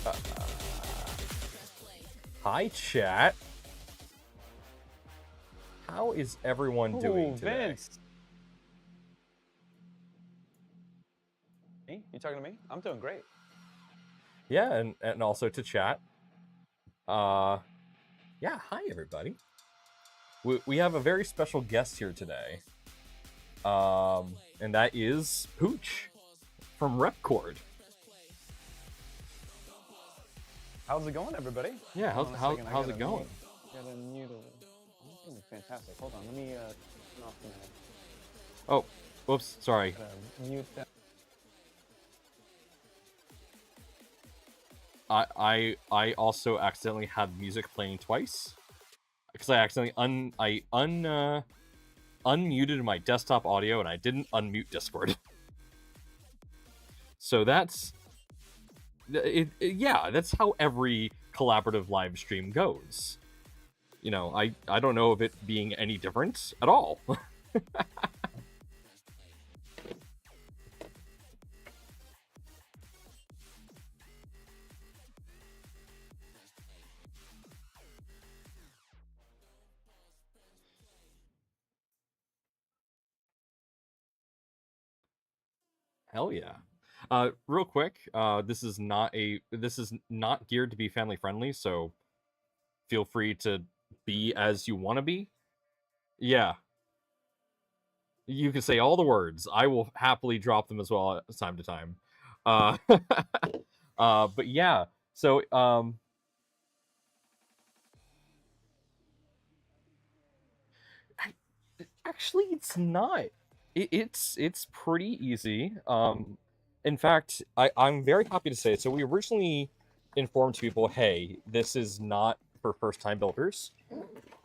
Uh, Hi, chat. How is everyone doing today? Vince. Me? You talking to me? I'm doing great. Yeah, and also to chat. Yeah, hi everybody. We have a very special guest here today. And that is Pooch from Repcord. How's it going, everybody? Yeah, Hold on a second, how's it going? Gotta mute I'm doing fantastic. Hold on, let me turn off the. Oh, whoops, sorry. Gotta mute that. I also accidentally had music playing twice because I accidentally unmuted my desktop audio and I didn't unmute Discord. So that's yeah, that's how every collaborative live stream goes. You know, I don't know of it being any different at all. Hell yeah. Real quick, this is not geared to be family friendly, so feel free to be as you want to be. Yeah, you can say all the words. I will happily drop them as well time to time. Uh, but yeah, so actually, it's not. It's pretty easy. In fact, I'm very happy to say it. So we originally informed people, hey, this is not for first time builders.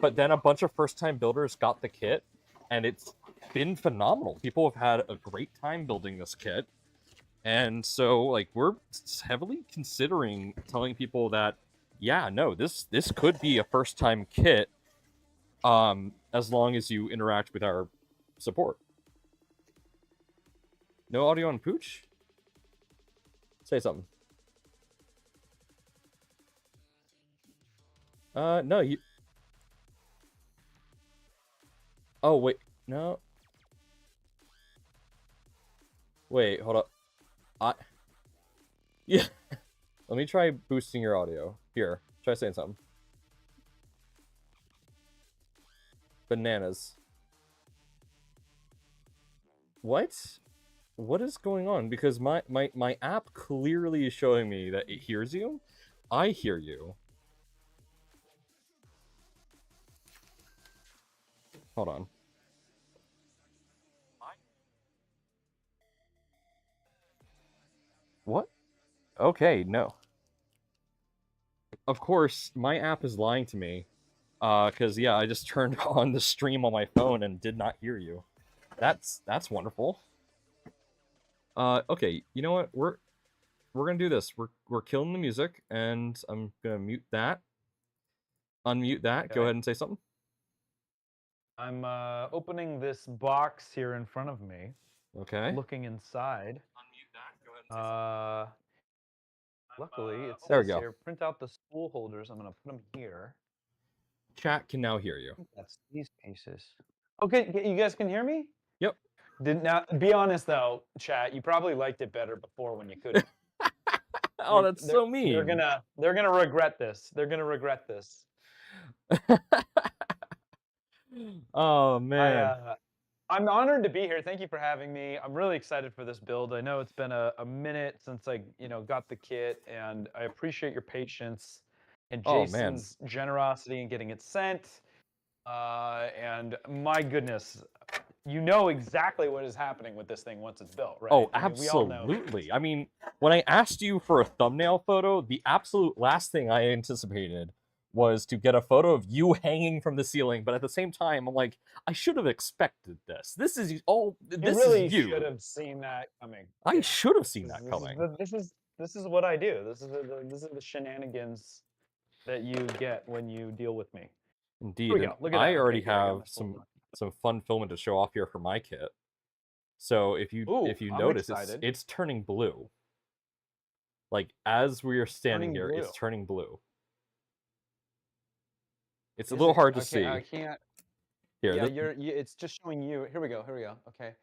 But then a bunch of first time builders got the kit, and it's been phenomenal. People have had a great time building this kit. And so like we're heavily considering telling people that yeah, no, this could be a first time kit as long as you interact with our support. No audio on Pooch? Say something. No, you. Oh, wait. No. Wait, hold up. Yeah. Let me try boosting your audio. Here, try saying something. Bananas. What? What is going on? Because my app clearly is showing me that it hears you. I hear you. Hold on. What? Okay, no. Of course, my app is lying to me. Cause yeah, I just turned on the stream on my phone and did not hear you. That's wonderful. Okay, you know what? We're gonna do this. We're killing the music, and I'm gonna mute that. Unmute that. Okay. Go ahead and say something. I'm opening this box here in front of me. Okay. Looking inside. Unmute that. Go ahead and say something. Luckily, it There we says go. here, print out the spool holders. I'm gonna put them here. Chat can now hear you. I think that's these pieces. Okay, you guys can hear me? Yep. Now, be honest though, chat. You probably liked it better before when you couldn't. Oh, that's so mean. They're gonna regret this. They're gonna regret this. Oh man. I'm honored to be here. Thank you for having me. I'm really excited for this build. I know it's been a minute since I got the kit, and I appreciate your patience and Jason's generosity in getting it sent. And my goodness, you know exactly what is happening with this thing once it's built, right? Oh, I mean, we all know. absolutely. I mean, when I asked you for a thumbnail photo, the absolute last thing I anticipated was to get a photo of you hanging from the ceiling. But at the same time, I'm like, I should have expected this. This is all. This really is you. Should have seen that coming. I should have seen that coming. This is what I do. This is the shenanigans that you get when you deal with me. Indeed. Here we go. Look at that. I already Okay, I have some fun filming to show off here for my kit. So if you notice, it's turning blue. Like, as we are standing Turning here, blue. it's turning blue. It's a Is little it? hard to Okay, I see. can't. Here, Yeah, it's just showing you. Here we go. Here we go. Okay.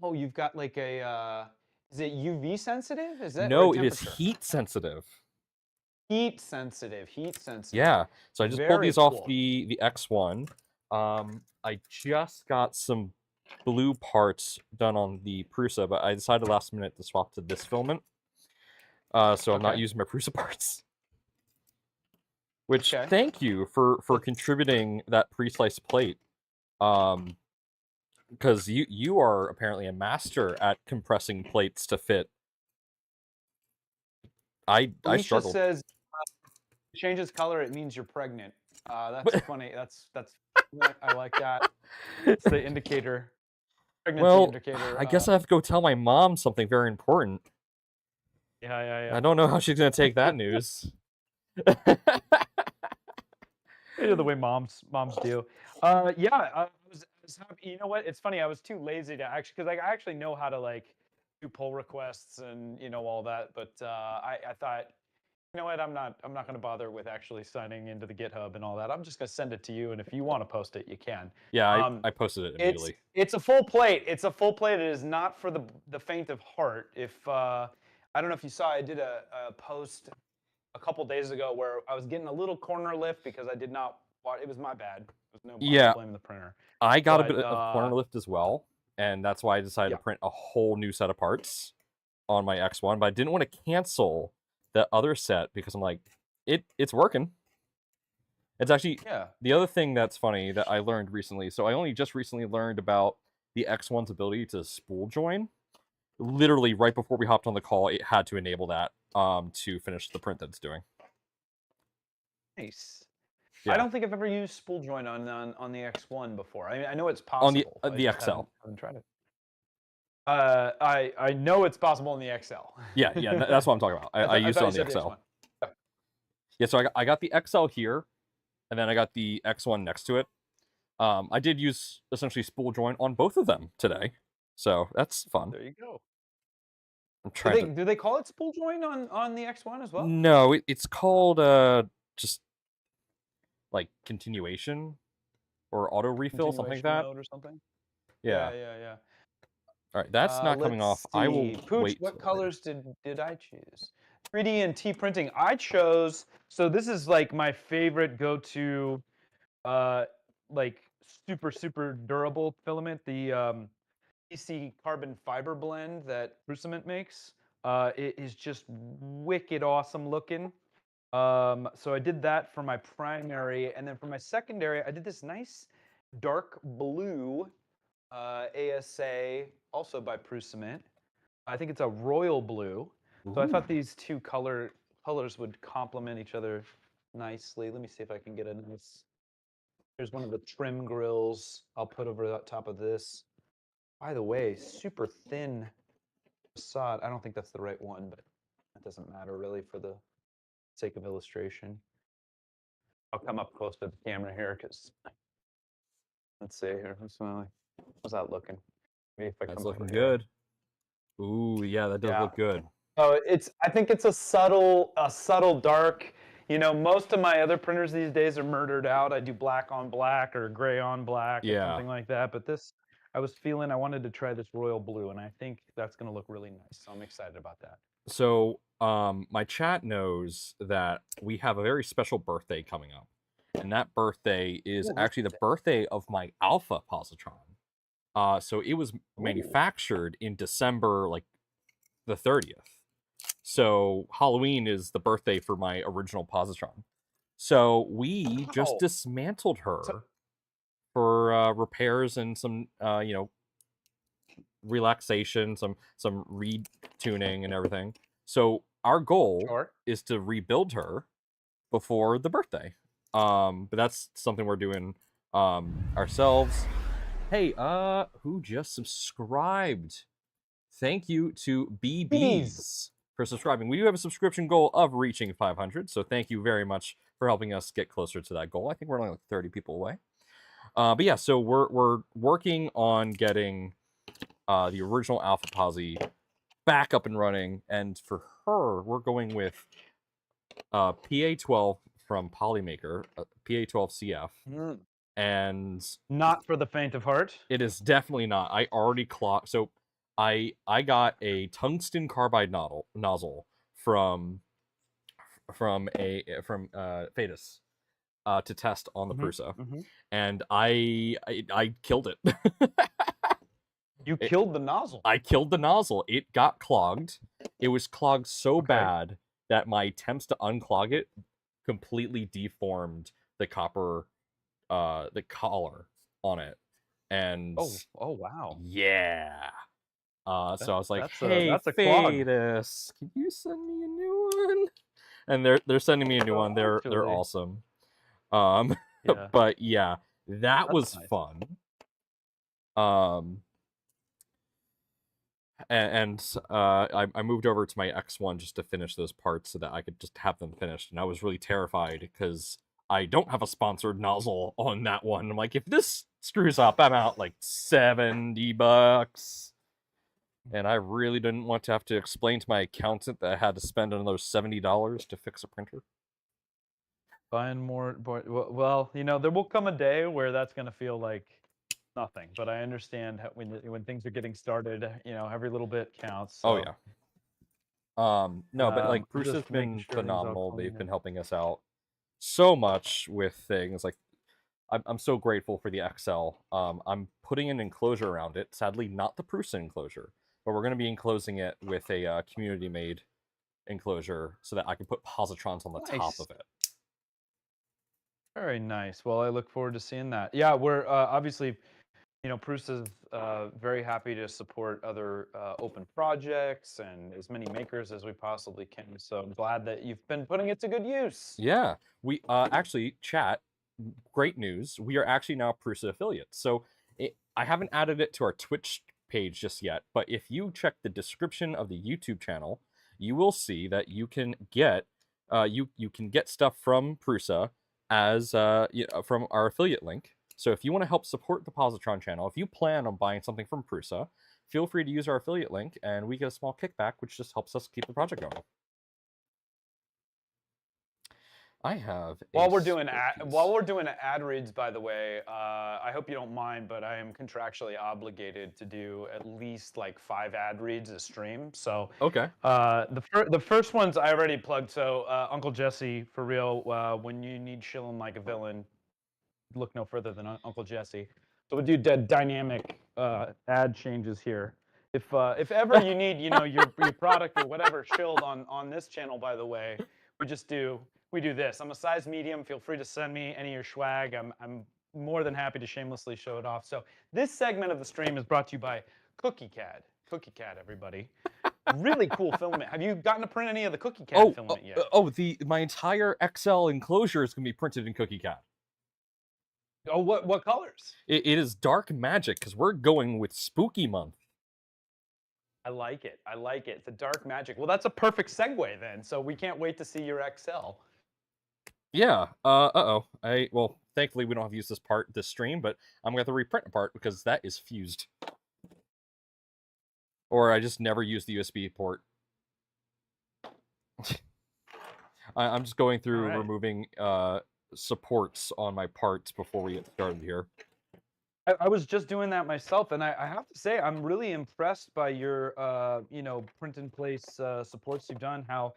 Oh, you've got like a. Is it UV sensitive? Is that or no, it is temperature? heat sensitive. Heat sensitive. Heat sensitive. Yeah. So I just pulled Very these off cool. the X1. I just got some blue parts done on the Prusa, but I decided last minute to swap to this filament. So I'm not Okay. using my Prusa parts. Which, Okay. thank you for contributing that pre-sliced plate. Because you are apparently a master at compressing plates to fit. I Alicia struggled. says changes color. It means you're pregnant. That's funny. That's I like that. It's the indicator. Pregnancy Well, indicator. I guess I have to go tell my mom something very important. Yeah. I don't know how she's gonna take that news. You know the way moms do. Yeah, I was happy. You know what? It's funny. I was too lazy to actually because I actually know how to like do pull requests and all that. But I thought, you know what? I'm not going to bother with actually signing into the GitHub and all that. I'm just going to send it to you, and if you want to post it, you can. Yeah, I posted it immediately. It's a full plate. It's a full plate. It is not for the faint of heart. If I don't know if you saw, I did a post a couple days ago where I was getting a little corner lift because I did not. It was my bad. I'm Yeah, not blaming the printer. I got a But bit of corner lift as well, and that's why I decided to yeah, print a whole new set of parts on my X1. But I didn't want to cancel the other set because I'm like, it's working. It's actually yeah. the other thing that's funny that I learned recently. So I only just recently learned about the X1's ability to spool join. Literally right before we hopped on the call, it had to enable that to finish the print that it's doing. Nice. I Yeah. don't think I've ever used spool join on the X1 before. I mean, I know it's On possible. I the just XL. haven't tried it. I know it's possible in the XL. Yeah, that's what I'm talking about. I I used it thought you on the said the XL. X1. Yeah. Yeah, so I got the XL here, and then I got the X1 next to it. I did use essentially spool join on both of them today, so that's fun. There you go. I'm trying to. Do they call it spool join on the X1 as well? No, it's called just like continuation or auto refill, something like Continuation that. mode or something? Yeah. Yeah. All right, that's not coming off. Let's I will see. Pooch, wait what till later. colors did I choose? 3D and T printing. I chose. So this is like my favorite go-to, uh, like super durable filament. The PC carbon fiber blend that Prusament makes. It is just wicked awesome looking. So I did that for my primary, and then for my secondary, I did this nice dark blue ASA, also by Prusament. I think it's a royal blue. So I thought these two colors would complement each other nicely. Let me see if I can get a nice. Here's one of the trim grills I'll put over the top of this. By the way, super thin facade. I don't think that's the right one, but that doesn't matter really for the sake of illustration. I'll come up close to the camera here because let's see here. How's that looking? Maybe if I That's come over looking here. good. Ooh, yeah, that does Yeah. look good. Oh, I think it's a subtle dark. You know, most of my other printers these days are murdered out. I do black on black or gray on black or Yeah. something like that. But this, I wanted to try this royal blue, and I think that's going to look really nice. So I'm excited about that. So, my chat knows that we have a very special birthday coming up, and that birthday is Ooh, actually the birthday of my Alpha Positron. So it was manufactured in December, like the 30th. So Halloween is the birthday for my original Positron. So we just dismantled her for repairs and some, relaxation, some retuning and everything. So our goal is to rebuild her before the birthday. But that's something we're doing ourselves. Hey, who just subscribed? Thank you to BBs for subscribing. We do have a subscription goal of reaching 500, so thank you very much for helping us get closer to that goal. I think we're only like 30 people away. But yeah, so we're working on getting the original Alpha Posi back up and running. And for her, we're going with PA12 from Polymaker, PA12CF, Mm. and Not for the faint of heart. it is definitely not. I already clocked. So I got a tungsten carbide nozzle from Fadus to test on the Prusa, and I killed it. You killed the nozzle. I killed the nozzle. It got clogged. It was clogged so bad that my attempts to unclog it completely deformed the copper, the collar on it. And oh wow. Yeah. So I was like, that's "Hey, a clog. Fadus, can you send me a new one?" And they're sending me a new one. They're awesome. Yeah. But yeah, that was nice. fun. I moved over to my X1 just to finish those parts so that I could just have them finished. And I was really terrified because I don't have a sponsored nozzle on that one. I'm like, if this screws up, I'm out like $70. And I really didn't want to have to explain to my accountant that I had to spend another $70 to fix a printer. Buying more, well, you know, there will come a day where that's going to feel like nothing. But I understand how, when things are getting started, you know, every little bit counts. So. Oh yeah. No, but like Bruce has been sure phenomenal. They've been helping us out so much with things. Like I'm so grateful for the XL. I'm putting an enclosure around it. Sadly, not the Prusa enclosure, but we're going to be enclosing it with a community-made enclosure so that I can put positrons on the top of it. Very nice. Well, I look forward to seeing that. Yeah, we're obviously, you know, Prusa is very happy to support other open projects and as many makers as we possibly can. So I'm glad that you've been putting it to good use. Yeah, we actually, chat, great news. We are actually now Prusa affiliates. So I haven't added it to our Twitch page just yet, but if you check the description of the YouTube channel, you will see that you can get you can get stuff from Prusa as from our affiliate link. So if you want to help support the Positron channel, if you plan on buying something from Prusa, feel free to use our affiliate link, and we get a small kickback, which just helps us keep the project going. I have while we're doing ad reads, by the way, I hope you don't mind, but I am contractually obligated to do at least like 5 ad reads a stream. So okay, the first ones I already plugged. So Uncle Jesse, for real, when you need shilling like a villain, look no further than Uncle Jesse. So we do dynamic ad changes here. If ever you need, you know, your product or whatever shilled on this channel, by the way, we do this. I'm a size medium. Feel free to send me any of your swag. I'm more than happy to shamelessly show it off. So this segment of the stream is brought to you by CookieCAD. CookieCAD, everybody. Really cool filament. Have you gotten to print any of the CookieCAD filament yet? My entire XL enclosure is going to be printed in CookieCAD. Oh, what colors? It is dark magic because we're going with spooky month. I like it. I like it. It's a dark magic. Well, that's a perfect segue then. So we can't wait to see your XL. Yeah. Well, thankfully we don't have to use this stream, but I'm going to reprint a part because that is fused. Or I just never use the USB port. I'm just going through removing supports on my parts before we get started here. I was just doing that myself, and I have to say I'm really impressed by your you know, print in place supports you've done. How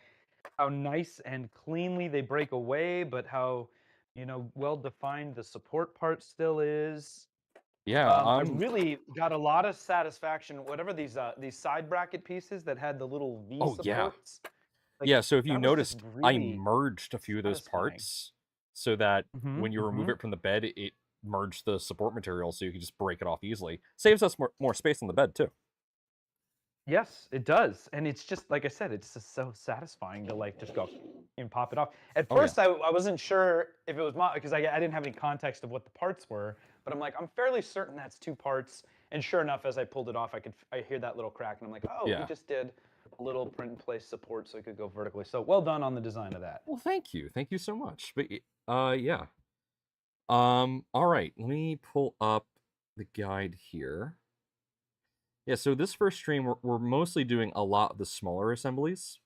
nice and cleanly they break away, but how, you know, well defined the support part still is. Yeah, I really got a lot of satisfaction. Whatever these side bracket pieces that had the little V supports. Like, yeah, so if you noticed, really I merged a few of those parts so that when you remove it from the bed, it merged the support material so you can just break it off easily. Saves us more space on the bed, too. Yes, it does. And it's just, like I said, it's just so satisfying to like just go and pop it off. At first, I wasn't sure if it was because I didn't have any context of what the parts were, but I'm like, I'm fairly certain that's 2 parts. And sure enough, as I pulled it off, I hear that little crack, and I'm like, oh, we just did a little print in place support so it could go vertically. So well done on the design of that. Well, thank you so much. But yeah. All right, let me pull up the guide here. Yeah, so this first stream, we're mostly doing a lot of the smaller assemblies.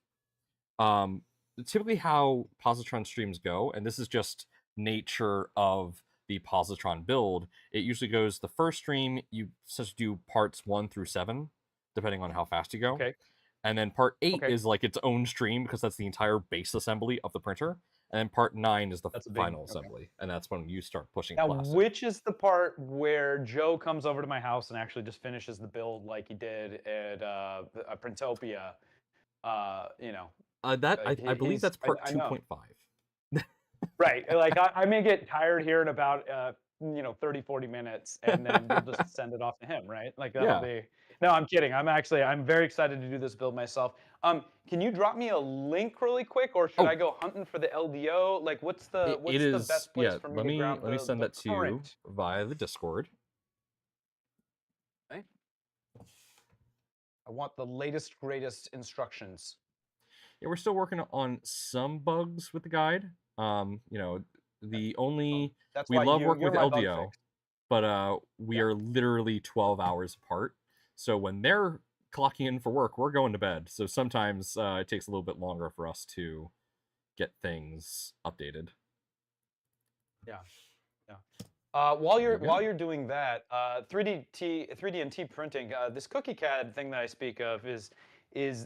Um, Typically how Positron streams go, and this is just nature of the Positron build, it usually goes the first stream, you just do parts 1 through 7, depending on how fast you go. Okay. And then part 8 Okay. is like its own stream because that's the entire base assembly of the printer. And then part 9 is the That's a big final assembly, and that's when you start pushing Now, plastic. which is the part where Joe comes over to my house and actually just finishes the build like he did at Printopia? You know, That I believe he's that's part I know. 2.5. Right. Like I may get tired here in about 30, 40 minutes, and then we'll just send it off to him, right? Like that'll Yeah. be. No, I'm kidding. I'm very excited to do this build myself. Can you drop me a link really quick, or should Oh, I go hunting for the LDO? Like, what's the it is, best place yeah, for me let to me grab let me send the that to you current? via the Discord. Okay. I want the latest, greatest instructions. Yeah, we're still working on some bugs with the guide. The only That's we why love working you're with my bug LDO, fix. but we Yeah. are literally 12 hours apart. So when they're clocking in for work, we're going to bed. So sometimes it takes a little bit longer for us to get things updated. Yeah. Yeah. While There you go. you're doing that, 3D and T printing, this cookie CAD thing that I speak of is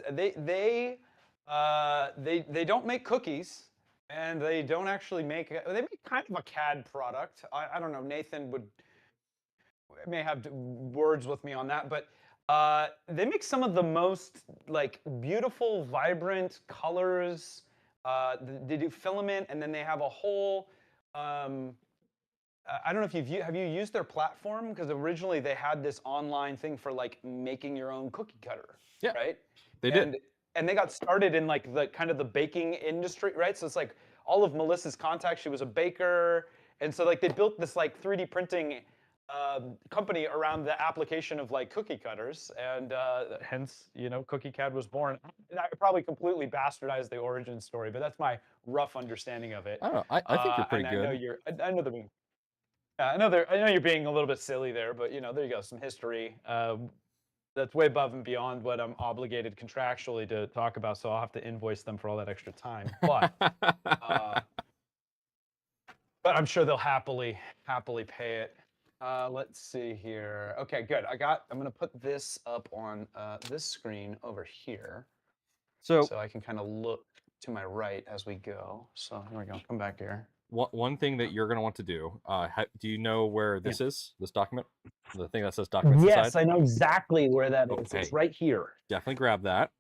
they don't make cookies, and they don't actually make they make kind of a CAD product. I don't know. Nathan may have words with me on that, but they make some of the most like beautiful, vibrant colors. They do filament, and then they have a whole. I don't know if have you used their platform, because originally they had this online thing for like making your own cookie cutter, Yeah, right? they did. And they got started in like the kind of the baking industry, right? So it's like all of Melissa's contacts. She was a baker, and so like they built this like 3D printing company around the application of like cookie cutters, and hence Cookie CAD was born. I probably completely bastardized the origin story, but that's my rough understanding of it. I don't know. I think you're pretty And I know good. I know they're being I know you're being a little bit silly there, but there you go, some history that's way above and beyond what I'm obligated contractually to talk about. So I'll have to invoice them for all that extra time. Uh, but I'm sure they'll happily pay it. Let's see here. Okay, good. I'm gonna put this up on this screen over here, So so I can kind of look to my right as we go. So here we go. Come back here. one thing that you're going to want to do, do you know where Yeah. this is? This document? The thing that says documents inside? Yes, I know exactly where that is. Okay. It's right here. Definitely grab that.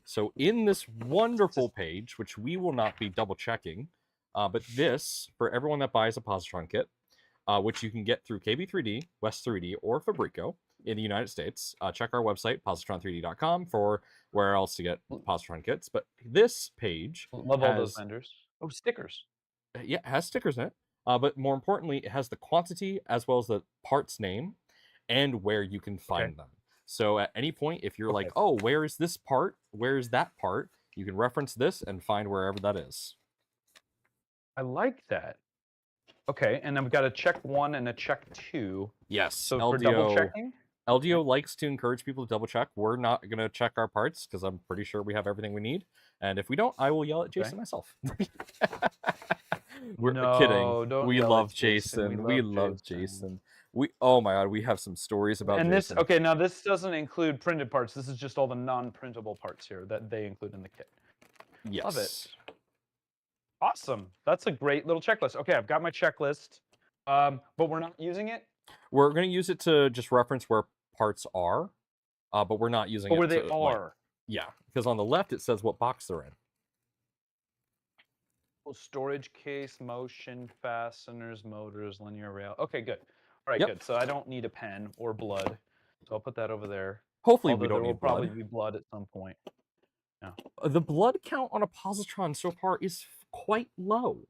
So in this wonderful page, which we will not be double checking, but this, for everyone that buys a Positron kit, which you can get through KB3D, West 3D, or Fabrico in the United States, check our website, positron3d.com, for where else to get Positron kits. But this page Love all those has, vendors. Oh, stickers. yeah, it has stickers in it. But more importantly, it has the quantity as well as the part's name and where you can find them. So at any point, if you're like, oh, where is this part? Where is that part? You can reference this and find wherever that is. I like that. Okay, and I've got a check 1 and a check 2. Yes, So LDO, for double checking? LDO likes to encourage people to double check. We're not going to check our parts because I'm pretty sure we have everything we need. And if we don't, I will yell at Jason myself. We're kidding. Don't We yell love at Jason. We love Jason. Oh my god, we have some stories about and Jason. Okay, now this doesn't include printed parts. This is just all the non-printable parts here that they include in the kit. Yes. Love it. Awesome. That's a great little checklist. Okay, I've got my checklist, but we're not using it. We're going to use it to just reference where parts are, but we're not using it where they to, are. Yeah, because on the left it says what box they're in. Storage case, motion, fasteners, motors, linear rail. Okay, good. All right, good. So I don't need a pen or blood. So I'll put that over there. Hopefully we don't need blood. There will probably be blood at some point. Yeah. The blood count on a Positron so far is quite low,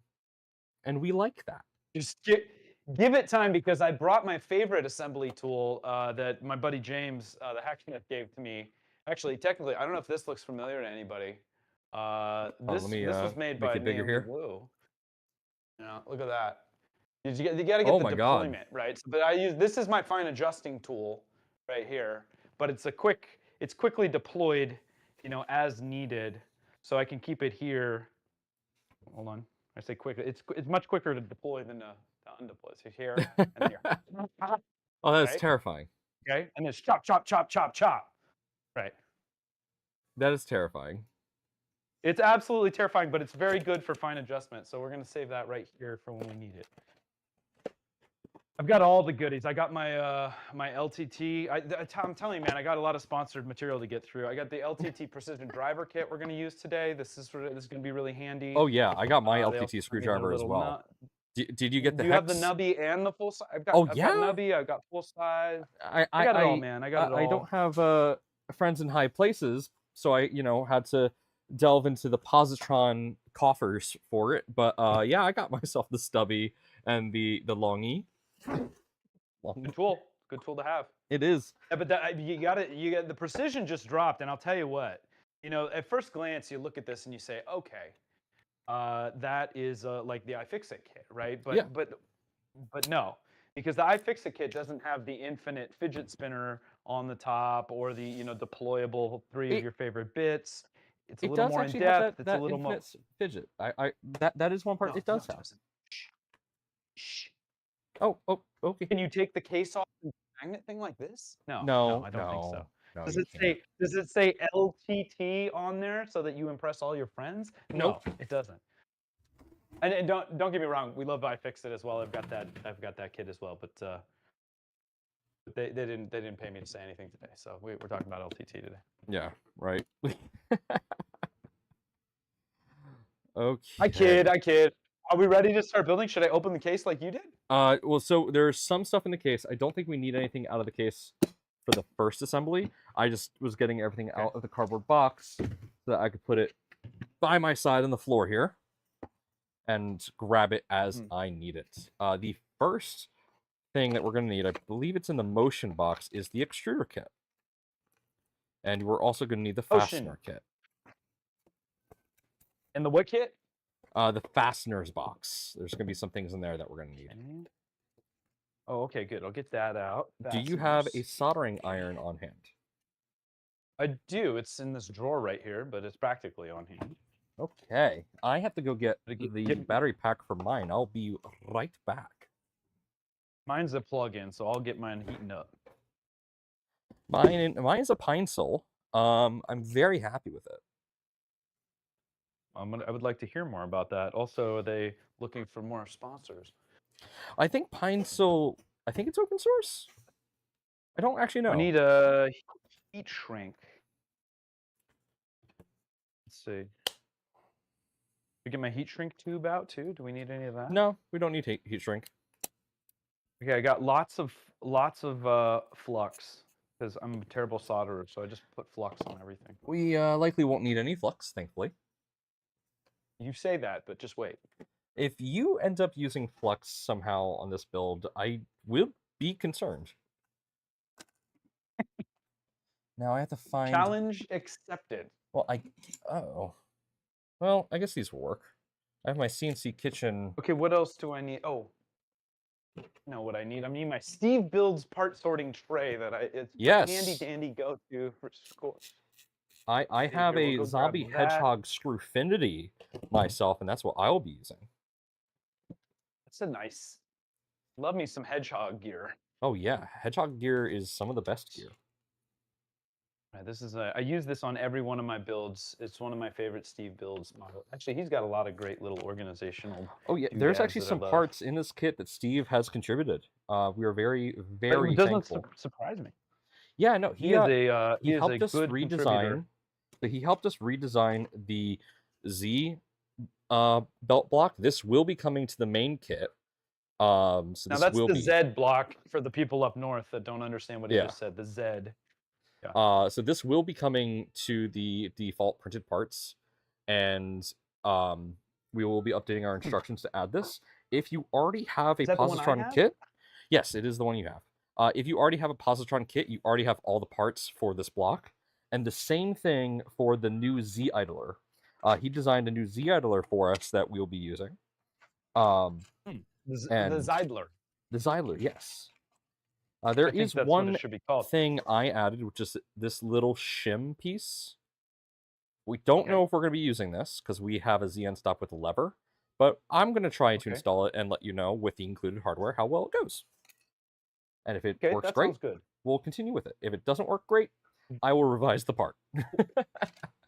and we like that. Just give it time, because I brought my favorite assembly tool that my buddy James, the Hacksmith, gave to me. Actually, technically, I don't know if this looks familiar to anybody. This was made by Naomi Wu. Look at that. You got to get the deployment, right? So, but this is my fine adjusting tool right here. but it's quickly deployed, as needed. So I can keep it here. Hold on. I say quick. It's much quicker to deploy than to undeploy. So here and here. Oh, that's Right? terrifying. Okay, and it's chop, chop, chop, chop, chop. Right. That is terrifying. It's absolutely terrifying, but it's very good for fine adjustment. So we're going to save that right here for when we need it. I've got all the goodies. I got my my LTT. I'm telling you, man, I got a lot of sponsored material to get through. I got the LTT Precision Driver Kit we're going to use today. This is going to be really handy. Oh yeah, I got my LTT screwdriver as well. Did you get the Do you hex? have the nubby and the full size? I've got nubby. I've got full size. I got it all, man. I got it all. I don't have friends in high places, so I had to delve into the Positron coffers for it. But yeah, I got myself the stubby and the longy. Good tool to have. It is. Yeah, but you got the precision just dropped, and I'll tell you what. At first glance, you look at this and you say, okay, that is like the iFixit kit, right? But yeah. but no, because the iFixit kit doesn't have the infinite fidget spinner on the top or the deployable three of your favorite bits. It's a little more in depth. It's a little more fidget. That is one part it does have. Shh. Oh, okay. Can you take the case off and magnet thing like this? No, I don't think so. No, does it say LTT on there so that you impress all your friends? No, it doesn't. And don't get me wrong, we love iFixit as well. I've got that kit as well, but they didn't pay me to say anything today, so we're talking about LTT today. Yeah, right. Okay. I kid. Are we ready to start building? Should I open the case like you did? Well, so there's some stuff in the case. I don't think we need anything out of the case for the first assembly. I just was getting everything out of the cardboard box so that I could put it by my side on the floor here and grab it as I need it. The first thing that we're going to need, I believe it's in the motion box, is the extruder kit. And we're also going to need the fastener kit. And the what kit? The fasteners box. There's going to be some things in there that we're going to need. Oh, okay, good. I'll get that out. Fasteners. Do you have a soldering iron on hand? I do. It's in this drawer right here, but it's practically on hand. Okay. I have to go get the battery pack for mine. I'll be right back. Mine's a plug-in, so I'll get mine heating up. Mine's a Pine Sol. I'm very happy with it. I would like to hear more about that. Also, are they looking for more sponsors? I think Pine Sol, I think it's open source. I don't actually know. I need a heat shrink. Let's see. We get my heat shrink tube out too. Do we need any of that? No, we don't need heat shrink. Okay, I got lots of flux because I'm a terrible solderer, so I just put flux on everything. We likely won't need any flux, thankfully. You say that, but just wait. If you end up using flux somehow on this build, I will be concerned. Now I have to find... Challenge accepted. Well, Well, I guess these will work. I have my CNC kitchen... Okay, what else do I need? Oh. No, what I need? I need my Steve Builds part sorting tray that it's handy dandy go-to for school. I have a zombie hedgehog Screwfinity myself, and that's what I will be using. That's a nice... Love me some hedgehog gear. Oh yeah, hedgehog gear is some of the best gear. Right, this is I use this on every one of my builds. It's one of my favorite Steve Builds models. Actually, he's got a lot of great little organizational... Oh yeah, there's actually some parts in this kit that Steve has contributed. We are very, very thankful. Doesn't surprise me. Yeah, no, he helped us redesign... He helped us redesign the Z belt block. This will be coming to the main kit. So now that's the Z block for the people up north that don't understand what he just said. The Z. Yeah. So this will be coming to the default printed parts, and we will be updating our instructions to add this. If you already have a Positron kit, yes, it is the one you have. If you already have a Positron kit, you already have all the parts for this block. And the same thing for the new Z idler. He designed a new Z idler for us that we'll be using. The Zeidler. The Zeidler, yes. There I think is that's what it one should be called. thing I added, which is this little shim piece. We don't know if we're going to be using this because we have a ZN stop with a lever, but I'm going to try to install it and let you know with the included hardware how well it goes. And if it works that great, sounds good. we'll continue with it. If it doesn't work great, I will revise the part.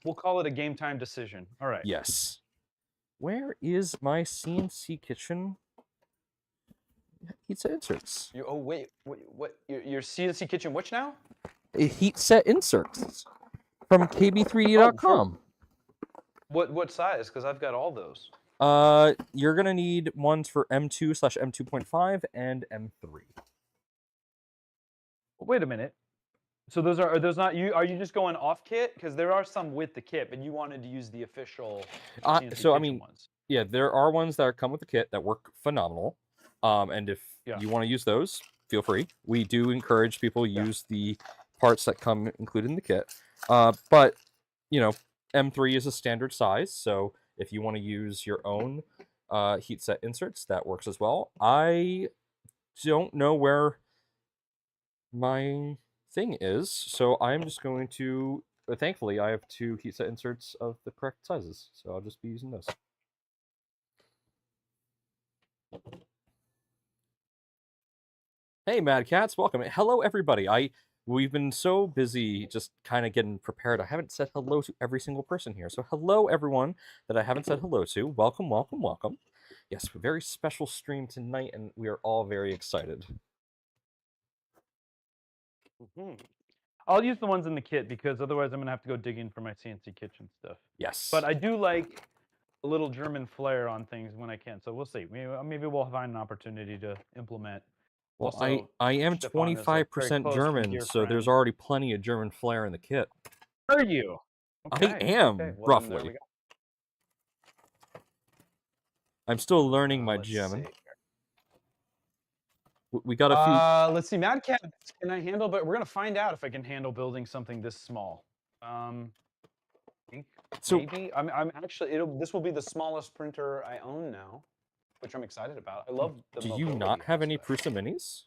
We'll call it a game time decision. All right. Yes. Where is my CNC kitchen? Heat set inserts. Wait, what? Your CNC kitchen which now? Heat set inserts from kb3d.com. What size? Because I've got all those. You're gonna need ones for M2/M2.5 and M3. Wait a minute. So are those not you? Are you just going off kit? Because there are some with the kit, but you wanted to use the official CNC so I kitchen mean, ones. yeah, there are ones that come with the kit that work phenomenal. And if you want to use those, feel free. We do encourage people use the parts that come included in the kit. But you know, M3 is a standard size, so if you want to use your own heat set inserts, that works as well. I don't know where my thing is, so I'm just going to. Thankfully, I have 2 heat set inserts of the correct sizes, so I'll just be using those. Hey, Mad Cats, welcome. Hello, everybody. We've been so busy just kind of getting prepared. I haven't said hello to every single person here. So hello, everyone that I haven't said hello to. Welcome, welcome, welcome. Yes, a very special stream tonight, and we are all very excited. I'll use the ones in the kit because otherwise I'm going to have to go digging for my CNC kitchen stuff. Yes. But I do like a little German flair on things when I can. So we'll see. Maybe we'll find an opportunity to implement. Well, also, I am 25% German, so there's already plenty of German flair in the kit. Are you? Okay. I am, roughly. I'm still learning my German. We got a few. Let's see, Mad Cat, can I handle? But we're gonna find out if I can handle building something this small. Maybe I'm actually. This will be the smallest printer I own now, which I'm excited about. I love the. Do you not have any Prusa Minis?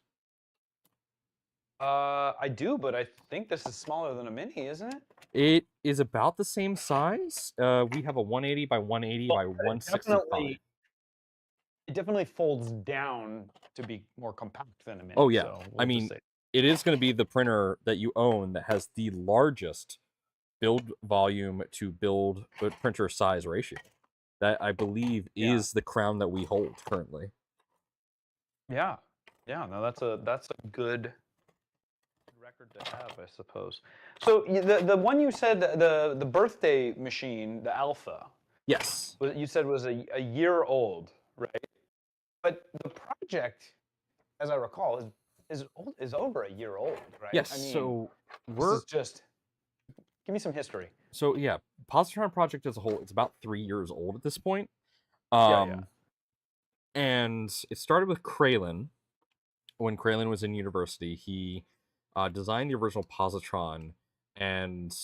I do, but I think this is smaller than a mini, isn't it? It is about the same size. We have a 180 by 180 by 165. It definitely folds down to be more compact than a mini. Oh yeah, so I mean, it is going to be the printer that you own that has the largest build volume to build printer size ratio. That I believe is the crown that we hold currently. Yeah, no, that's a good record to have, I suppose. So the one you said, the birthday machine, the Alpha. Yes. You said was a year old, right? But the project, as I recall, is over a year old, right? Yes. I mean, so this is just. Give me some history. So yeah, Positron project as a whole, it's about 3 years old at this point. And it started with Kraylin. When Kraylin was in university, he designed the original Positron, and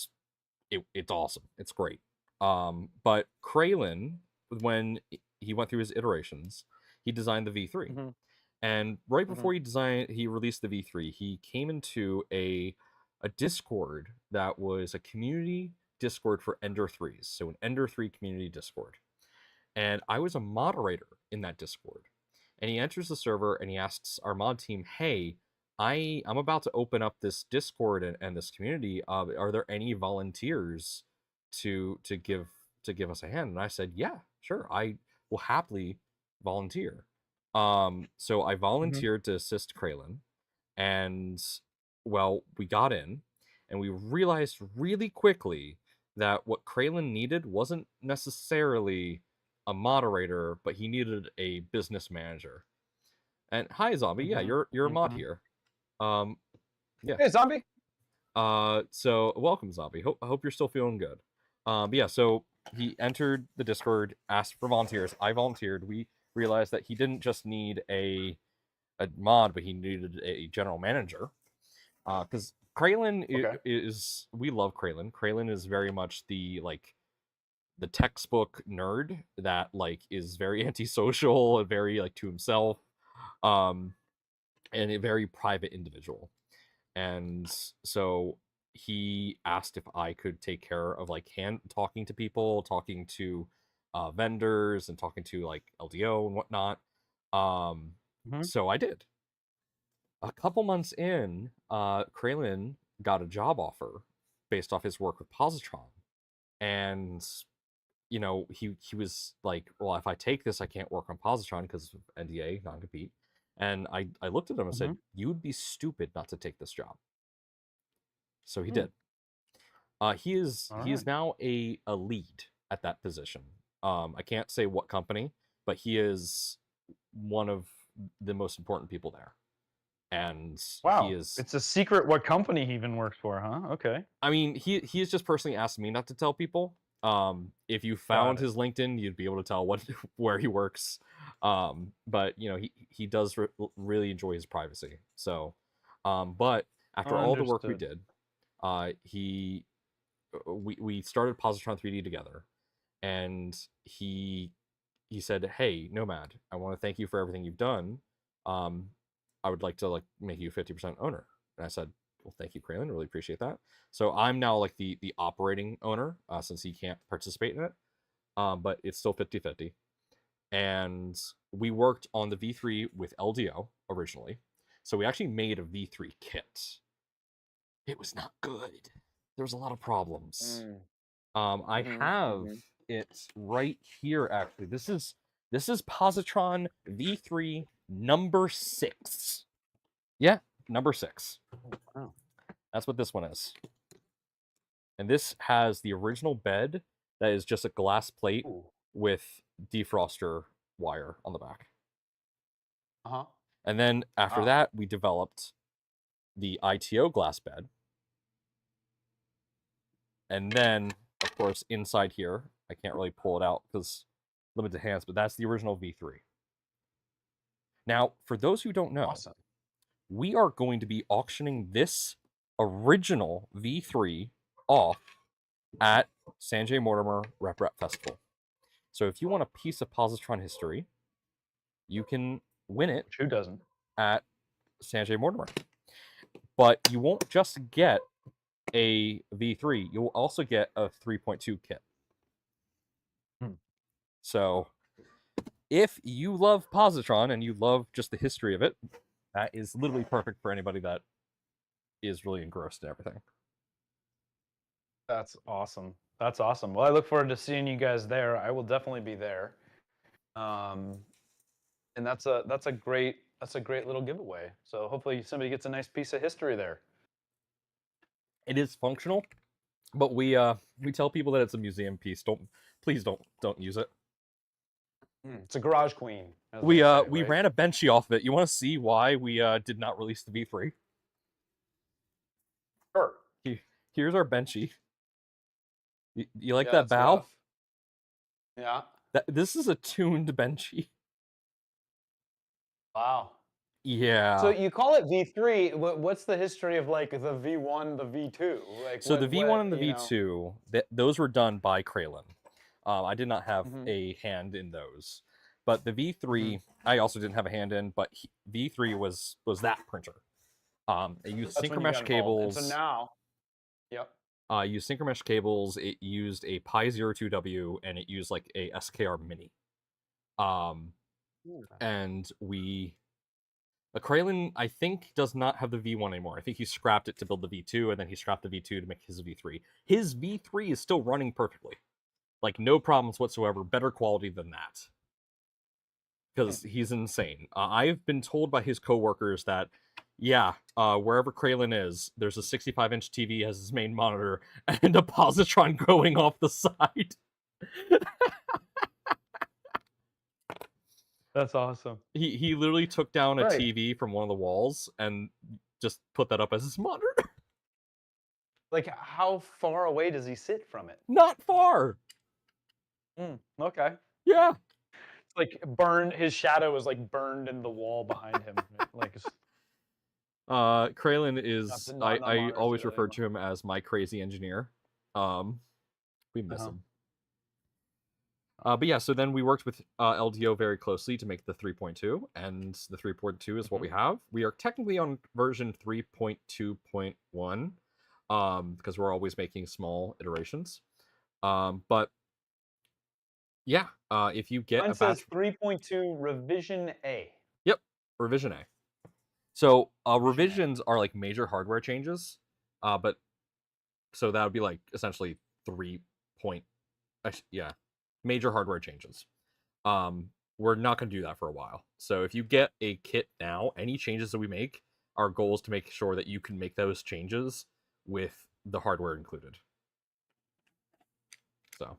it's awesome. It's great. But Kraylin, when he went through his iterations, he designed the V3. And right before he released the V3, he came into a Discord that was a community Discord for Ender 3s. So an Ender 3 community Discord. And I was a moderator in that Discord. And he enters the server and he asks our mod team, hey, I'm about to open up this Discord and this community. Are there any volunteers to give us a hand? And I said, yeah, sure. I will happily volunteer. So I volunteered to assist Kraylin, and well, we got in, and we realized really quickly that what Kraylin needed wasn't necessarily a moderator, but he needed a business manager. And hi, Zombie. Yeah, you're a mod here. Yeah. Hey, Zombie. So welcome, Zombie. I hope you're still feeling good. But yeah, so he entered the Discord, asked for volunteers. I volunteered. We realized that he didn't just need a mod, but he needed a general manager. Because Kraylin is we love Kraylin. Kraylin is very much the textbook nerd that is very antisocial and very to himself. and a very private individual. And so he asked if I could take care of like hand talking to people, talking to vendors, and talking to like LDO and whatnot. Mhm. So I did. A couple months in, Kralin got a job offer based off his work with Positron, and he was like, well, if I take this, I can't work on Positron because of NDA, non-compete. And I looked at him and said, Mhm. you would be stupid not to take this job. So he Mm. did. He is Alright. now a lead at that position. I can't say what company, but he is one of the most important people there. And he Wow. is, It's a secret what company he even works for, huh? Okay. I mean, he's just personally asked me not to tell people. If you Got found it. his LinkedIn, you'd be able to tell what where he works. But he does really enjoy his privacy. So, but after all the work we Understood. did, he we started Positron 3D together, and he said, "Hey, Nomad, I want to thank you for everything you've done. Um, I would like to like make you 50% owner." And I said, "Well, thank you, Kraylin. Really appreciate that." So I'm now like the operating owner, since he can't participate in it. But it's still 50-50. And we worked on the V3 with LDO originally. So we actually made a V3 kit. It was not good. There was a lot of problems. Mm. I Mhm. have Mhm. it right here actually. This is Positron V3 number 6. Yeah, number 6. Wow. That's what this one is. And this has the original bed that is just a glass plate Ooh. with defroster wire on the back. Uh-huh. And then after Wow. that, we developed the ITO glass bed. And then, of course, inside here, I can't really pull it out because limited hands, but that's the original V3. Now, for those who don't know, Awesome. we are going to be auctioning this original V3 off at Sanjay Mortimer Rep Festival. So if you want a piece of Positron history, you can win it Who doesn't? at Sanjay Mortimer. But you won't just get a V3, you'll also get a 3.2 kit. Hmm. So if you love Positron and you love just the history of it, that is literally perfect for anybody that is really engrossed in everything. That's awesome. That's awesome. Well, I look forward to seeing you guys there. I will definitely be there. Um, and that's a great little giveaway. So hopefully somebody gets a nice piece of history there. It is functional, but we tell people that it's a museum piece. Please don't use it. It's a garage queen, as We they say, we right? ran a benchy off of it. You want to see why we did not release the V3? Sure. Here's our benchy. You like Yeah, that it's bow? rough. Yeah. This is a tuned benchy. Wow. So Yeah. you call it V3. What's the history of like the V1, the V2? Like So the V1 and the you know? V2, those were done by Kralin. I did not have Hmm. a hand in those, but the Hmm. V3 I also didn't have a hand in. But V3 was that printer. It used That's when you got synchromesh involved. And so cables. now, yep. Used synchromesh cables. It used a Pi 02W, and it used like a SKR Mini. Um, Yeah. and Kralin, I think, does not have the V1 anymore. I think he scrapped it to build the V2, and then he scrapped the V2 to make his V3. His V3 is still running perfectly. Like, no problems whatsoever. Better quality than that. Hmm. Because he's insane. I've been told by his coworkers that, yeah, wherever Kralin is, there's a 65-inch TV as his main monitor and a positron going off the side. That's awesome. He literally took down a Right. TV from one of the walls and just put that up as his monitor. Like, how far away does he sit from it? Not far. Okay. Yeah. It's like burned. His shadow is like burned in the wall behind him. Like, it's Kralin is not I monitor always sit refer anymore. to him as my crazy engineer. Um we miss Uh-huh. him. But yeah, so then we worked with LDO very closely to make the 3.2, and the 3.2 is what we have. We are technically on version 3.2.1, because we're always making small iterations. But yeah, if you get Mine says 3.2 revision A. Yep, revision A. So revisions are like major hardware changes, but so that would be like essentially 3 point, yeah, major hardware changes. We're not going to do that for a while. So if you get a kit now, any changes that we make, our goal is to make sure that you can make those changes with the hardware included. So,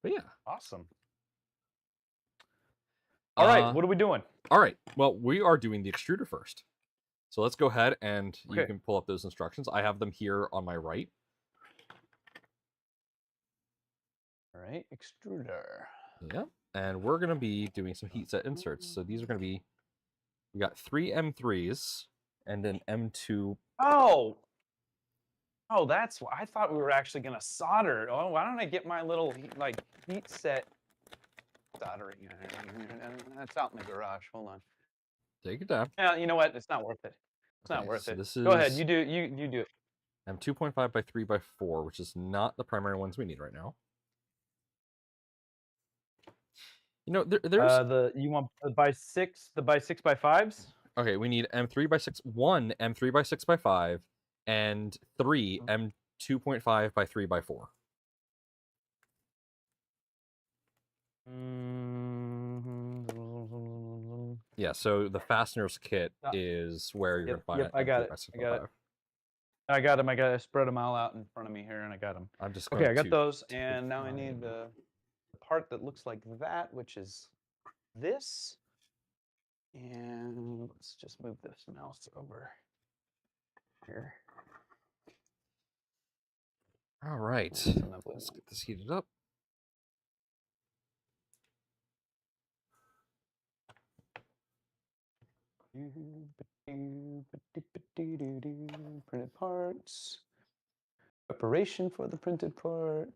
but yeah. Awesome. All right, what are we doing? All right, well, we are doing the extruder first. So let's go ahead and you can pull up those instructions. I have them here on my right. All right, extruder. Yeah, and we're going to be doing some heat set inserts. So these are going to be, we got 3 M3s and an M2. Oh, that's why I thought we were actually going to solder. Oh, why don't I get my little like heat set soldering iron? That's out in the garage. Hold on. Take it down. Yeah, you know what? It's not worth it. It's not worth it. This is, go ahead. You do it. I'm 2.5 by 3 by 4, which is not the primary ones we need right now. You know, there's you want the by 6 by 5s? Okay, we need M3 by 6, 1 M3 by 6 by 5, and 3 M2.5 by 3 by 4. Yeah, so the fasteners kit is where you're gonna find it. I got it. I got them. I spread them all out in front of me here, and I got them. I'm just okay. I got those, and now I need the part that looks like that, which is this. And let's just move this mouse over here. All right, let's get this heated up. Printed parts. Preparation for the printed part.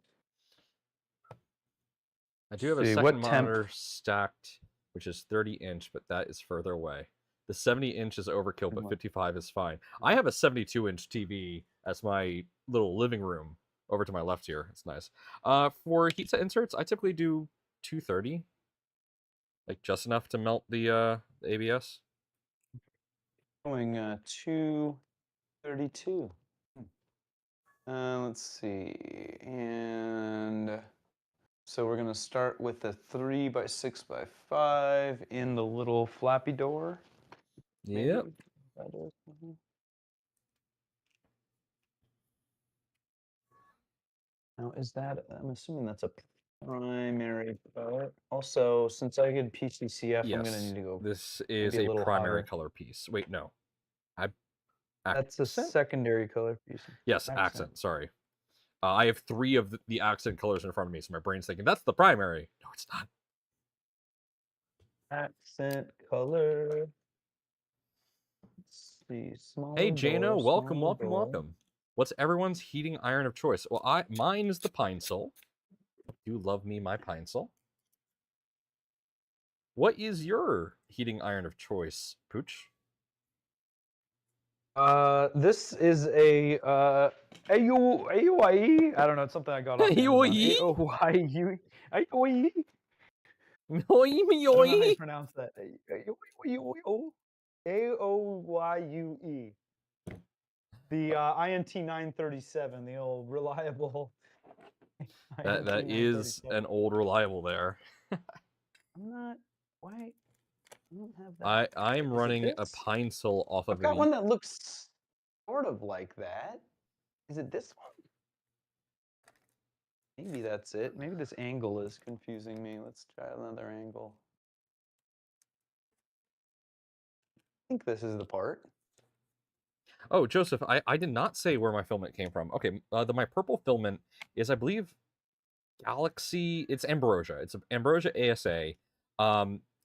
I do have a second monitor stacked, which is 30-inch, but that is further away. The 70-inch is overkill, but 55 is fine. I have a 72-inch TV as my little living room over to my left here. It's nice. For heat set inserts, I typically do 230, like just enough to melt the ABS. Going 232. Let's see, and so we're gonna start with the 3 by 6 by 5 in the little flappy door. Yep. Now, is that? I'm assuming that's a primary color. Also, since I get PCCF, yes, I'm gonna need to go. This is a primary color piece. Wait, no. That's a secondary color piece. Yes, accent. Sorry. I have 3 of the accent colors in front of me, so my brain's thinking, that's the primary. No, it's not. Accent color. Let's see. Small. Hey, Jano, welcome. What's everyone's heating iron of choice? Well, mine is the Pine Sol. You love me, my Pine Sol. What is your heating iron of choice, Pooch? This is a AUIE. I don't know. It's something I got off AUIE. AUIE. I don't know how you pronounce that. AOYUE. The INT 937, the old reliable. That is an old reliable there. I'm not. Why? I don't have that. I'm running a Pine Sol off of. I've got one that looks sort of like that. Is it this one? Maybe that's it. Maybe this angle is confusing me. Let's try another angle. I think this is the part. Oh, Joseph, I did not say where my filament came from. Okay, my purple filament is, I believe, Galaxy. It's Ambrosia. It's Ambrosia ASA.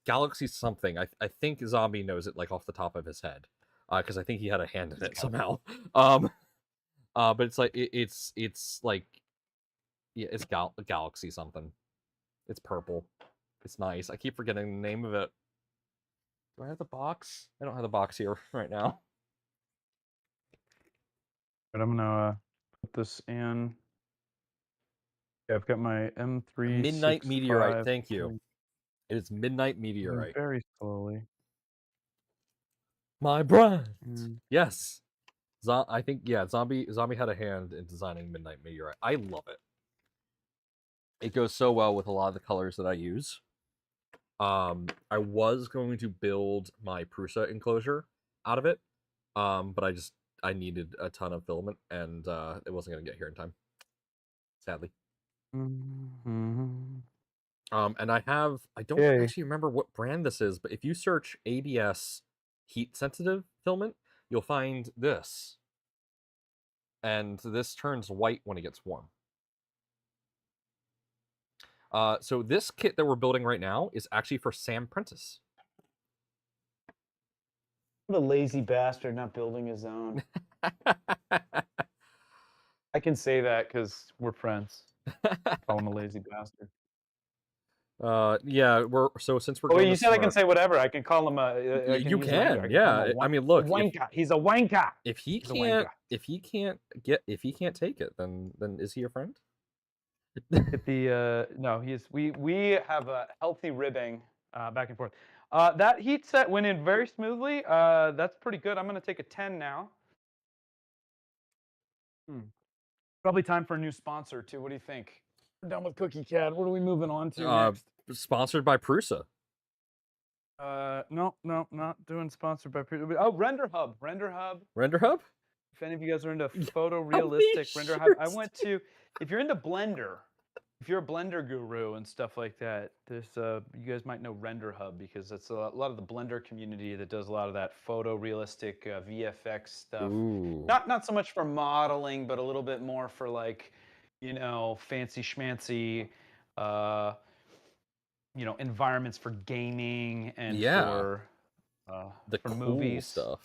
Galaxy something. I think Zombie knows it like off the top of his head, because I think he had a hand in it somehow. But it's like it's like Yeah, it's Galaxy something. It's purple. It's nice. I keep forgetting the name of it. Do I have the box? I don't have the box here right now. But I'm gonna put this in. Yeah, I've got my M365. Midnight Meteorite. Thank you. It is Midnight Meteorite. Very slowly. My brand. Yes. I think Zombie had a hand in designing Midnight Meteorite. I love it. It goes so well with a lot of the colors that I use. I was going to build my Prusa enclosure out of it, but I needed a ton of filament, and it wasn't going to get here in time, sadly. And I don't actually remember what brand this is, but if you search ABS heat sensitive filament, you'll find this, and this turns white when it gets warm. So this kit that we're building right now is actually for Sam Prentice. What a lazy bastard, not building his own. I can say that because we're friends. Call him a lazy bastard. Yeah, since we're. Oh, you said I can say whatever. I can call him a. You can, yeah. I mean, look, wanker. He's a wanker. If he can't take it, then is he a friend? No, we have a healthy ribbing back and forth. That heat set went in very smoothly. That's pretty good. I'm gonna take a 10 now. Probably time for a new sponsor too. What do you think? We're done with Cookie Cat. What are we moving on to next? Sponsored by Prusa. No, not doing sponsored by Prusa. Oh, Render Hub. Render Hub? If any of you guys are into photorealistic Render Hub, I went to. If you're into Blender, if you're a Blender guru and stuff like that, there's you guys might know Render Hub because it's a lot of the Blender community that does a lot of that photorealistic VFX stuff. Ooh. Not so much for modeling, but a little bit more for like, fancy schmancy, environments for gaming and for cool movies stuff.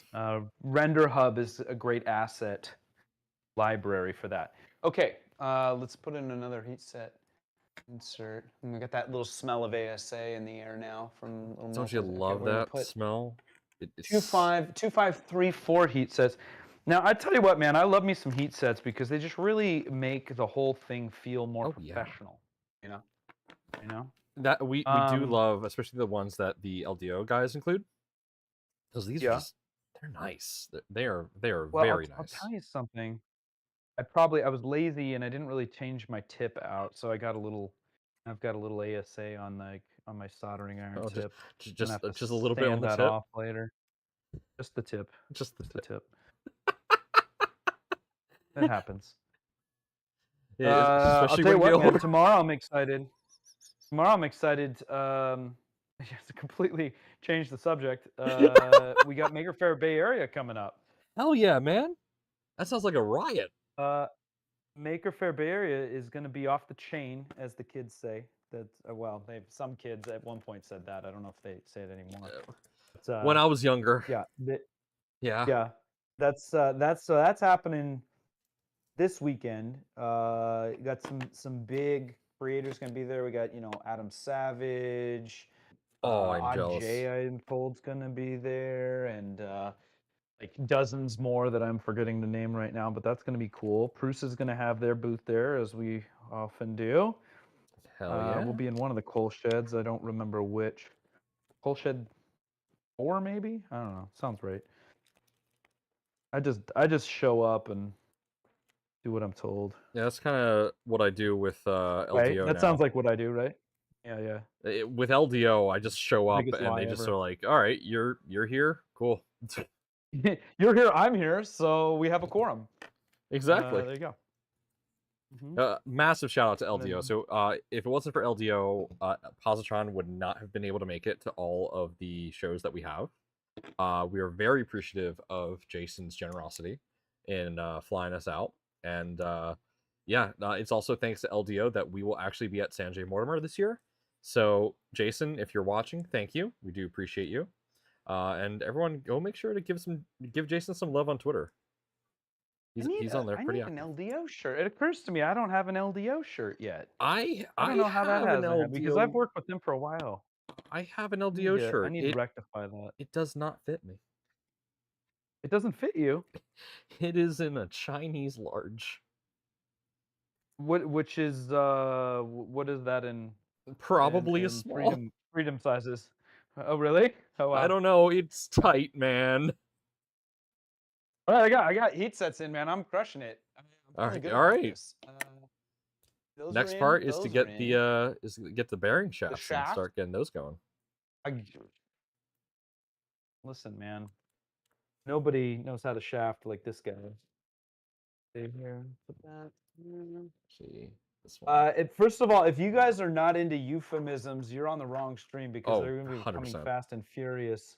Render Hub is a great asset library for that. Okay, let's put in another heat set. Insert. And we got that little smell of ASA in the air now from little. Don't you love that smell? 2534 heat sets. Now I tell you what, man, I love me some heat sets because they just really make the whole thing feel more professional. Yeah. You know. That we do love, especially the ones that the LDO guys include. Because these are they're nice. They are very nice. I'll tell you something. I was lazy and I didn't really change my tip out, so I've got a little ASA on my soldering iron tip. Just a little bit on the tip. Off later. Just the tip. Just the tip. That happens. Yeah, I'll tell you what, man, tomorrow I'm excited. Just to completely change the subject. We got Maker Faire Bay Area coming up. Hell yeah, man! That sounds like a riot. Maker Faire Bay Area is going to be off the chain, as the kids say. Some kids at one point said that. I don't know if they say it anymore. When I was younger. Yeah. That's happening this weekend. You got some big creators going to be there. We got Adam Savage. I'm jealous. Jay Unfold's going to be there, and like dozens more that I'm forgetting the name right now, but that's going to be cool. Prusa is going to have their booth there, as we often do. Hell yeah. We'll be in one of the coal sheds. I don't remember which. Coal shed 4, maybe? I don't know. Sounds right. I just show up and do what I'm told. Yeah, that's kind of what I do with LDO. Right? That now. Sounds like what I do, right? Yeah. With LDO, I just show up and they just are like, "All right, you're here, cool." You're here, I'm here, so we have a quorum. Exactly. There you go. Massive shout out to LDO. So if it wasn't for LDO, Positron would not have been able to make it to all of the shows that we have. We are very appreciative of Jason's generosity in flying us out. And it's also thanks to LDO that we will actually be at Sanjay Mortimer this year. So Jason, if you're watching, thank you. We do appreciate you. And everyone, go make sure to give Jason some love on Twitter. He's on there I pretty need an active. LDO shirt. It occurs to me I don't have an LDO shirt yet. I don't know how that have an hasn't happened because I've LDO. worked with them for a while. I have an LDO I shirt. need to rectify that. It does not fit me. It doesn't fit you. It is in a Chinese large. Which is what is that in Probably a small. freedom sizes? Oh really? Oh wow. I don't know. It's tight, man. All right, I got heat sets in, man. I'm crushing it. I'm feeling good about this. Those Next are in, part is to those get are the bearing shafts and shaft? start getting those going. Listen, man. Nobody knows how to shaft like this guy. Save here. Put that. See this one. First of all, if you guys are not into euphemisms, you're on the wrong stream because they're going to be 100%. coming fast and furious.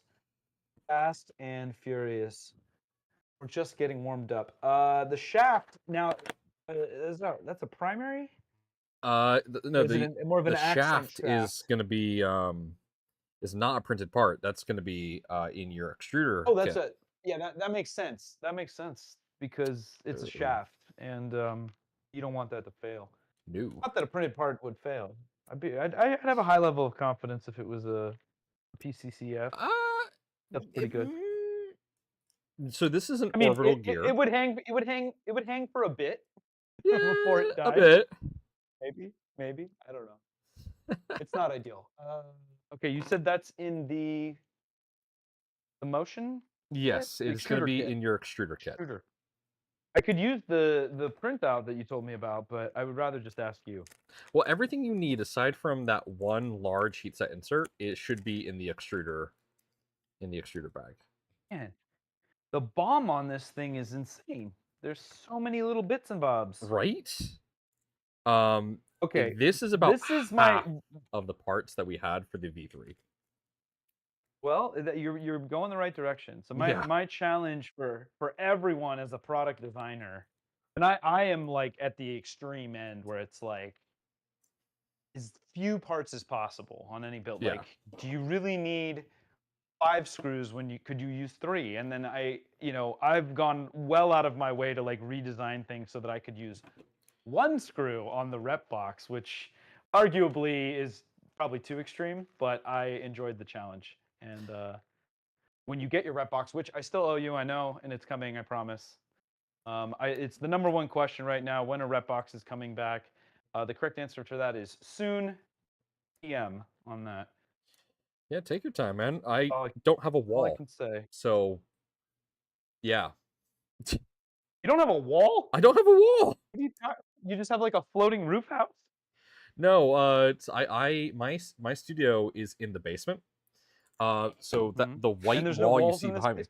Fast and furious. We're just getting warmed up. The shaft now that's a primary? No, more of an the accent shaft is going to be is not a printed part. That's going to be in your extruder. Oh, that's that makes sense. That makes sense because it's a shaft and you don't want that to fail. No. Not that a printed part would fail. I'd have a high level of confidence if it was a PCCF. That's pretty good. So this is an orbital gear. It would hang. It would hang for a bit before it died. A bit. Maybe. I don't know. It's not ideal. Okay, you said that's in the motion? Yes, it's going to be in your extruder kit. I could use the printout that you told me about, but I would rather just ask you. Well, everything you need aside from that one large heat set insert, it should be in the extruder bag. Man, the BOM on this thing is insane. There's so many little bits and bobs. Right? Okay. This is about half of the parts that we had for the V3. Well, you're going the right direction. So my challenge for everyone as a product designer, and I am like at the extreme end where it's like as few parts as possible on any build. Yeah. Like, do you really need 5 screws when could you use 3? And then I've gone well out of my way to like redesign things so that I could use 1 screw on the rep box, which arguably is probably too extreme, but I enjoyed the challenge. And when you get your rep box, which I still owe you, I know, and it's coming, I promise. It's the #1 question right now, when a rep box is coming back. The correct answer to that is soon PM on that. Yeah, take your time, man. I don't have a wall. All I can say. So, yeah. You don't have a wall? I don't have a wall. You just have like a floating roof house? No, my studio is in the basement. So that the white wall you see behind me.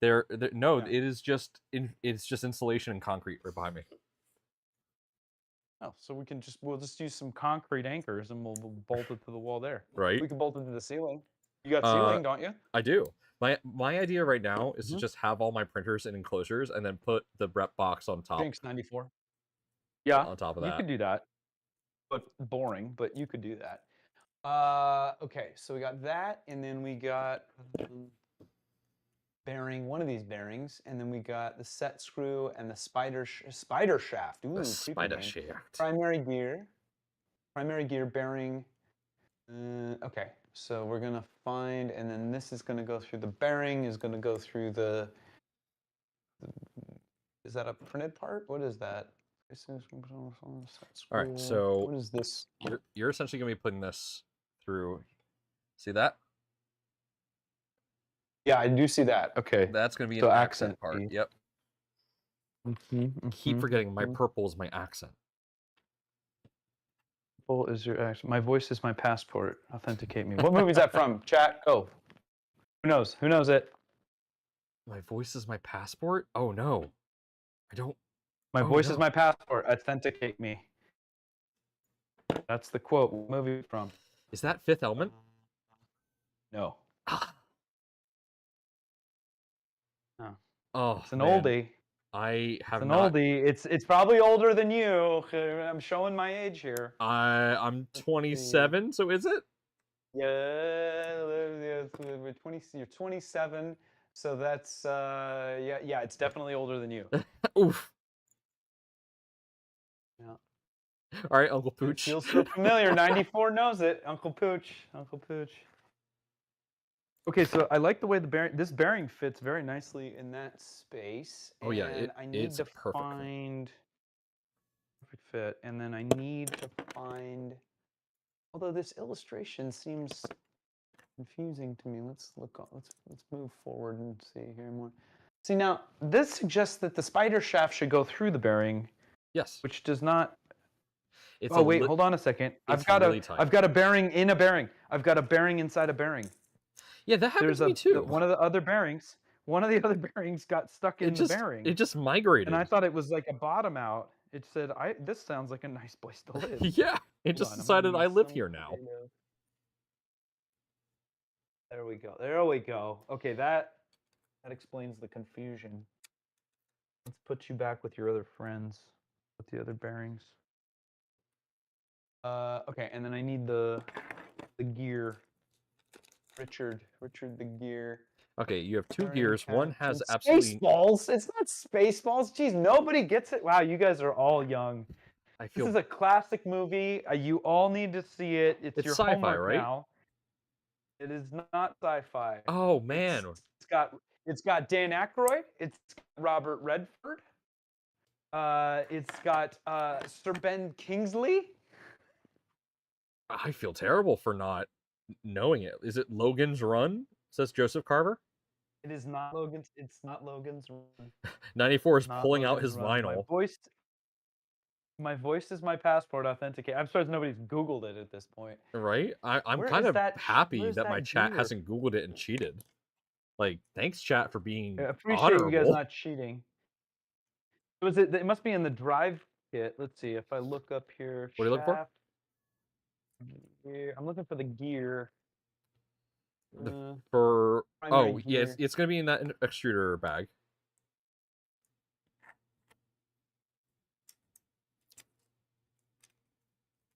It is just insulation and concrete right behind me. Oh, so we'll just use some concrete anchors and we'll bolt it to the wall there. Right. We can bolt it to the ceiling. You got ceiling, don't you? I do. My idea right now is to just have all my printers in enclosures and then put the rep box on top. Jinx 94. Yeah. On top of that. You could do that. But boring, but you could do that. Okay, so we got that, and then we got bearing, one of these bearings, and then we got the set screw and the spider shaft. Ooh, the spider shaft. Primary gear bearing. Okay, so we're gonna find, and then this is gonna go through the bearing. Is gonna go through the. Is that a printed part? What is that? All right, so what is this? You're essentially gonna be putting this through. See that? Yeah, I do see that. Okay. That's going to be an accent part. Yep. Mm-hmm, Keep forgetting my purple is my accent. Purple is your accent. My voice is my passport. Authenticate me. What movie is that from? Chat. Oh. Who knows? Who knows it? My voice is my passport? Oh no. I don't. My voice is my passport. Authenticate me. That's the quote. What movie from? Is that Fifth Element? No. Oh, it's an oldie. I have it's an oldie. It's probably older than you. I'm showing my age here. I'm 27, so is it? Yeah, you're 27. So that's yeah, it's definitely older than you. Oof. Yeah. All right, Uncle It Pooch. feels so familiar. 94 knows it. Uncle Pooch. Uncle Pooch. Okay, so I like the way this bearing fits very nicely in that space. Oh yeah, And I need it's to perfect. find perfect fit. And then I need to find, although this illustration seems confusing to me. Let's move forward and see here more. See, now this suggests that the spider shaft should go through the bearing. Yes. Which does not. It's oh wait, hold on a second. It's really tight. I've got a bearing in a bearing. I've got a bearing inside a bearing. Yeah, that happened to me too. One of the other bearings got stuck in the bearing. It just migrated. And I thought it was like a bottom out. It said, this sounds like a nice place to live. Yeah, it just decided I live here now. There we go. There we go. Okay, that explains the confusion. Let's put you back with your other friends, with the other bearings. Okay, and then I need the gear. Richard the gear. Okay, you have two gears. One has absolutely Spaceballs. It's not Spaceballs. Jeez, nobody gets it. Wow, you guys are all young. This is a classic movie. You all need to see it. It's your sci-fi, homework right? now. It is not sci-fi. Oh man. It's got Dan Aykroyd. It's got Robert Redford. It's got Sir Ben Kingsley. I feel terrible for not knowing it. Is it Logan's Run? Says Joseph Carver. It is not Logan's. It's not Logan's Run. 94 is pulling out his vinyl. My voice is my passport. Authenticate. I'm surprised nobody's Googled it at this point. Right? I'm kind of happy that my chat hasn't Googled it and cheated. Like, thanks, chat, for being I appreciate honorable. you guys not cheating. It must be in the drive kit. Let's see if I look up here. What are you looking for? I'm looking for the gear. Yes, it's gonna be in that extruder bag.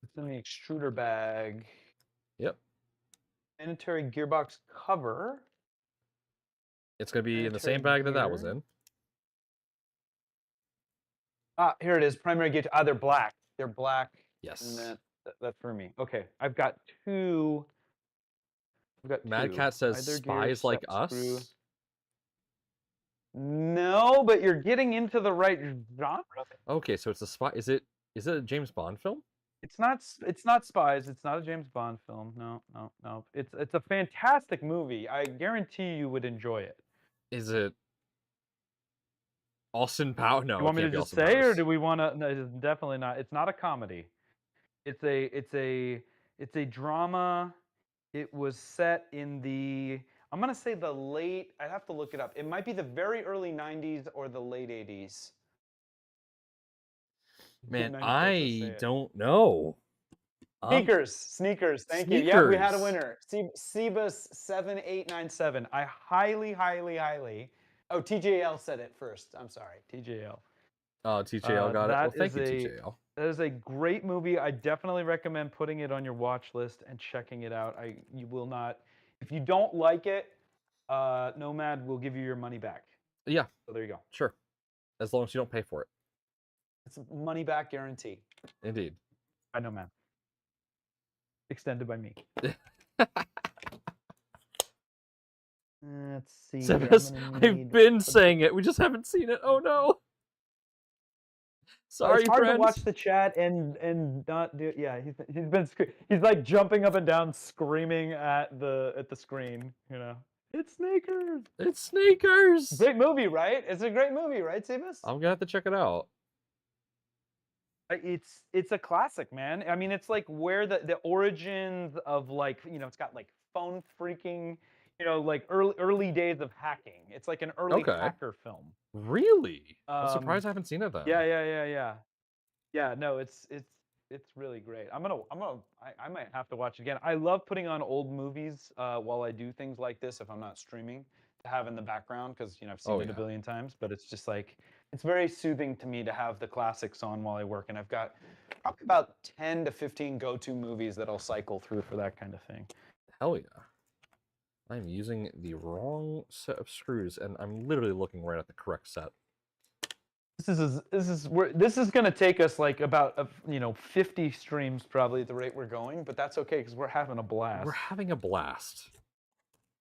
It's in the extruder bag. Yep. Planetary gearbox cover. It's gonna be in the same bag that was in. Ah, here it is. Primary gear. They're black. They're black. Yes. And that's for me. Okay, I've got two. Mad Cat says spies like us. No, but you're getting into the right genre. Okay, so it's a spy. Is it a James Bond film? It's not spies. It's not a James Bond film. No. It's a fantastic movie. I guarantee you would enjoy it. Is it Austin Powers? No. You want me to just say, or do we want to? No, it's definitely not. It's not a comedy. It's a drama. It was set in the, I'm gonna say the late. I'd have to look it up. It might be the very early '90s or the late '80s. Man, I don't know. Sneakers. Thank you. Yeah, we had a winner. Cebus 7897. I highly. Oh, TJL said it first. I'm sorry, TJL. Oh, TJL got it. Well, thank you, TJL. That is a great movie. I definitely recommend putting it on your watch list and checking it out. You will not, if you don't like it, Nomad will give you your money back. Yeah. So there you go. Sure. As long as you don't pay for it. It's a money back guarantee. Indeed. By Nomad. Extended by me. Let's see. I've been saying it. We just haven't seen it. Oh no. Sorry, it's hard friends. to watch the chat and not do. Yeah, he's like jumping up and down, screaming at the screen. You know, it's Sneakers. It's Sneakers. Great movie, right? It's a great movie, right, Sebas? I'm gonna have to check it out. It's a classic, man. I mean, it's like where the origins of, like, you know, it's got like phone freaking, you know, like early days of hacking. It's like an early hacker film. Really? I'm surprised I haven't seen it then. Yeah, no, it's really great. I might have to watch it again. I love putting on old movies while I do things like this if I'm not streaming, to have in the background, because, you know, I've seen it a billion times, but it's just like, it's very soothing to me to have the classics on while I work, and I've got probably about 10 to 15 go-to movies that I'll cycle through for that kind of thing. Hell yeah. I'm using the wrong set of screws, and I'm literally looking right at the correct set. This is gonna take us like about 50 streams probably at the rate we're going, but that's okay because we're having a blast. We're having a blast.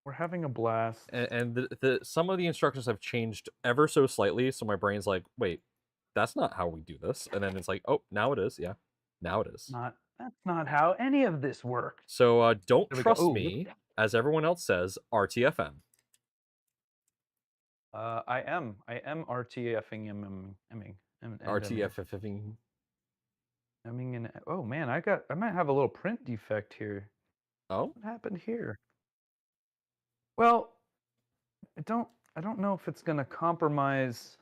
We're having a blast. And the some of the instructions have changed ever so slightly, so my brain's like, wait, that's not how we do this. And then it's like, oh, now it is. Yeah, now it is. That's not how any of this works. So don't trust me, as everyone else says, RTFM. I am RTFing RTFFing. Oh man, I might have a little print defect here. Oh, what happened here? Well, I don't know if it's gonna compromise.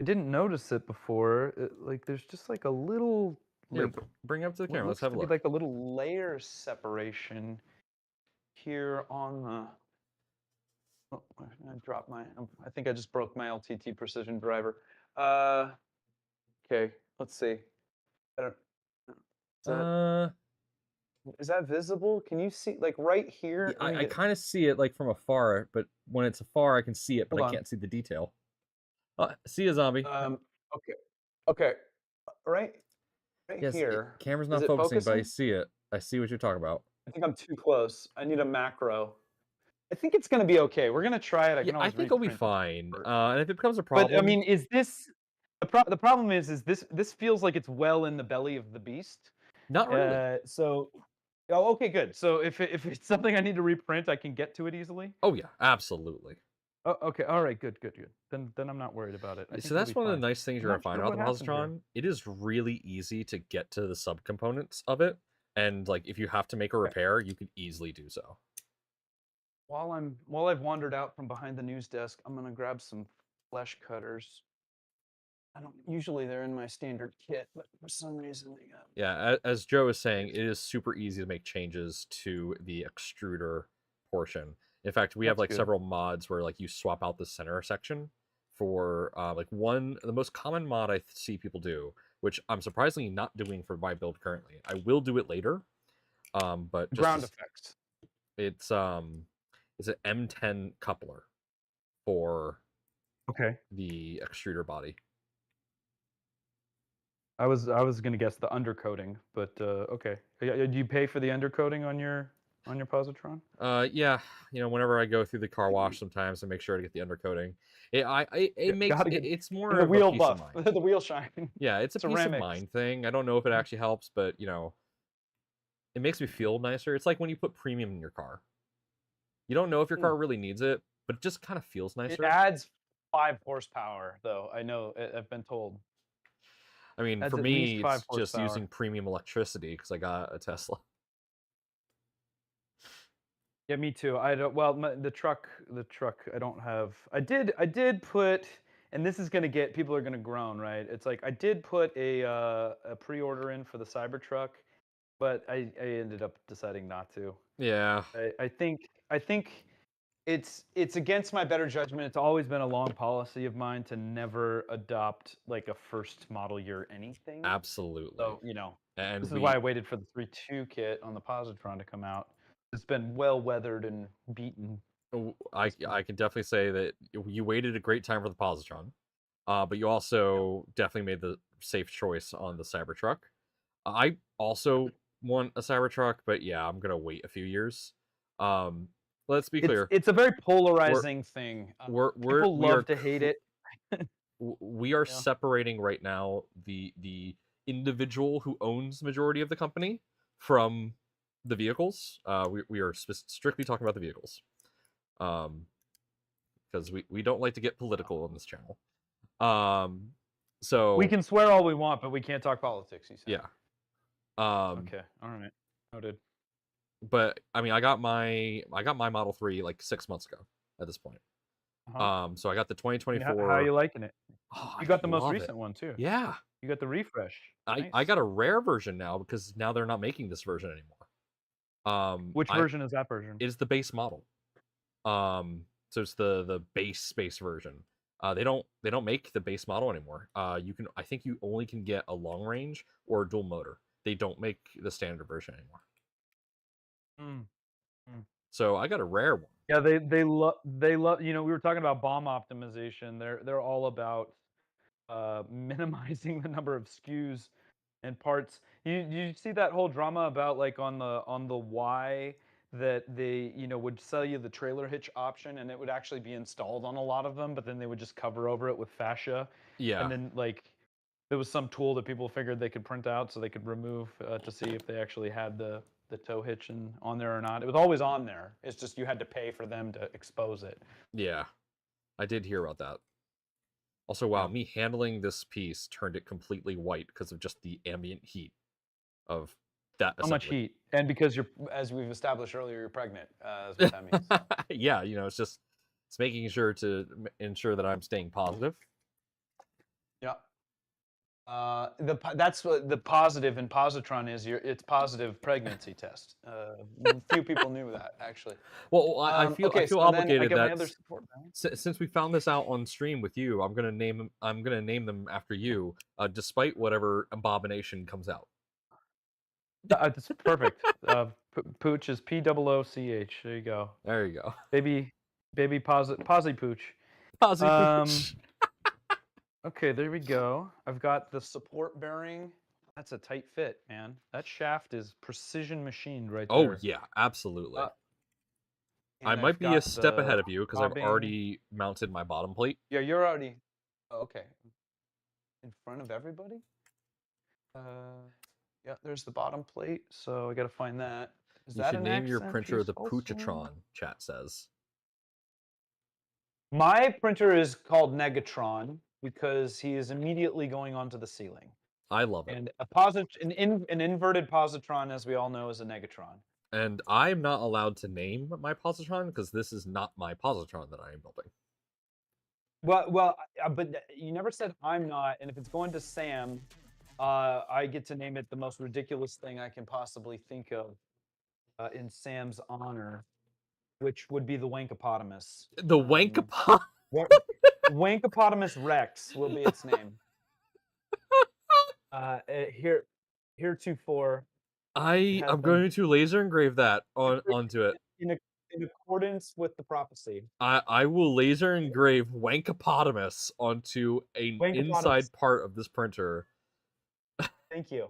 I didn't notice it before. Like there's just like a little. Here, bring it up to the camera. Let's have a look. Like a little layer separation here on the. Oh, I dropped my. I think I just broke my LTT precision driver. Okay, let's see. I don't. Is that visible? Can you see like right here? Yeah, I kind of see it like from afar, but when it's afar, I can see it, but Hold I can't see the detail. See a zombie. Okay. Okay. Right yes, here. Camera's not focusing, but I see it. I see what you're talking about. I think I'm too close. I need a macro. I think it's going to be okay. We're going to try it. I think it'll be fine. And if it becomes a problem, but I mean, is this the problem? Is this feels like it's well in the belly of the beast? Not really. So, oh, okay, good. So if it's something I need to reprint, I can get to it easily. Oh yeah, absolutely. Oh, okay, all right, good. Then I'm not worried about it. So that's one of the nice things you're gonna find about the Positron. It is really easy to get to the subcomponents of it, and like if you have to make a repair, you can easily do so. While I've wandered out from behind the news desk, I'm gonna grab some flesh cutters. Usually they're in my standard kit, but for some reason they got. Yeah, as Joe was saying, it is super easy to make changes to the extruder portion. In fact, we have like several mods where like you swap out the center section for like the most common mod I see people do, which I'm surprisingly not doing for my build currently. I will do it later, but just ground effects. It's an M10 coupler for the extruder body. I was gonna guess the undercoating, but okay. Do you pay for the undercoating on your Positron? Yeah. Whenever I go through the car wash, sometimes I make sure to get the undercoating. It's more of wheel a peace of mind. the wheel shine. Yeah, it's a peace of mind thing. I don't know if it actually helps, but it makes me feel nicer. It's like when you put premium in your car. You don't know if your car really needs it, but it just kind of feels nicer. It adds 5 horsepower, though. I know. I've been told. I mean, for me, it's just using premium electricity because I got a Tesla. Yeah, me too. I don't. Well, the truck. I don't have. I did put, and this is gonna get people are gonna groan, right? It's like I did put a pre-order in for the Cybertruck, but I ended up deciding not to. Yeah. I think it's against my better judgment. It's always been a long policy of mine to never adopt like a first model year anything. Absolutely. So and this is why I waited for the 3.2 kit on the Positron to come out. It's been well weathered and beaten. I can definitely say that you waited a great time for the Positron, but you also definitely made the safe choice on the Cybertruck. I also want a Cybertruck, but yeah, I'm gonna wait a few years. Let's be clear. It's a very polarizing thing. People love to hate it. We are separating right now the individual who owns the majority of the company from the vehicles. We are strictly talking about the vehicles, because we don't like to get political on this channel. So we can swear all we want, but we can't talk politics. You said. Yeah. Okay. All right. Noted. But I mean, I got my Model 3 like 6 months ago at this point. So I got the 2024. How are you liking it? Oh, you got the most recent one too. Yeah. You got the refresh. Nice. I got a rare version now because now they're not making this version anymore. Which version is that version? It's the base model. So it's the base version. They don't make the base model anymore. I think you only can get a long range or a dual motor. They don't make the standard version anymore. So I got a rare one. Yeah, they love. We were talking about bomb optimization. They're all about minimizing the number of SKUs and parts. You see that whole drama about like on the Y that they would sell you the trailer hitch option and it would actually be installed on a lot of them, but then they would just cover over it with fascia, Yeah, and then like there was some tool that people figured they could print out so they could remove to see if they actually had the tow hitch on there or not. It was always on there. It's just you had to pay for them to expose it. yeah, I did hear about that. Also, wow, Yeah. me handling this piece turned it completely white because of just the ambient heat of that How much assembly. heat? And because you're, as we've established earlier, you're pregnant. That's what that means. Yeah, it's making sure to ensure that I'm staying positive. Yeah. That's what the positive in Positron is. It's positive pregnancy test. Few people knew that actually. Well, I feel Okay, so then I obligated get my that other support balance. since we found this out on stream with you, I'm gonna name them after you, despite whatever abomination comes out. It's perfect. Pooch is Pooch. There you go. There you go. Baby Posi Pooch. Posy Um, Pooch. okay, there we go. I've got the support bearing. That's a tight fit, man. That shaft is precision machined right Oh there. yeah, absolutely. I And might I've be a got step the ahead of you because I've hobbing. already mounted my bottom plate. Yeah, you're already. Oh, okay. In front of everybody? Yeah, there's the bottom plate, so I gotta find that. Is You that should an name your accent printer piece the also? Poochitron, chat says. My printer is called Negatron because he is immediately going onto the ceiling. I love it. And an inverted positron, as we all know, is a negatron. And I'm not allowed to name my positron because this is not my positron that I am building. But you never said I'm not. And if it's going to Sam, I get to name it the most ridiculous thing I can possibly think of in Sam's honor, which would be the Wankopotamus. The Wankapot. Wankopotamus Rex will be its name. Here, heretofore. I'm going to laser engrave that onto it. In accordance with the prophecy. I will laser engrave Wankopotamus onto an Wankopotamus. inside part of this printer. Thank you.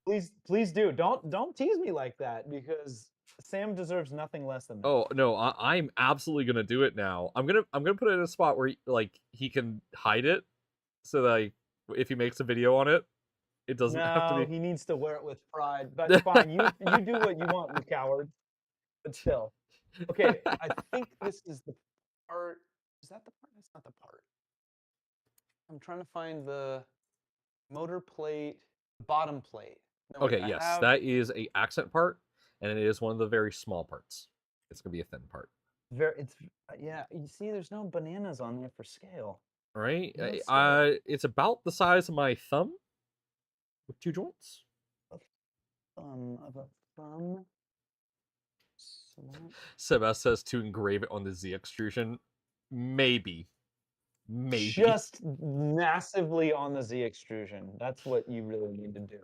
Please do. Don't tease me like that because Sam deserves nothing less than that. Oh no, I'm absolutely gonna do it now. I'm gonna put it in a spot where he can hide it, so that if he makes a video on it, it doesn't have to No, be. he needs to wear it with pride. But fine, you do what you want, you coward. But still. Okay, I think this is the part. Is that the part? That's not the part. I'm trying to find the motor plate, bottom plate. No, wait, Okay, yes, that is a accent part, and it is one of the very small parts. It's gonna be a thin part. Yeah. You see, there's no bananas on there for scale. Right? Yeah, It's about the size of my thumb with 2 joints. Of a thumb. Sebas says to engrave it on the Z extrusion. Maybe. Just massively on the Z extrusion. That's what you really need to do.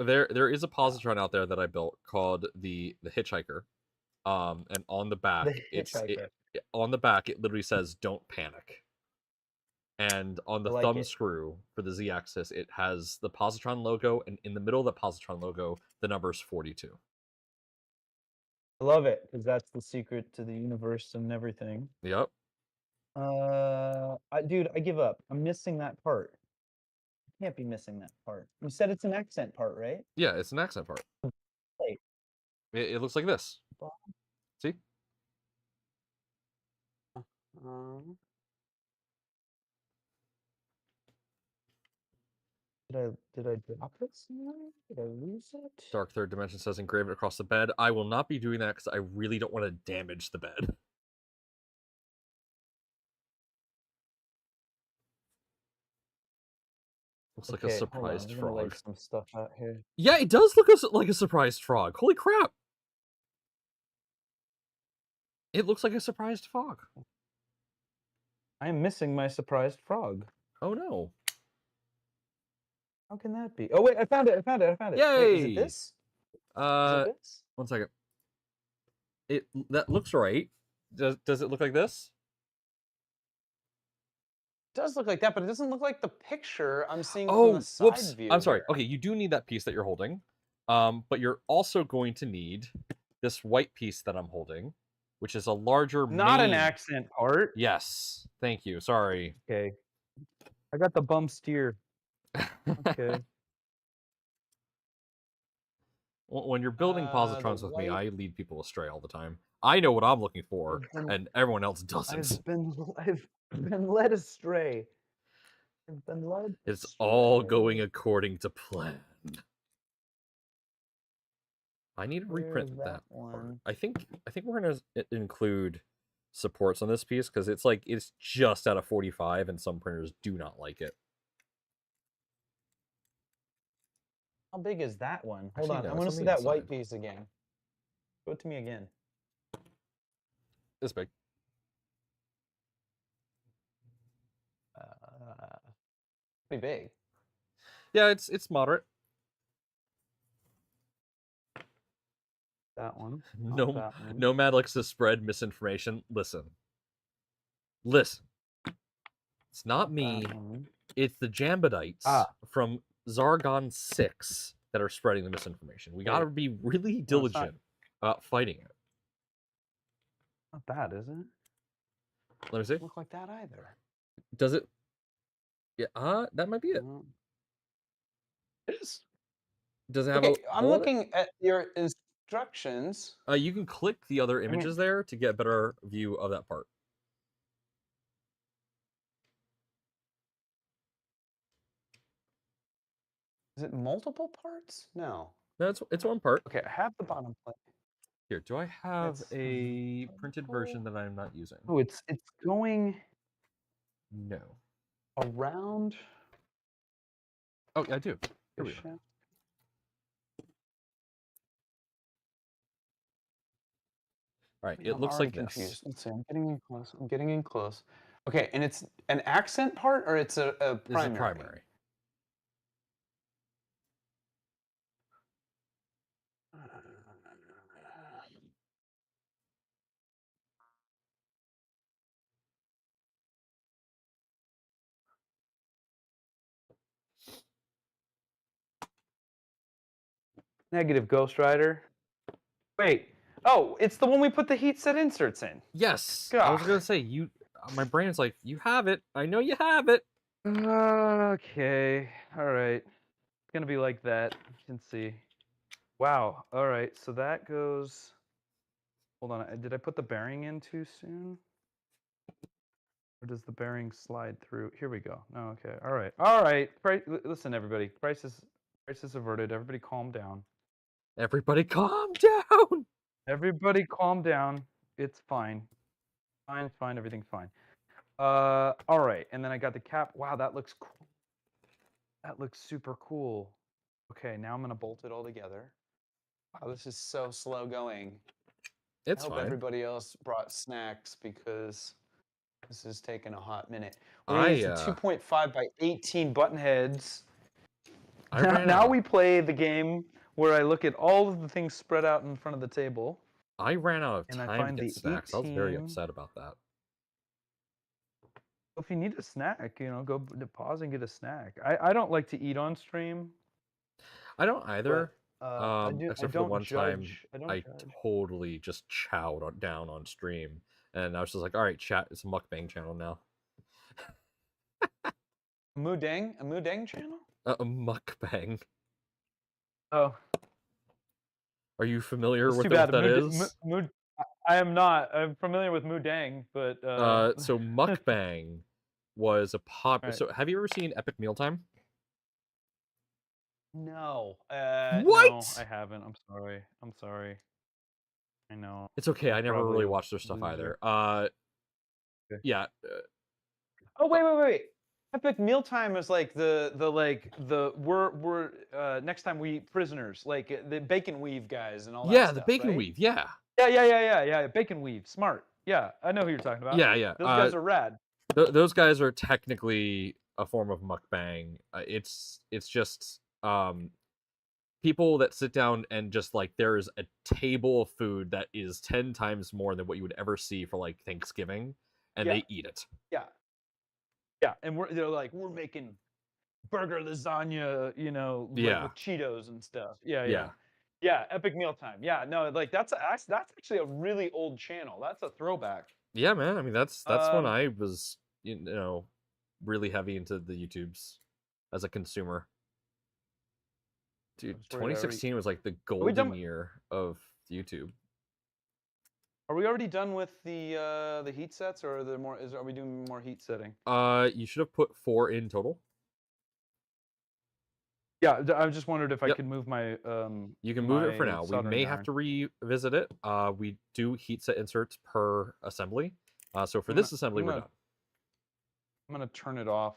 There is a positron out there that I built called the Hitchhiker. And on the back, on the back it literally says "Don't panic." And on the thumb screw for the Z-axis, it has the positron logo, and in the middle of the positron logo, the number is 42. I love it because that's the secret to the universe and everything. Yep. Dude, I give up. I'm missing that part. I can't be missing that part. You said it's an accent part, right? Yeah, it's an accent part. Wait. It looks like this. See? Did I drop it somewhere? Did I lose it? Dark Third Dimension says engrave it across the bed. I will not be doing that because I really don't want to damage the bed. Looks like a surprised frog. Lay some stuff out here. Yeah, it does look like a surprised frog. Holy crap! It looks like a surprised frog. I am missing my surprised frog. Oh no. How can that be? Oh wait, I found it. Yay! Wait, is it this? Is it this? 1 second. That looks right. Does it look like this? It does look like that, but it doesn't look like the picture I'm seeing from the Oh, side whoops. view I'm sorry. here. Okay, you do need that piece that you're holding. But you're also going to need this white piece that I'm holding, which is a larger Not an main. accent part. Yes. Thank you. Sorry. Okay. I got the bum steer. Okay. When you're building The positrons with me, white. I lead people astray all the time. I know what I'm looking for, and everyone else doesn't. I've been led astray. I've been led It's astray. all going according to plan. I need to reprint that part. I think we're gonna include supports on this piece because it's just out of 45, and some printers do not like it. How big is that one? Hold Actually, on. no, I it's want on to the see that inside. white piece again. Show it to me again. This big. Pretty big. Yeah, it's moderate. That one. Nomad likes to spread misinformation. Listen. It's not me. It's the Jambadites from Zargon 6 that are spreading the misinformation. We gotta be really diligent about fighting it. Not that, is it? Let me see. Doesn't look like that either. Does it? Yeah, that might be it. It is. Does it have okay, I'm looking at your instructions. You can click the other images there to get a better view of that part. Is it multiple parts? No. No, it's one part. Okay, I have the bottom plate. Here, do I have a printed version that I'm not using? Oh, it's going. No. Around. Oh, I do. Here we go. All right, it looks like confused. this. Let's see. I'm getting in close. I'm getting in close. Okay, and it's an accent part, or it's a primary? It's a primary. Negative Ghost Rider. Wait. Oh, it's the one we put the heat set inserts in. Yes. I was gonna say my brain is like, you have it. I know you have it. Okay. All right. It's gonna be like that. You can see. Wow. All right. So that goes. Hold on. Did I put the bearing in too soon? Or does the bearing slide through? Here we go. Oh, okay. All right. All right. Listen, everybody. Crisis averted. Everybody calm down. Everybody calm down. Everybody calm down. It's fine. Fine. Everything's fine. All right. And then I got the cap. Wow, that looks cool. That looks super cool. Okay, now I'm gonna bolt it all together. Wow, this is so slow going. It's I hope fine. everybody else brought snacks because this is taking a hot minute. We're gonna use the 2.5 by 18 button heads. Now we play the game where I look at all of the things spread out in front of the table. I ran out of time to get snacks. 18... I was very upset about that. If you need a snack, go to pause and get a snack. I don't like to eat on stream. I don't either. But, except for the one time I totally just chowed down on stream, and I was just like, "All right, chat, it's a mukbang channel now." A mukbang channel? A mukbang. Oh. Are you familiar with what that is? I am not. I'm familiar with Mudang, but so mukbang was a pop. Right. So have you ever seen Epic Mealtime? No. What? No, I haven't. I'm sorry. I know. It's okay. I never really watched their stuff either. Okay. Yeah. Oh wait. Epic Mealtime is like the we're next time we eat prisoners, like the bacon weave guys and all that stuff. Yeah, the bacon weave. Yeah. Yeah. Bacon weave. Smart. Yeah, I know who you're talking about. Yeah. Those guys are rad. Those guys are technically a form of mukbang. It's just people that sit down and just like there's a table of food that is 10 times more than what you would ever see for like Thanksgiving, and Yeah, they eat it. yeah, yeah. And they're like, we're making burger lasagna, like Yeah. with Cheetos and stuff. Yeah, yeah. Yeah. Yeah, epic mealtime. Yeah, no, like that's actually a really old channel. That's a throwback. Yeah, man. I mean, that's when Um, I was, really heavy into the YouTubes as a consumer. I Dude, was worried I already. 2016 was like the Are we golden done? year of YouTube. Are we already done with the heat sets, or are there more? Are we doing more heat setting? You should have put 4 in total. Yeah, I just wondered if I Yep. could move my You can move it for my now. We soldering may have iron. to revisit it. We do heat set inserts per assembly. So for I'm this gonna assembly, I'm we're gonna done. I'm gonna turn it off.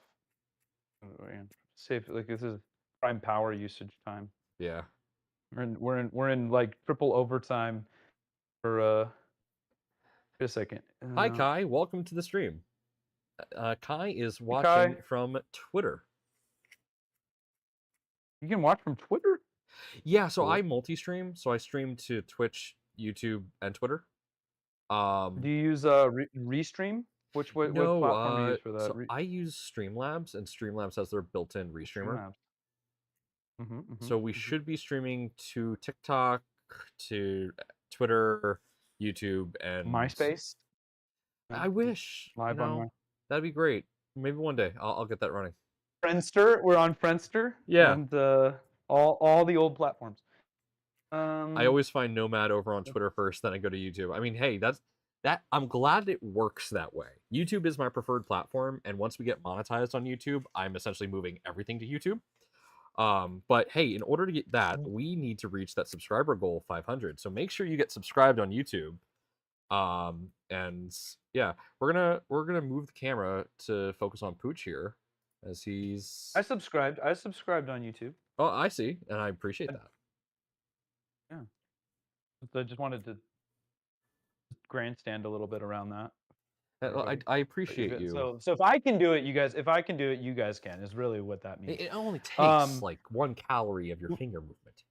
Save, like, this is prime power usage time. Yeah. We're in like triple overtime for wait a second. Hi, Kai. Welcome to the stream. Kai is Hey Kai, watching from Twitter. you can watch from Twitter? Yeah, so Cool. I multi-stream. So I stream to Twitch, YouTube, and Twitter. Do you use Restream? What No, platform do you use for that? so I use Streamlabs, and Streamlabs has their built-in restreamer. Streamlabs. Mm-hmm, mm-hmm, So we mm-hmm. should be streaming to TikTok, to Twitter, YouTube, and MySpace. I wish, Live on my that'd be great. Maybe one day I'll get that running. Friendster. We're on Friendster Yeah, and all the old platforms. I Um, always find Nomad over on Twitter first, then I go to YouTube. I mean, hey, that I'm glad it works that way. YouTube is my preferred platform, and once we get monetized on YouTube, I'm essentially moving everything to YouTube. But hey, in order to get that, we need to reach that subscriber goal of 500. So make sure you get subscribed on YouTube. And yeah, we're gonna move the camera to focus on Pooch here, as he's. I subscribed. I subscribed on YouTube. Oh, I see, and I appreciate I, that. yeah. I just wanted to grandstand a little bit around that. I, Everybody. I appreciate you. So if I can do it, you guys. If I can do it, you guys can. Is really what that means. It only takes Um, like 1 calorie of your finger movement.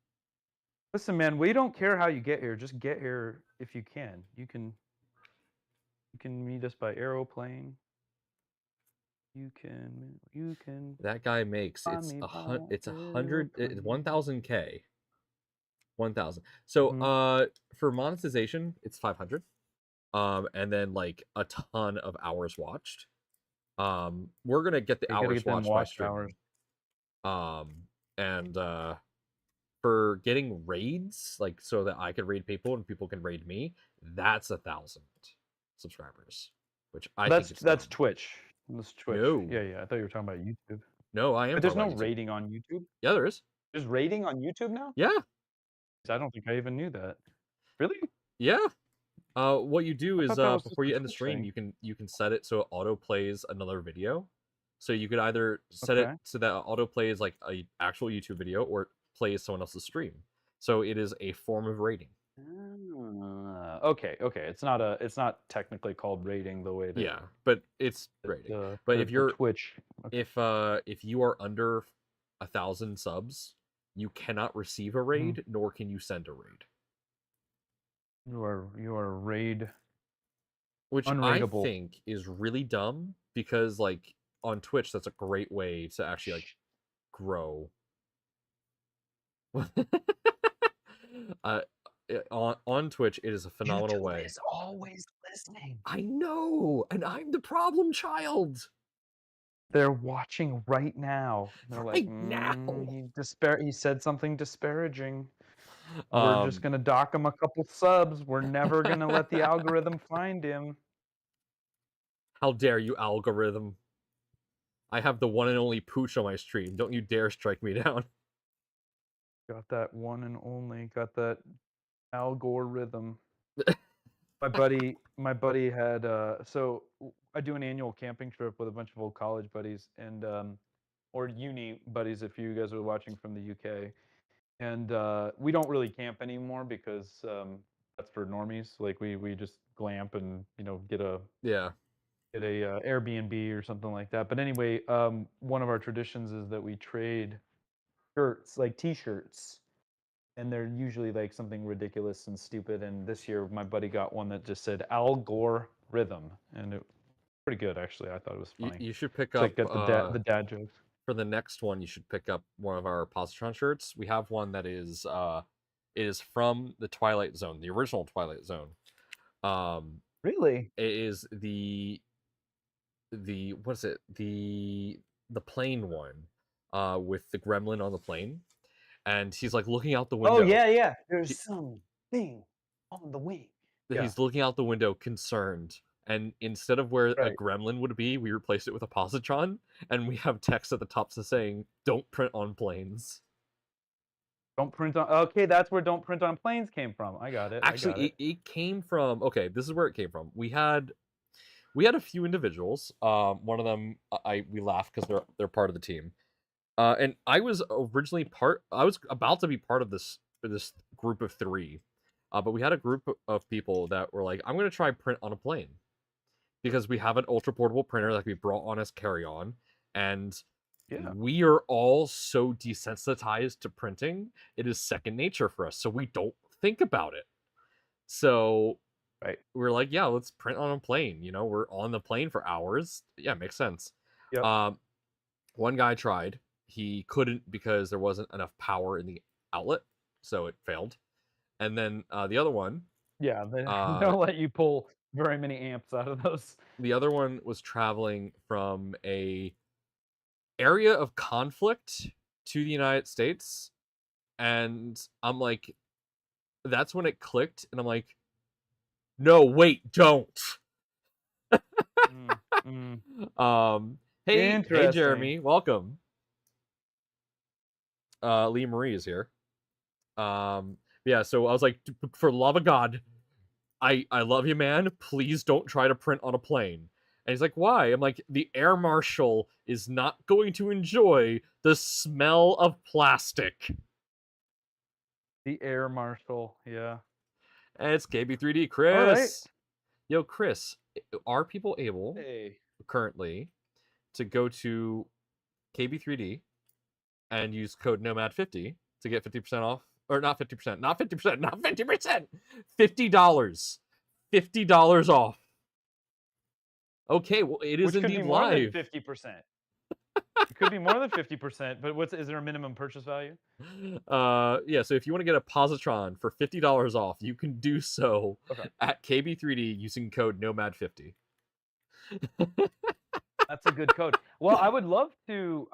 listen, man. We don't care how you get here. Just get here if you can. You can meet us by aeroplane. You can That guy makes find me by it's aeroplane. 1,000K. 1,000. So Mm-hmm. for monetization, it's 500. And then like a ton of hours watched. We're gonna get the You gotta hours get them watched by watch hours. streaming. And for getting raids, like so that I could raid people and people can raid me, that's 1,000 subscribers, which I think is That's dumb. Twitch. That's Twitch. No, Yeah. I thought you were talking about YouTube. no, I am But there's talking no about YouTube. rating on YouTube. Yeah, there is. There's rating on YouTube now? Yeah, I don't think I even knew that. Really? yeah. What you do I is thought that was just before a you end the Twitch stream, thing. you can set it so it auto plays another video. So you could either set it Okay. so that auto plays like a actual YouTube video, or it plays someone else's stream. So it is a form of rating. Okay. It's not technically called rating the way that Yeah, but it's rating. But if the you're Twitch. Okay. if you are under 1,000 subs, you cannot receive a Mhm. raid, nor can you send a raid. You are raid Which I unrateable. think is really dumb, because like on Twitch, that's a great way to actually like grow. uh, on Twitch, it is a phenomenal YouTube way. is always listening. I know, and I'm the problem child. They're watching right now. They're like, Right now. he said something disparaging. We're just gonna dock him a couple subs. We're never gonna let the algorithm find him. How dare you, algorithm? I have the one and only Pooch on my stream. Don't you dare strike me down. Got that one and only. Got that algorithm. My buddy had I do an annual camping trip with a bunch of old college buddies and or uni buddies if you guys are watching from the UK. And we don't really camp anymore because that's for normies. Like we just glamp and get a Yeah. Airbnb or something like that. But anyway, one of our traditions is that we trade shirts, like T-shirts, and they're usually like something ridiculous and stupid. And this year, my buddy got one that just said Al Gore rhythm, and it pretty good actually. I thought it was funny. You should pick It's up like got the dad jokes. for the next one. You should pick up one of our Positron shirts. We have one that is from the Twilight Zone, the original Twilight Zone. Really? It is the what's it, the plane one, with the gremlin on the plane, and he's like looking out the window. Oh yeah. There's something on the wing. He's looking out the window, concerned. And instead of where a Right. gremlin would be, we replaced it with a positron, and we have text at the top saying, "Don't print on planes." Don't print on. Okay, that's where "Don't print on planes" came from. I got it. Actually, it came from. Okay, this is where it came from. We had a few individuals. One of them, we laughed because they're part of the team. And I was originally part. I was about to be part of this group of 3, but we had a group of people that were like, "I'm going to try print on a plane," because we have an ultra portable printer that we brought on as carry-on, and we are all so desensitized to printing. It is second nature for us, so we don't think about it. So we're like, yeah, let's print on a plane. You know, we're on the plane for hours. Yeah, makes sense. Yep. One guy tried. He couldn't because there wasn't enough power in the outlet, so it failed. And then the other one, yeah, they don't let you pull very many amps out of those. The other one was traveling from a area of conflict to the United States, and I'm like, that's when it clicked, and I'm like, no, wait, don't. Hey, Jeremy, welcome. Lee Marie is here. Yeah, so I was like, for the love of God, I love you, man. Please don't try to print on a plane. And he's like, why? I'm like, the air marshal is not going to enjoy the smell of plastic. The air marshal, yeah. And it's KB3D, Chris. All right. Yo, Chris, are people able currently to go to KB3D and use code Nomad50 to get 50% off? Or not 50%, not 50%, not 50%! $50. $50 off. Okay, well, it is indeed live. Which could be more than 50%. It could be more than 50%, but is there a minimum purchase value? Yeah, so if you want to get a positron for $50 off, you can do so at KB3D using code Nomad50. That's a good code. Well, I would love to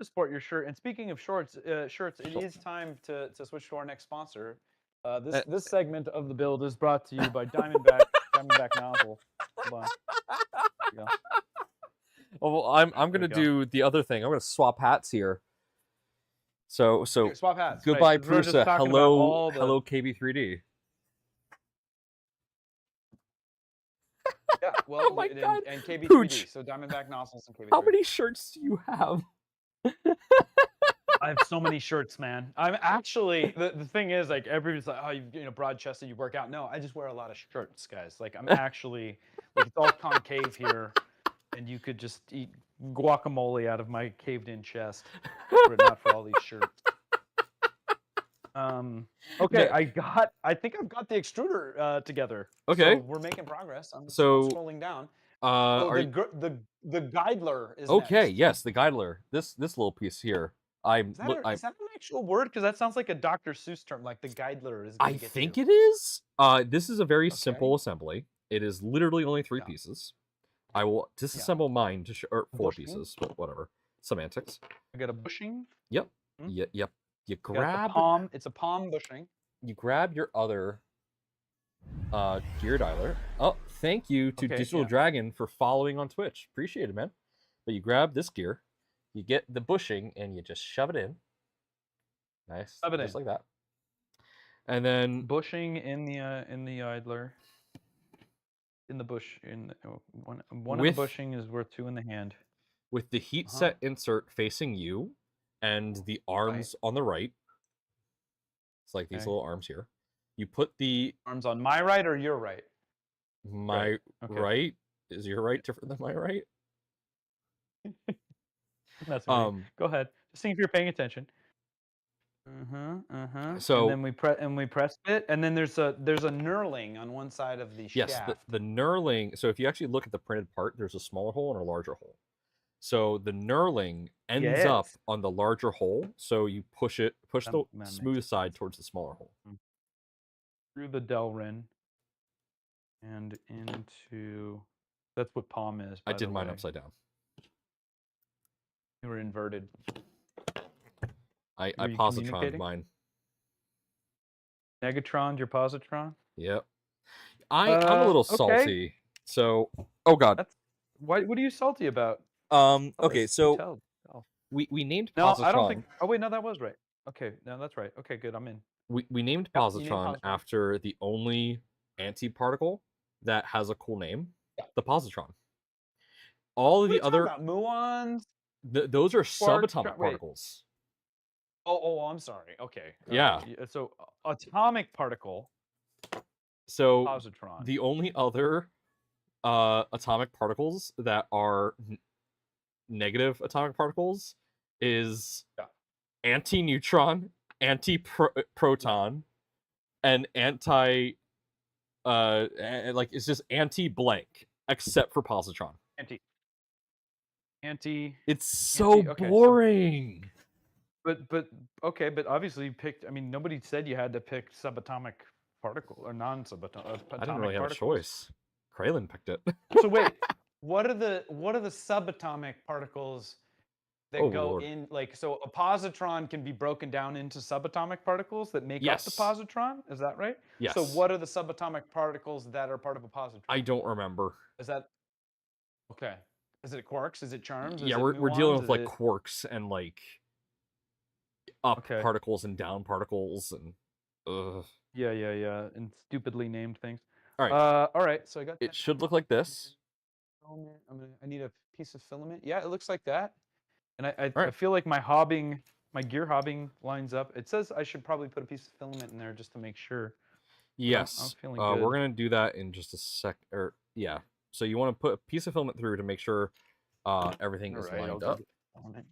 sport your shirt. And speaking of shirts, it is time to switch to our next sponsor. This segment of the build is brought to you by Diamondback Nozzle. Hold on. Yeah. Well, I'm gonna do the other thing. I'm gonna swap hats here. So swap hats. Goodbye, Prusa. Hello, KB3D. Yeah, well, oh my God. And KB3D, Pooch. so Diamondback Nozzles and KB3D. How many shirts do you have? I have so many shirts, man. I'm actually, the thing is, like, everybody's like, oh, you know, broad-chested, you work out. No, I just wear a lot of shirts, guys. Like, I'm actually, like, it's all concave here, and you could just eat guacamole out of my caved-in chest were it not for all these shirts. Okay, I think I've got the extruder together. Okay. So we're making progress. I'm scrolling down. The guidler is okay. next. Yes, the guidler. This little piece here. Is that an actual word? Because that sounds like a Dr. Seuss term, like the guidler is. I think it is. This is a very simple assembly. It is literally only 3 pieces. I will disassemble mine to or 4 pieces, but whatever. Semantics. I got a bushing. Yep. Yep. You grab palm. It's a palm bushing. You grab your other gear dialer. Oh, thank you to Digital Dragon for following on Twitch. Appreciate it, man. But you grab this gear, you get the bushing, and you just shove it in. Nice. Shove it just like that. And then bushing in the idler. In the bush, one of the bushing is worth 2 in the hand. With the heat set insert facing you, and the arms on the right. It's like these little arms here. You put the arms on my right or your right? My right. Is your right different than my right? That's right. Go ahead. Just seeing if you're paying attention. And So then we press it, and then there's a knurling on one side of the yes, shaft. the knurling. So if you actually look at the printed part, there's a smaller hole and a larger hole. So the knurling ends up Yes. on the larger hole. So you push the That makes smooth side sense. towards the smaller hole. Through the Delrin and into. That's what palm is, I by did the mine way. upside down. You were inverted. I Were you positroned communicating? mine. Negatron, your positron? Yep. I'm a little Okay. salty. So, oh god. That's what are you salty about? Tell Okay, us. You so tell. Tell. we named No, I don't think. positron. Oh wait, no, that was right. Okay, no, that's right. Okay, good. I'm in. We named Yep, you named positron positron. after the only antiparticle that has a cool name, the positron. All of What are you the talking other about? Muons, those are quarks. subatomic Wait. particles. Oh, I'm sorry. Okay. Yeah. So atomic particle, So positron. the only other atomic particles that are negative atomic particles is Yeah. anti-neutron, anti-proton, and anti like it's just anti-blank except for positron. Anti. It's so Okay. boring. But okay. But obviously you picked. I mean, nobody said you had to pick subatomic particle or non-subatomic I didn't really atomic have a particles. choice. Kralin picked it. So wait, what are the subatomic particles Oh that go lord. in? Like, so a positron can be broken down into subatomic particles that make up the Yes. positron. Is that right? So Yes. what are the subatomic particles that are part of a positron? I don't remember. Is that okay? Is it quarks? Is it charms? Yeah, Is it we're dealing muons? with Is like it quarks and like up okay? particles and down particles and Yeah, and stupidly named things. all right. All right. So I got It that. should look like this. Filament. I need a piece of filament. Yeah, it looks like that. And All I right. feel like my gear hobbing lines up. It says I should probably put a piece of filament in there just to make sure. I'm Yes. feeling good. We're gonna do that in just a sec. Or yeah. So you want to put a piece of filament through to make sure everything is All right, I'll lined go up. get the filament.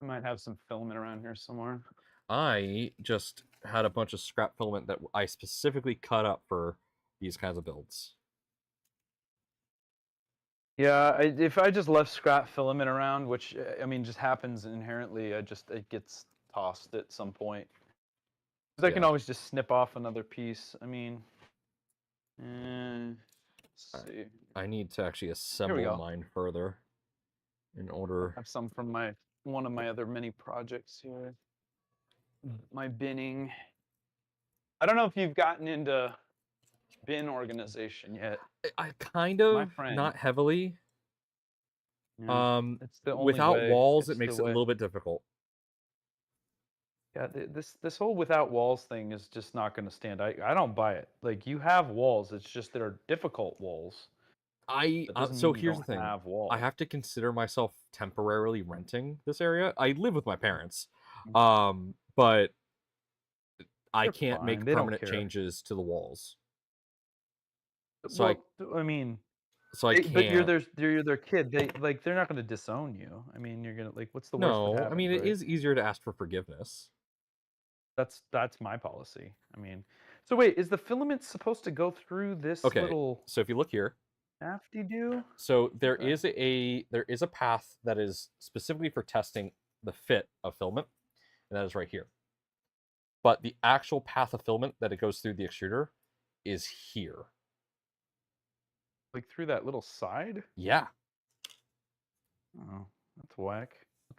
I might have some filament around here somewhere. I just had a bunch of scrap filament that I specifically cut up for these kinds of builds. Yeah, if I just left scrap filament around, which I mean just happens inherently, it gets tossed at some point. Because I can Yeah. always just snip off another piece. I mean, let's see. I need to actually Here we assemble go. mine further in order. I have some from one of my other mini projects here. My binning. I don't know if you've gotten into bin organization yet. I kind of, My friend. not heavily. Yeah, it's the only Without way. walls, It's it makes the it a way. little bit difficult. Yeah, this whole without walls thing is just not going to stand. I don't buy it. Like, you have walls. It's just they're difficult walls. That doesn't So mean you here's the don't thing. have walls. I have to consider myself temporarily renting this area. I live with my parents. But I They're can't fine. make They don't permanent care. changes to the walls. Well, I mean, can't. but you're their kid. They're not going to disown you. I mean, you're gonna like, what's the worst that No, happens? I mean, right? it is easier to ask for forgiveness. That's my policy. I mean, so wait, is the filament supposed to go through this little So if you look here, after-do? so there is a path that is specifically for testing the fit of filament, and that is right here. But the actual path of filament that it goes through the extruder is here. Like through that little side? Yeah. Oh, that's whack.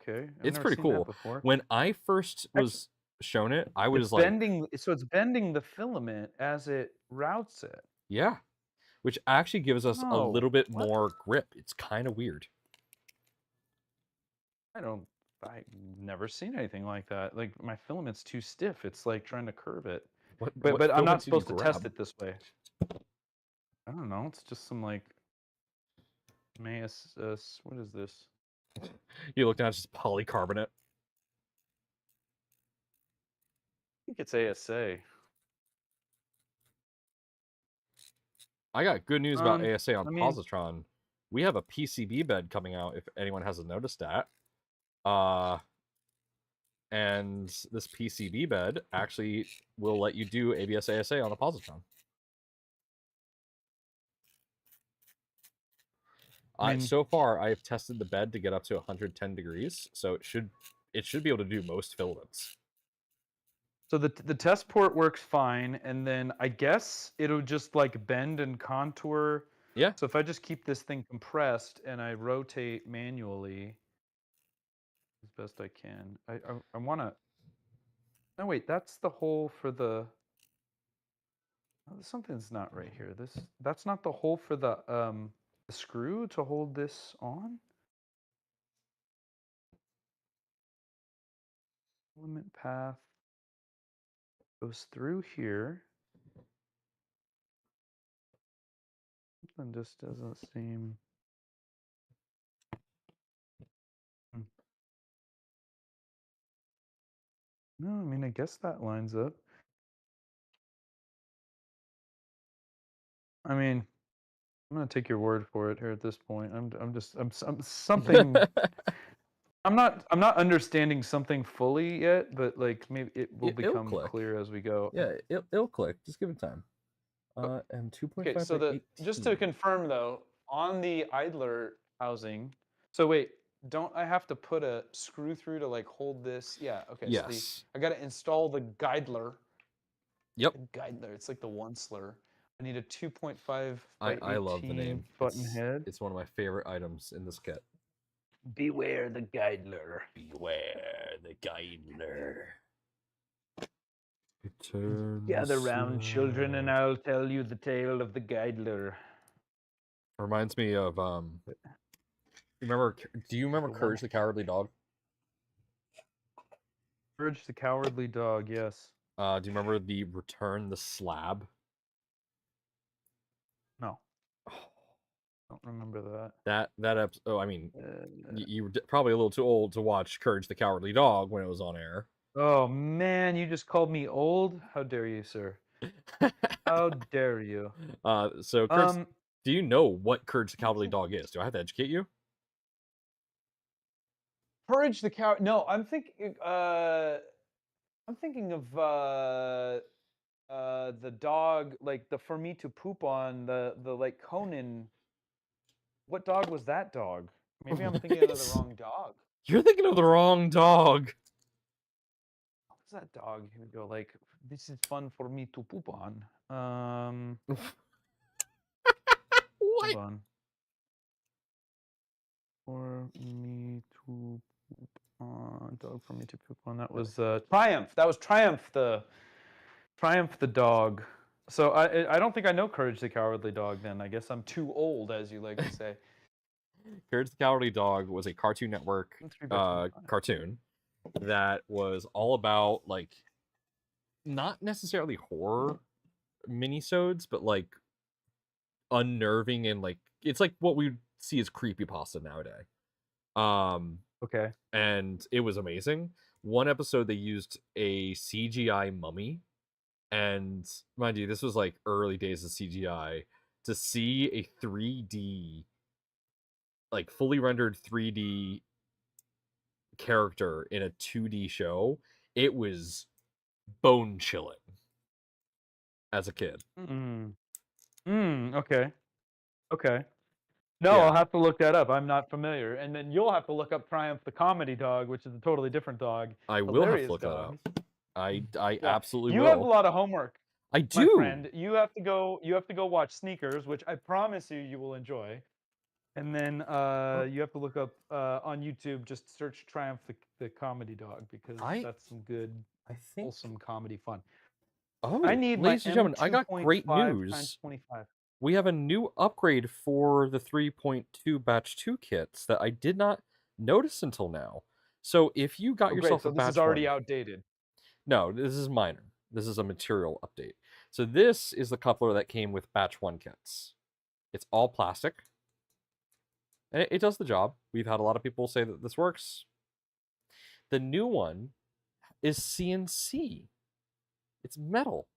Okay, It's pretty cool. Before. When I first was shown it, I was like, bending. So it's bending the filament as it routes it. yeah, which actually gives us a little bit what? more grip. It's kind of weird. I've never seen anything like that. Like, my filament's too stiff. It's like trying to curve it. What But I'm not filament did you supposed to test grab? it this way. I don't know. It's just some like what is this? You look down, it's just polycarbonate. I think it's ASA. I got good news about ASA on Positron. We have a PCB bed coming out, if anyone hasn't noticed that. and this PCB bed actually will let you do ABS ASA on a Positron. So far, I have tested the bed to get up to 110 degrees, so it should be able to do most filaments. So the test port works fine, and then I guess it'll just like bend and contour. Yeah. So if I just keep this thing compressed and I rotate manually as best I can, I want to. No, wait, that's the hole for the. Oh, something's not right here. That's not the hole for the screw to hold this on. Filament path goes through here. Something just doesn't seem. No, I mean, I guess that lines up. I mean, I'm gonna take your word for it here at this point. I'm something. I'm not understanding something fully yet, but like maybe it will become clear as we go. Yeah, it'll click. Just give it time. And 2.5 Okay, so by just to 18. confirm though, on the idler housing. So wait, don't I have to put a screw through to like hold this? Yeah. Okay. Yes. So I got to install the guidler. Yep. The guidler. It's like the one slur. I need a 2.5 by 18 I love the name. button head. It's one of my favorite items in this kit. Beware the guidler. Beware the guidler. Gather round, children, and I'll tell you the tale of the guidler. Reminds me of do you remember Courage the Cowardly Dog? Courage the Cowardly Dog, yes. Do you remember the Return the Slab? No. Don't remember that. That episode. Oh, I mean, you were probably a little too old to watch Courage the Cowardly Dog when it was on air. Oh man, you just called me old? How dare you, sir? How dare you? So Chris, do you know what Courage the Cowardly Dog is? Do I have to educate you? Courage the Coward. No, I'm thinking of the dog, like the for me to poop on, the like Conan. What dog was that dog? Maybe I'm thinking of the wrong dog. You're thinking of the wrong dog. What's that dog? He would go like, "This is fun for me to poop on." What? Hold on. For me to poop on, dog for me to poop on. That was Triumph. That was Triumph the dog. So I don't think I know Courage the Cowardly Dog. Then I guess I'm too old, as you like to say. Courage the Cowardly Dog was a Cartoon Network cartoon that was all about like not necessarily horror minisodes, but like unnerving and like it's like what we see as creepypasta nowadays. Okay. And it was amazing. One episode they used a CGI mummy, and mind you, this was like early days of CGI. To see a 3D, like fully rendered 3D character in a 2D show, it was bone chilling as a kid. Okay. Okay. No, yeah. I'll have to look that up. I'm not familiar. And then you'll have to look up Triumph the Comedy Dog, which is a totally different dog. I will have to look that up. I absolutely will. You have a lot of homework. I do. My friend, you have to go watch Sneakers, which I promise you will enjoy. And then you have to look up on YouTube, just search Triumph the Comedy Dog, because that's some good, wholesome comedy fun. Oh, I need ladies and gentlemen, I got great news. We have a new upgrade for the 3.2 batch 2 kits that I did not notice until now. So if you got yourself a batch 1... this is already outdated. No, this is minor. This is a material update. So this is the coupler that came with batch 1 kits. It's all plastic. And it does the job. We've had a lot of people say that this works. The new one is CNC. It's metal.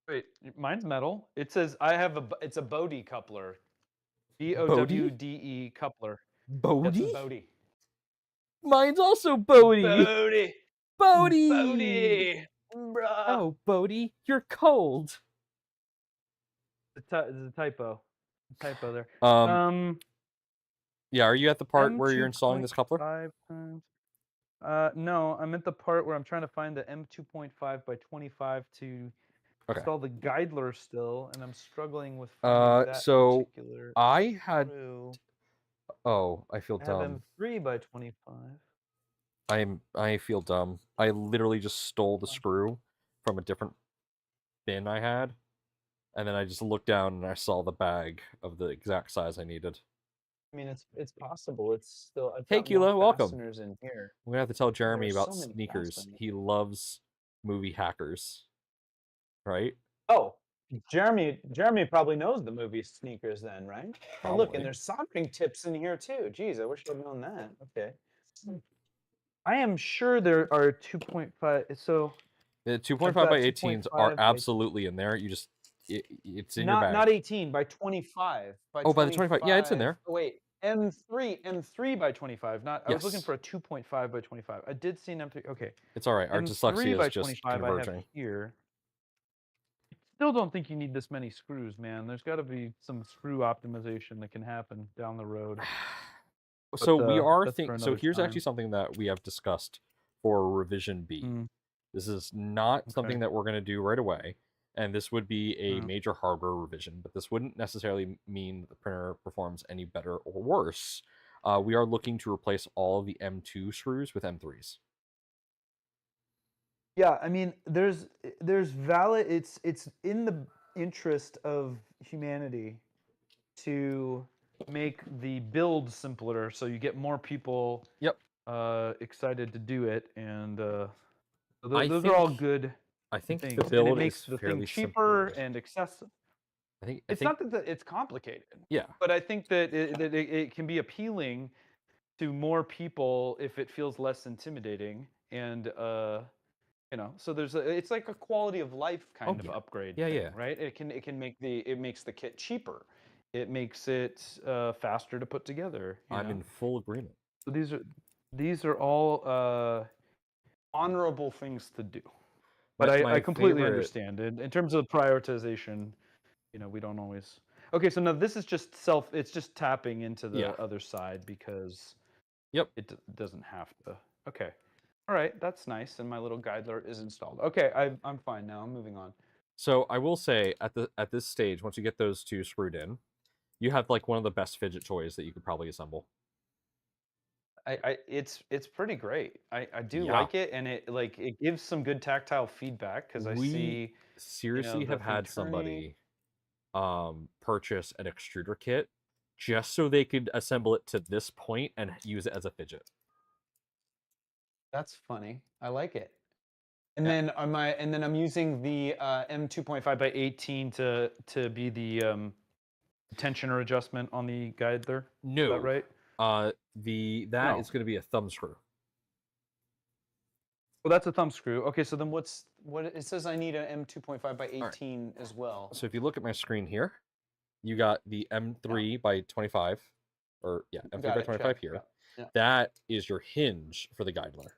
Wait, mine's metal. It says it's a Bode coupler. BOWDE coupler. Bode? That's a Bode. Mine's also Bodie. Bodie. Bodie. Bodie. Bruh. Oh, Bodie, you're cold. There's a typo. Typo there. Yeah, are you at the part M where you're installing this coupler? 2.5 times. No, I'm at the part where I'm trying to find the M2.5 by 25 to install the Geidler still, and I'm struggling with finding that so particular I had. screw. Oh, I feel I have dumb. M3 by 25. I feel dumb. I literally just stole the screw from a different bin I had, and then I just looked down and I saw the bag of the exact size I needed. I mean, it's possible. It's still. I've Hey, got more Kilo, welcome. fasteners in here. I'm gonna have to tell There Jeremy are about so many sneakers. fasteners. He loves movie hackers, right? Oh, Jeremy probably knows the movie Sneakers then, right? Oh, look, and Probably. there's soldering tips in here too. Geez, I wish I'd known that. Okay. I am sure there are 2.5. So The I've 2.5 got by 18s are 2.5 by absolutely in there. You just it's in your bag. not 18 by 25 by Oh, by the 25. Yeah, it's in there. Oh wait, M3 by 25. Not I was looking Yes. for a 2.5 by 25. I did see an M3. Okay. It's all right. Our M3 dyslexia by is just 25 I have converging. here. Still don't think you need this many screws, man. There's got to be some screw optimization that can happen down the road. So we are that's for so another here's time. actually something that we have discussed for revision B. This is not something that we're going to do right away, and this would be a major hardware revision, but this wouldn't necessarily mean the printer performs any better or worse. We are looking to replace all of the M2 screws with M3s. Yeah, I mean, there's valid. It's in the interest of humanity to make the build simpler, so you get more people. Yep. Excited to do it, and those are all good. I think things. the build and it makes is the fairly thing cheaper simple. and accessible. I think not that it's complicated. Yeah. But I think that it can be appealing to more people if it feels less intimidating, and so it's like a quality of life kind of upgrade thing, right? It makes the kit cheaper. It makes it faster to put together. I'm in full agreement. So these are all honorable things to do. But I completely understand. In terms of prioritization, we don't always. Okay, so now this is just it's just tapping into the other side because it doesn't have to. Okay. All right, that's nice. And my little Geidler is installed. Okay, I'm fine now. I'm moving on. So I will say at this stage, once you get those two screwed in, you have like one of the best fidget toys that you could probably assemble. It's pretty great. I do like it, and it gives some good tactile feedback because I see. Seriously have had somebody purchase an extruder kit just so they could assemble it to this point and use it as a fidget. That's funny. I like it. And then I'm using the M2.5 by 18 to be the tensioner adjustment on the guide there. No, is that right? That is going to be a thumb screw. Well, that's a thumb screw. Okay, so then what it says I need an M2.5 by 18 as well. So if you look at my screen here, you got the M3 by 25, or M3 by 25 here. Yeah. That is your hinge for the Geidler.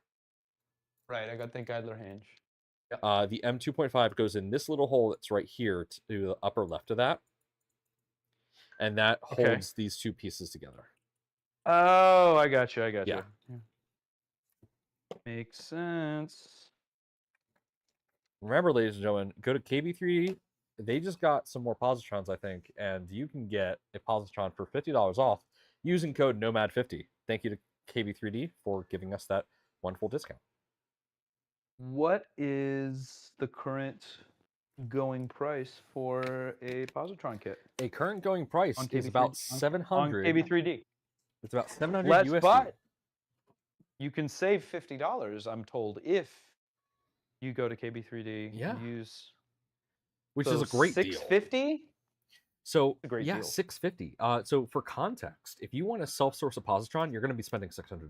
Right, I got the Geidler hinge. The M2.5 goes in this little hole that's right here to the upper left of that, and that holds these two pieces together. Oh, I got you. Yeah. Makes sense. Remember, ladies and gentlemen, go to KB3D. They just got some more Positrons, I think, and you can get a Positron for $50 off using code NOMAD50. Thank you to KB3D for giving us that wonderful discount. What is the current going price for a Positron kit? A current going price is about 700 on KB3D. It's about 700 USD. But you can save $50, I'm told, if you go to KB3D and use, which is a great deal. $650. So yeah, deal. $650. So for context, if you want to self-source a Positron, you're going to be spending $600.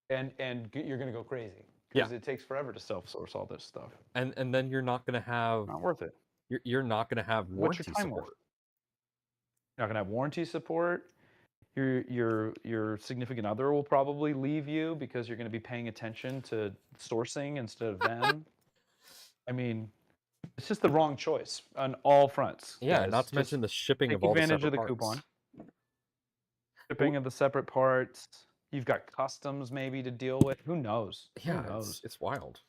And you're going to go crazy because it takes forever to self-source all this stuff. And then you're not going to have not worth it. You're not going to have warranty support. You're not going to have warranty support. your significant other will probably leave you because you're going to be paying attention to sourcing instead of them. I mean, it's just the wrong choice on all fronts. Yeah, guys. not to Just mention the shipping take of all the advantage separate of the parts. coupon. Shipping of the separate parts. You've got customs maybe to deal with. Who knows? Yeah, Who knows? it's wild.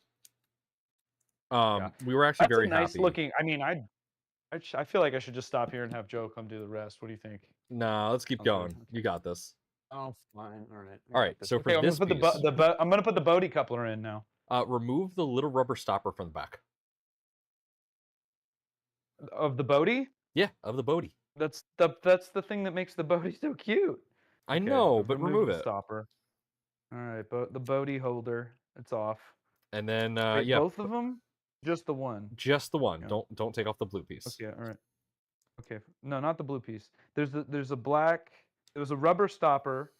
Yeah. We were actually That's very a nice happy. looking. I mean, I feel like I should just stop here and have Joe come do the rest. What do you think? No, let's keep going. Okay. You got this. Oh, fine. All right. All right. So for I'm this gonna put piece, I'm gonna put the Bodhi coupler in now. Remove the little rubber stopper from the back. Of the Bodhi? Yeah, of the Bodhi. That's the thing that makes the Bodhi so cute. I know, but remove it. Stopper. All right, the Bodhi holder. It's off. And then Wait, yeah, both of them? Just the one. Just the one. Yeah. Don't take off the blue piece. Okay, all right. Okay, no, not the blue piece. There's a black. There was a rubber stopper,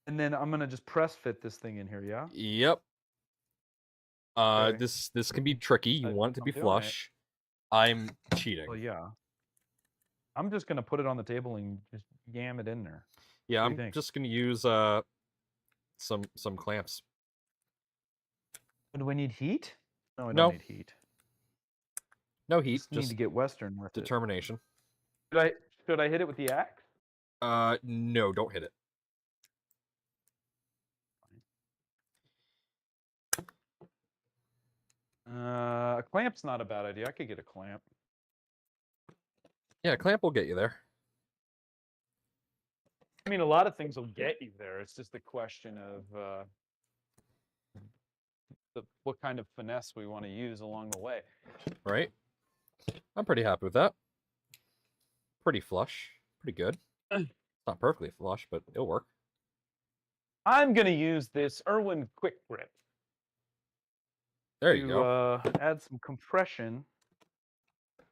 and then I'm gonna just press fit this thing in here. Yeah. Yep. Okay. This can be tricky. You want it to be flush. I'm cheating. Well, yeah. I'm just gonna put it on the table and just yam it in there. Yeah, I'm just gonna use some clamps. Do we need heat? No, I don't need heat. No heat. Just need to get Western with determination. Should I hit it with the axe? No, don't hit it. A clamp's not a bad idea. I could get a clamp. Yeah, a clamp will get you there. I mean, a lot of things will get you there. It's just a question of what kind of finesse we want to use along the way. Right. I'm pretty happy with that. Pretty flush. Pretty good. It's not perfectly flush, but it'll work. I'm going to use this Irwin Quick Grip. There you go. Add some compression.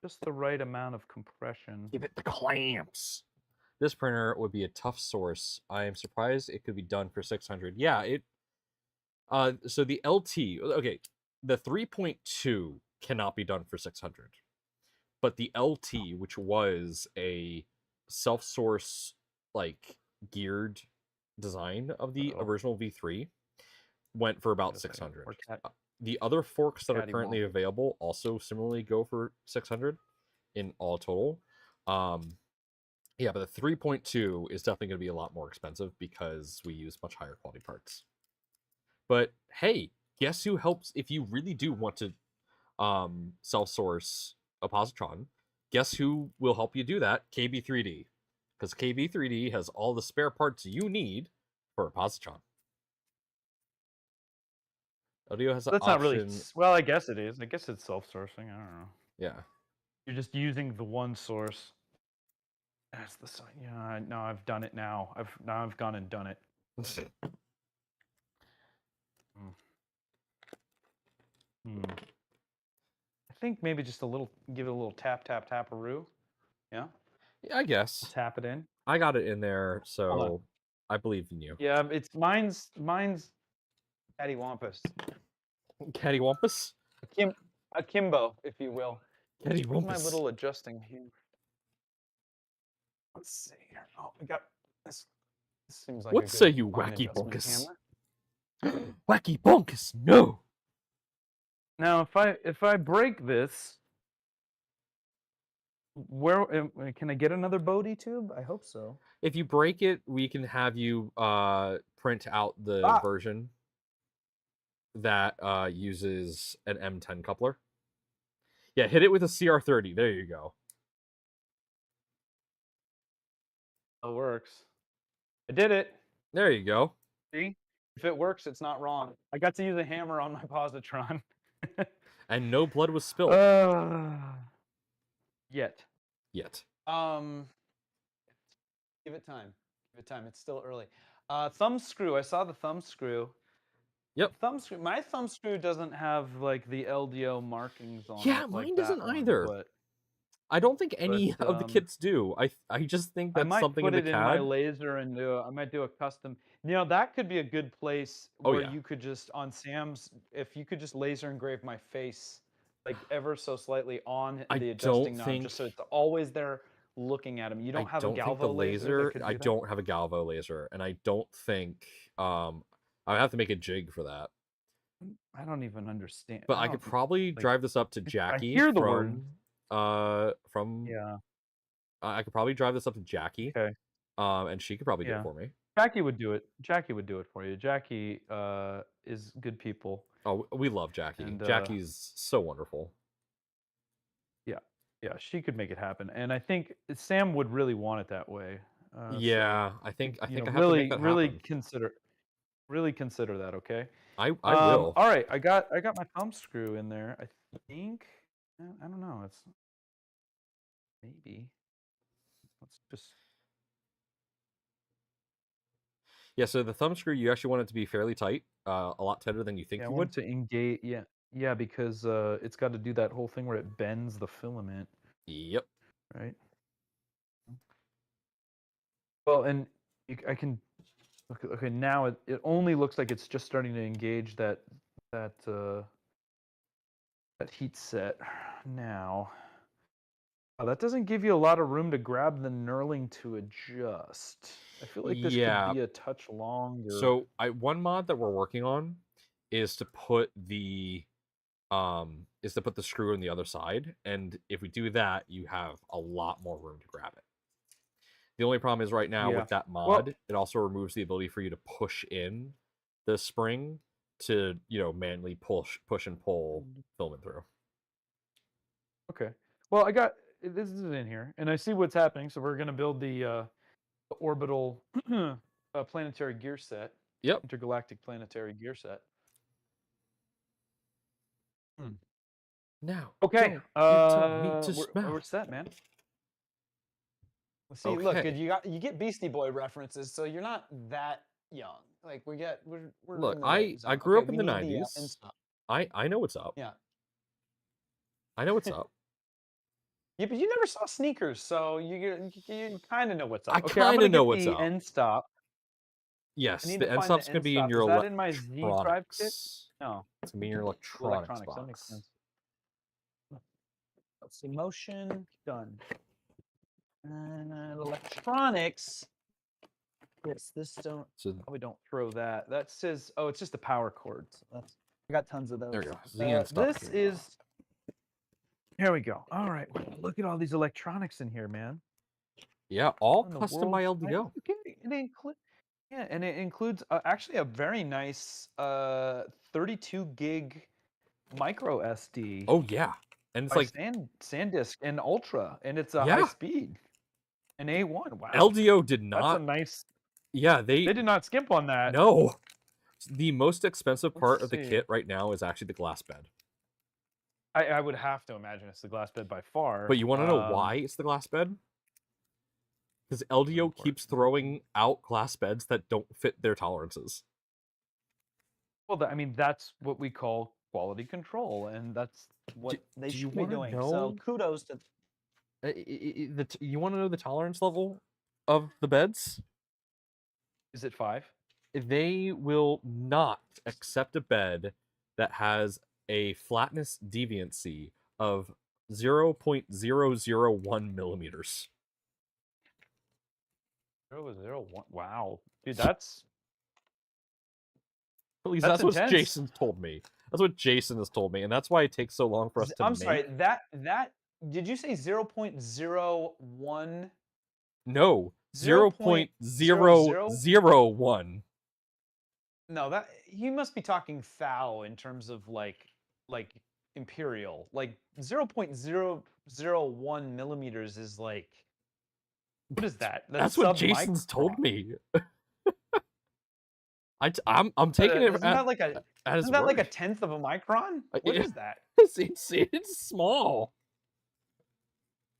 Just the right amount of compression. Give it the clamps. This printer would be a tough source. I am surprised it could be done for 600. Yeah, it... so the LT... Okay, the 3.2 cannot be done for 600. But the LT, which was a self-source, like, geared design of the original V3, went for about 600. The other forks that are currently available also similarly go for 600 in all total. Yeah, but the 3.2 is definitely going to be a lot more expensive because we use much higher quality parts. But hey, guess who helps if you really do want to self-source a Positron? Guess who will help you do that? KB3D. Because KB3D has all the spare parts you need for a Positron. Audio has an option. Not really. Well, I guess it is. I guess it's self-sourcing. I don't know. Yeah. You're just using the one source. That's the sign. Yeah, no, I've done it now. I've gone and done it. I think maybe just a little, give it a little tap-a-roo. Yeah? Yeah, I guess. Tap it in. I got it in there, so I believe in you. Yeah, it's mine's cattywampus. Cattywampus? Akimbo, if you will. Cattywampus. My little adjusting here. Let's see here. Oh, we got this. This seems like. What say you, Wacky Bonkus? Wacky Bonkus, no. Now, if I break this, where can I get another Bodhi tube? I hope so. If you break it, we can have you print out the version that uses an M10 coupler. Yeah, hit it with a CR30. There you go. It works. I did it. There you go. See? If it works, it's not wrong. I got to use a hammer on my Positron. And no blood was spilled. Yet. Give it time. Give it time. It's still early. Thumb screw. I saw the thumb screw. Yep. Thumb screw. My thumb screw doesn't have like the LDO markings on it. Yeah, mine doesn't either. But, I don't think any of the kits do. I just think that's something in the CAD. I might put it in my laser and I might do a custom. You know, that could be a good place where you could just, on Sam's, if you could just laser engrave my face, like ever so slightly on the adjusting knob, just so it's always there looking at them. You I don't have a don't think the galvo laser that laser. could I do that? don't have a galvo laser, and I don't think I would have to make a jig for that. I don't even understand. But I I could don't probably like. drive this up to I Jackie hear the word. from Yeah. I could probably drive this up to Jackie, Okay. and she could probably do it Yeah. for me. Jackie would do it. Jackie would do it for you. Jackie is good people, Oh, we love Jackie. and Jackie's so wonderful. yeah, yeah, she could make it happen. And I think Sam would really want it that way. So Yeah, I think you know, I have to make that happen. really consider that. Okay. I will. All right. I got my thumb screw in there. I think. I don't know. It's maybe. Let's just. Yeah, so the thumb screw, you actually want it to be fairly tight, a lot tighter than you think Yeah, I you want would. to engage. Yeah, yeah, because it's got to do that whole thing where it bends the filament, Yep. right? Well, and I can. Okay, now it only looks like it's just starting to engage that that heat set now. Oh, that doesn't give you a lot of room to grab the knurling to adjust. I feel like this could Yeah. be a touch longer. So one mod that we're working on is to put the screw on the other side, and if we do that, you have a lot more room to grab it. The only problem is right now Yeah. with that mod, Well, it also removes the ability for you to push in the spring to, manually push and pull filament through. okay. Well, I got this is in here, and I see what's happening. So we're gonna build the orbital planetary gear set. Yep. Intergalactic planetary gear set. Now, Okay. We're set, man. See, look, Okay. you get Beastie Boy references, so you're not that young. Like we're Look, in the right I zone. grew Okay, up in we the need the end 90s. stop. I know what's up. Yeah. I know what's up. Yeah, but you never saw sneakers, so you kind of know what's up. I Okay, I'm kind gonna of know get what's the up. end stop. Yes, I need the to end find the stop's gonna end be in stop. your Is that in my Z drive kit? electronics. No, It's gonna be in your electronics electronics. That makes box. sense. Let's see, motion done. Electronics. Yes, this don't. So Probably don't throw that. That says, oh, it's just the power cords. That's I got tons of those. there we go. The end stop. This is. Here we go. All right. Look at all these electronics in here, man. Yeah, all On the custom by world's LDO. Yeah, and it includes actually a very nice 32 gig micro SD. Oh yeah, and it's by like SanDisk and Ultra, and it's a Yeah. high speed. An A1. Wow. LDO did That's not. a nice. Yeah, They did not skimp on that. No. The most expensive part of the see. kit right now is actually the glass bed. I would have to imagine it's the glass bed by far. But you want to know why it's the glass bed? Because LDO keeps throwing out glass beds that don't fit their tolerances. Well, I mean, that's what we call quality control, and that's what they do you should be wanna doing. know- So kudos to You want to know the tolerance level of the beds? Is it 5? They will not accept a bed that has a flatness deviancy of 0.001 millimeters. 0.01. Wow, dude, that's At least That's that's what intense. Jason told me. That's what Jason has told me, and that's why it takes so long for us to I'm make. sorry, that did you say 0.01? No, 0.00? 0.001. No, that you must be talking thou in terms of like imperial. Like 0.001 millimeters is like what is that? That's what Jason's told me. I'm taking it Isn't that like at his isn't that like a word. tenth of a micron? What Yeah. is that? It's small.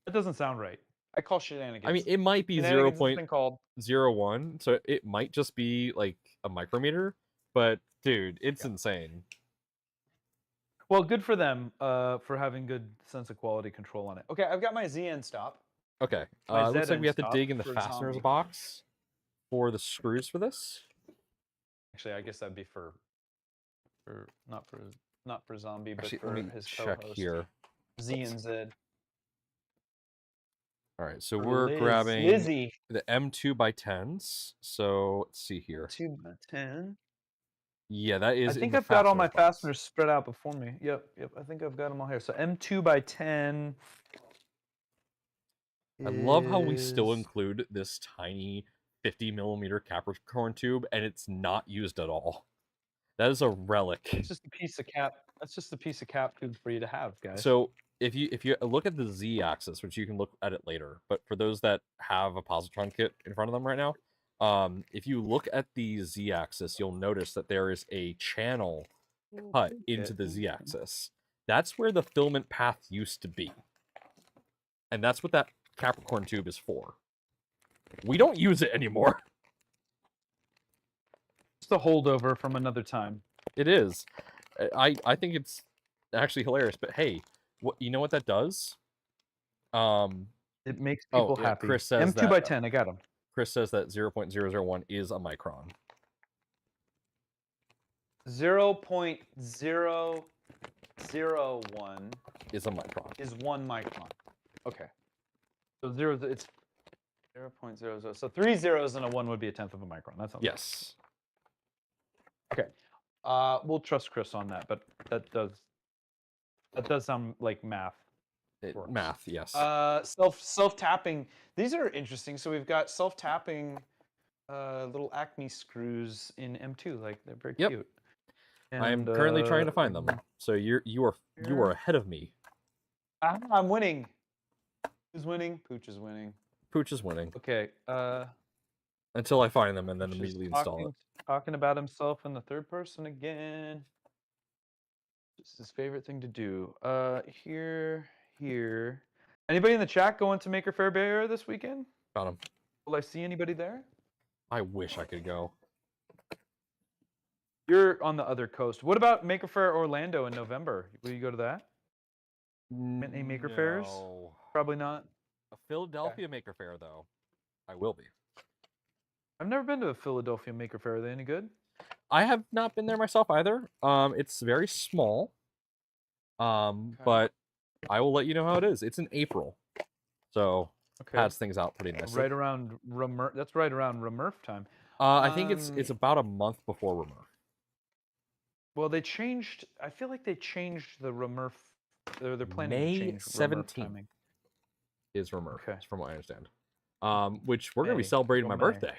That doesn't sound right. I call shenanigans. I mean, it might be Shenanigans has been called. 0.01, so it might just be like a micrometer. But dude, it's insane. Well, good for them for having good sense of quality control on it. Okay, I've got my ZN stop. Okay, My looks like ZN we have to stop dig in the for fasteners zombie. box for the screws for this. Actually, I guess that'd be for not for zombie, but Actually, for let me his check co-host. here. Z and Z. All right, so For we're grabbing Lizzie. the M2 by 10s. So let's see here. 2 by 10. Yeah, that is. I think in the I've got all my fasteners box. fasteners spread out before me. Yep. I think I've got them all here. So M2 by 10. I love how we is- still include this tiny 50 millimeter Capricorn tube, and it's not used at all. That is a relic. It's just a piece of cap. That's just a piece of cap tube for you to have, guys. So if you look at the Z-axis, which you can look at it later, but for those that have a Positron kit in front of them right now, if you look at the Z-axis, you'll notice that there is a channel cut into the Z-axis. That's where the filament path used to be, and that's what that Capricorn tube is for. We don't use it anymore. Just a holdover from another time. It is. I think it's actually hilarious, but hey, you know what that does? It makes people happy. Chris says M2 by 10, I got them. Chris says that 0.001 is a micron. 0.001 Is a micron. is 1 micron. Okay. So it's 0.00. So 3 zeros and a 1 would be a tenth of a micron. That sounds Yes. Okay. We'll trust Chris on that, but that does sound like math. Math, yes. Self-tapping. These are interesting. So we've got self-tapping little Acme screws in M2. Like they're very cute. And, I am currently trying to find them. So you are ahead of me. I'm winning. Who's winning? Pooch is winning. Pooch is winning. Okay. Until I find them and then Pooch is immediately install it. Talking about himself in the third person again. It's his favorite thing to do. Here. Anybody in the chat going to Maker Faire Bay Area this weekend? Got him. Will I see anybody there? I wish I could go. You're on the other coast. What about Maker Faire Orlando in November? Will you go to that? Any Maker Fairs? Probably not. A Philadelphia Maker Faire, though. I will be. I've never been to a Philadelphia Maker Faire. Are they any good? I have not been there myself either. It's very small. But I will let you know how it is. It's in April, so pads things out pretty nicely. Right around That's right around Remurf time. I think it's about a month before Remurf. Well, they changed. I feel like they changed the Remurf. They're planning May to change 17th timing. Is Remurf, Okay. from what I understand. Which we're gonna be May. celebrating Go my May. birthday.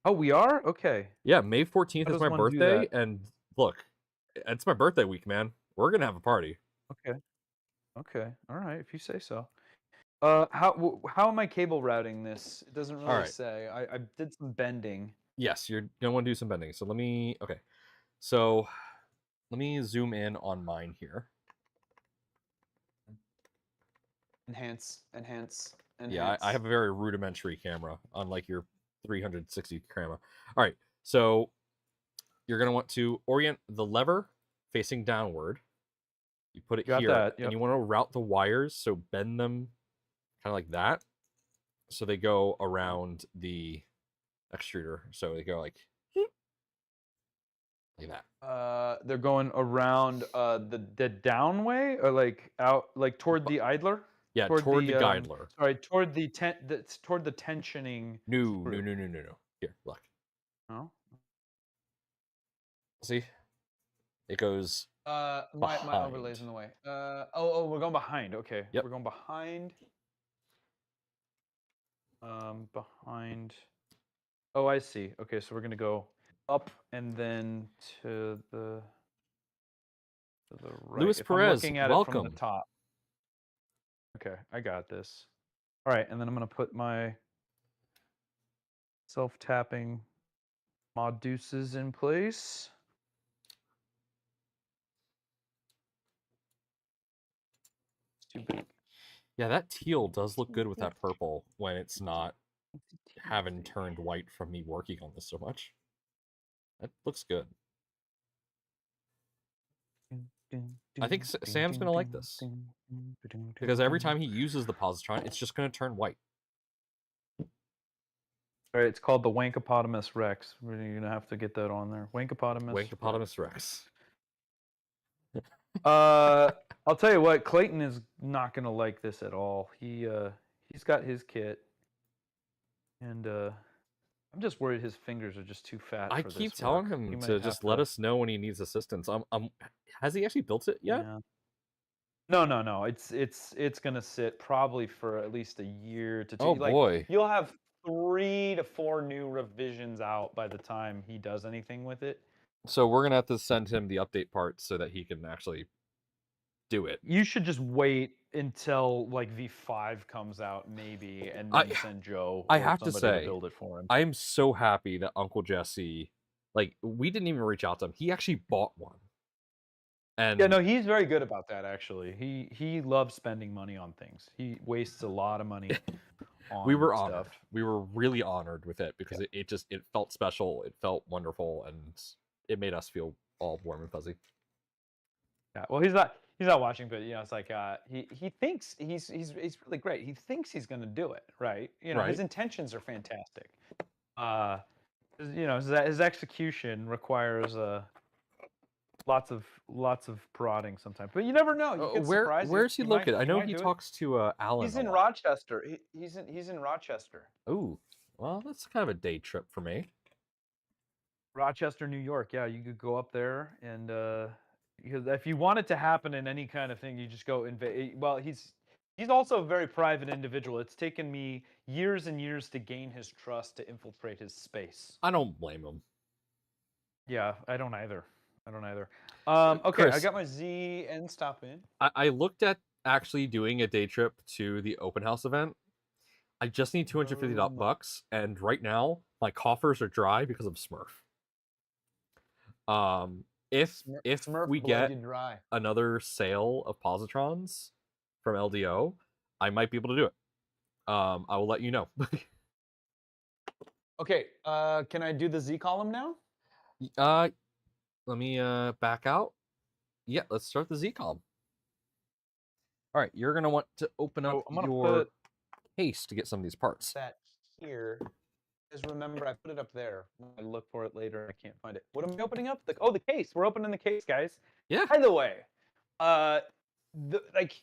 Oh, we are? Okay. Yeah, May 14th How is does my one do birthday, that? and look, it's my birthday week, man. We're gonna have a party. Okay. All right, if you say so. How am I cable routing this? It doesn't really right. say. I did some bending. Yes, you're gonna want to do some bending. So let me zoom in on mine here. Enhance. Yeah, I have a very rudimentary camera, unlike your 360 camera. All right, so you're gonna want to orient the lever facing downward. You put it here, and you want to route the wires, so bend them kind of like that, so they go around the extruder. So they go like that. They're going around the down way, or like out, like toward the idler. Yeah, toward the guidler. Sorry, toward the tensioning. No. Here, look. Oh. See, it goes. My overlay's in the way. We're going behind. Okay. Yep. We're going behind. Behind. Oh, I see. Okay, so we're gonna go up and then to the right. Luis If Perez, I'm looking at welcome. it from the top. Okay, I got this. All right, and then I'm gonna put my self-tapping mod deuces in place. It's too big. Yeah, that teal does look good with that purple when it's not having turned white from me working on this so much. That looks good. I think Sam's gonna like this because every time he uses the positron, it's just gonna turn white. All right, it's called the Wankopotamus Rex. You're gonna have to get that on there. Wankopotamus Rex. I'll tell you what, Clayton is not gonna like this at all. He he's got his kit, and I'm just worried his fingers are just too fat. I for keep this telling work. him He to might just have let to. us know when he needs assistance. Has he actually built it yet? Yeah. No. It's gonna sit probably for at least a year to 2. Oh Like boy. you'll have 3 to 4 new revisions out by the time he does anything with it. So we're gonna have to send him the update parts so that he can actually do it. You should just wait until like V5 comes out, maybe, and then send Joe I or have to somebody to say, build it for him. I'm so happy that Uncle Jesse, like, we didn't even reach out to him. He actually bought one. And Yeah, no, he's very good about that. Actually, he loves spending money on things. He wastes a lot of money on we were stuff. honored. We were really honored with it because it just felt special. It felt wonderful, and it made us feel all warm and fuzzy. Yeah, well, he's not watching, but it's like he thinks he's really great. He thinks he's going to do it, right? His intentions are fantastic. His execution requires lots of prodding sometimes, but you never know. You get surprised. Where's he located? I know he talks to Alan. He's in Rochester. He's in Rochester. Ooh, well, that's kind of a day trip for me. Rochester, New York. Yeah, you could go up there and because if you want it to happen in any kind of thing, you just go invade. Well, he's also a very private individual. It's taken me years and years to gain his trust to infiltrate his space. I don't blame him. Yeah, I don't either. Okay, Chris, I got my Z and stop in. I looked at actually doing a day trip to the open house event. I just need $250, and right now my coffers are dry because of Smurf. If Smurf we get dry. another sale of positrons from LDO, I might be able to do it. I will let you know. Okay, can I do the Z column now? Let me back out. Yeah, let's start the Z column. All right, you're gonna want to open up your case to get some of these parts. That here. Just remember, I put it up there. I look for it later. I can't find it. What am I opening up? The case. We're opening the case, guys. Yeah. By the way, like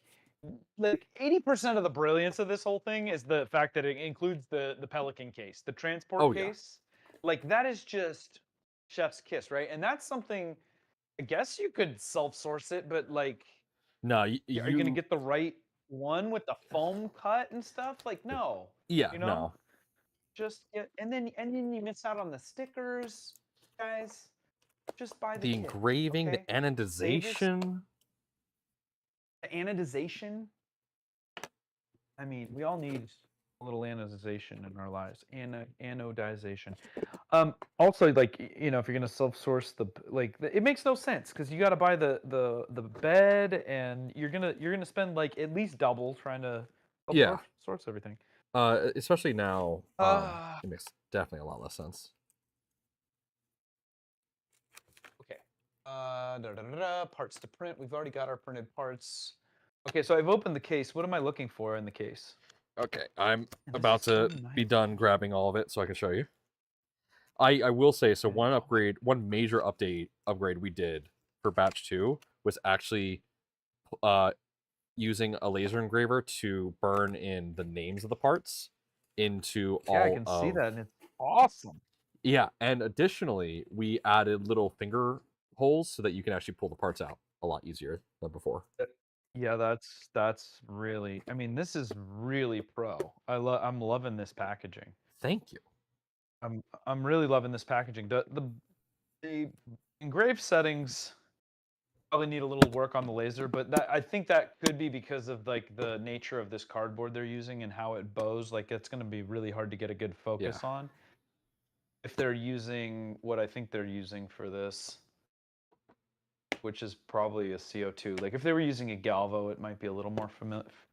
80% of the brilliance of this whole thing is the fact that it includes the Pelican case, the transport case. Yeah. Like that is just chef's kiss, right? And that's something. I guess you could self-source it, but like, no, are you gonna get the right one with the foam cut and stuff? Like, no. Yeah, no. Just get, and then you miss out on the stickers, guys. Just buy the kit, engraving, okay? the anodization. The anodization. I mean, we all need a little anodization in our lives. Anodization. Also, like if you're gonna self-source it makes no sense because you got to buy the bed, and you're gonna spend like at least double trying to source everything. Especially now, it makes definitely a lot less sense. Okay. Parts to print. We've already got our printed parts. Okay, so I've opened the case. What am I looking for in the case? Okay, I'm about to be done grabbing all of it so I can show you. I will say, so one major upgrade we did for batch 2 was actually using a laser engraver to burn in the names of the parts into all of... I can see that, and it's awesome. Yeah, and additionally, we added little finger holes so that you can actually pull the parts out a lot easier than before. Yeah, that's really... I mean, this is really pro. I'm loving this packaging. Thank you. I'm really loving this packaging. The engraved settings probably need a little work on the laser, but I think that could be because of like the nature of this cardboard they're using and how it bows. Like it's going to be really hard to get a good focus on if they're using what I think they're using for this, which is probably a CO2. Like if they were using a Galvo, it might be a little more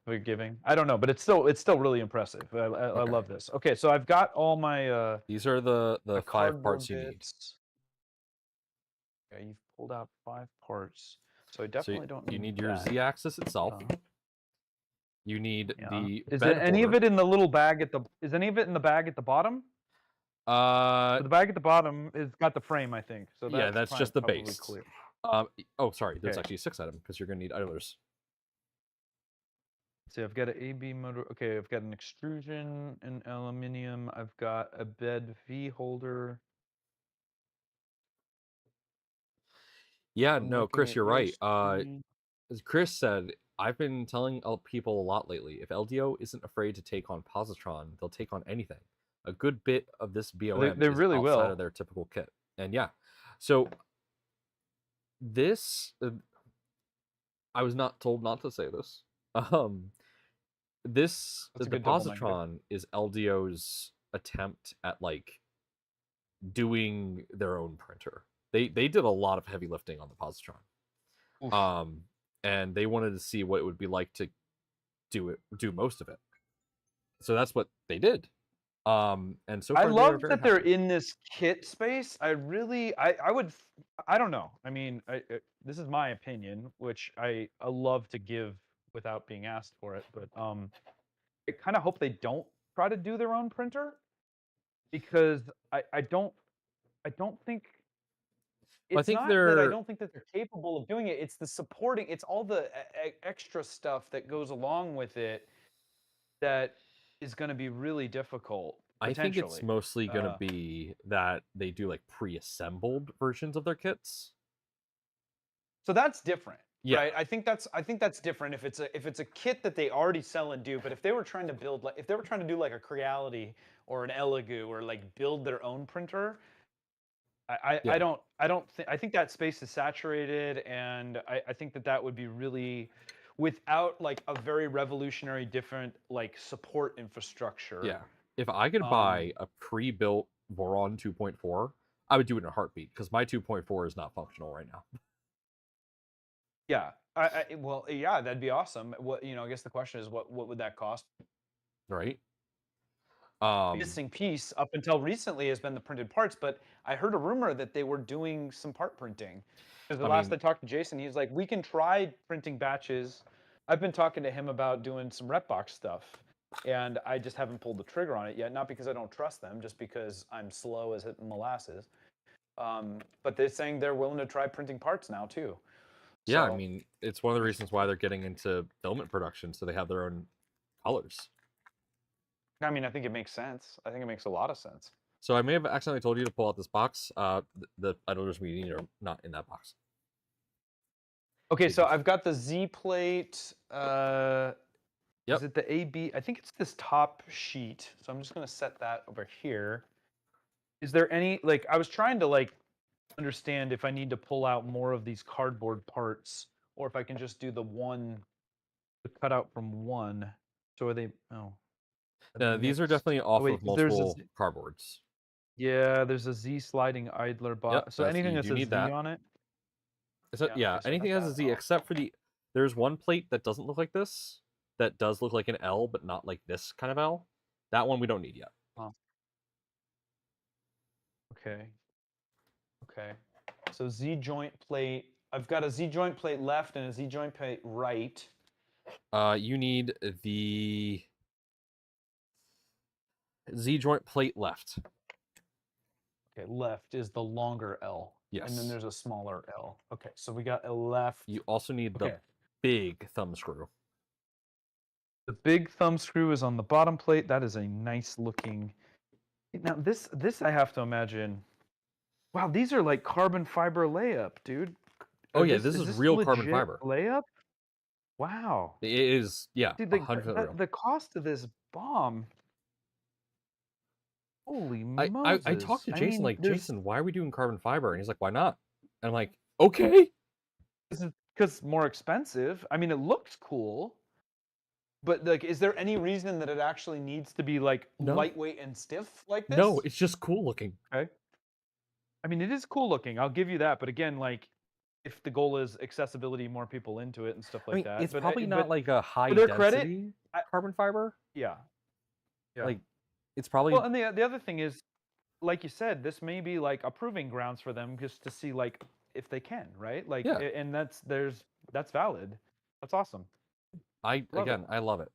forgiving. I don't know, but it's still really impressive. I love this. Okay, so I've got all my these are the 5 parts you need. Okay, you've pulled out 5 parts. So I definitely don't need you need your Z-axis itself. You need the Is there any of it in the little bag at the Is any of it in the bag at the bottom? So the bag at the bottom has got the frame, I think. So that's just the base. Clear. Sorry, there's actually 6 items because you're gonna need idlers. See, I've got an AB motor. Okay, I've got an extrusion in aluminum. I've got a bed V holder. Yeah, I'm no, looking Chris, at you're your right. screen. As Chris said, I've been telling people a lot lately. If LDO isn't afraid to take on Positron, they'll take on anything. A good bit of this BOM They is really outside will. of their typical kit, and yeah, so this I was not told not to say this. Um, this That's a the good double negative. Positron is LDO's attempt at like doing their own printer. They did a lot of heavy lifting on the Positron. Oof. And they wanted to see what it would be like to do most of it. So that's what they did. And so I far they are love very that they're happy. in this kit space. I would, I don't know. I mean, this is my opinion, which I love to give without being asked for it. But I kind of hope they don't try to do their own printer because I don't think Well, I it's think not that I they're don't think that they're capable of doing it. It's the supporting. It's all the extra stuff that goes along with it that is going to be really difficult I think it's potentially. mostly going to be that they do like pre-assembled versions of their kits. So that's different, Yeah. right? I think that's different if it's a kit that they already sell and do. But if they were trying to build like if they were trying to do like a Creality or an Elegoo or like build their own printer, Yeah. I don't think I think that space is saturated, and I think that would be really without like a very revolutionary different like support infrastructure. Yeah. If I could buy a pre-built Voron 2.4, I would do it in a heartbeat because my 2.4 is not functional right now. Yeah. Well, yeah, that'd be awesome. What I guess the question is what would that cost? Right. Missing piece up until recently has been the printed parts, but I heard a rumor that they were doing some part printing. Because the last I talked to Jason, he's like, we can try printing batches. I've been talking to him about doing some Repbox stuff, and I just haven't pulled the trigger on it yet. Not because I don't trust them, just because I'm slow as molasses. But they're saying they're willing to try printing parts now too. Yeah, I mean, it's one of the reasons why they're getting into filament production, so they have their own colors. I mean, I think it makes sense. I think it makes a lot of sense. So I may have accidentally told you to pull out this box. The editors meeting are not in that box. Okay, so I've got the Z plate. Yep. Is it the AB? I think it's this top sheet. So I'm just gonna set that over here. Is there any like I was trying to like understand if I need to pull out more of these cardboard parts or if I can just do the cutout from one. So are they? Oh, these are definitely off wait, of multiple cardboards. Yeah, there's a Z sliding idler box. Yep, so anything that says Z on it. Yeah, okay, so anything that has a Z except for there's one plate that doesn't look like this. That does look like an L, but not like this kind of L. That one we don't need yet. Oh. Okay. Okay. So Z joint plate. I've got a Z joint plate left and a Z joint plate right. You need the Z joint plate left. Okay, left is the longer L. Yes. And then there's a smaller L. Okay, so we got a left. You also need the big thumb screw. The big thumb screw is on the bottom plate. That is a nice looking. Now this I have to imagine. Wow, these are like carbon fiber layup, dude. Oh yeah, this is real carbon fiber layup. Wow. It is, yeah. Dude, 100% real. the cost of this bomb. Holy Moses. I talked to Jason, Jason, why are we doing carbon fiber? And he's like, why not? And I'm like, okay. Because it's more expensive. I mean, it looks cool. But like, is there any reason that it actually needs to be like lightweight and stiff like this? No, it's just cool looking. Okay. I mean, it is cool looking. I'll give you that. But again, like, if the goal is accessibility, more people into it and stuff like that. It's probably not like a high density carbon fiber. Yeah. Yeah. Like, it's probably. Well, and the other thing is, like you said, this may be like a proving grounds for them just to see like if they can, right? Like, and that's valid. That's awesome. I love it.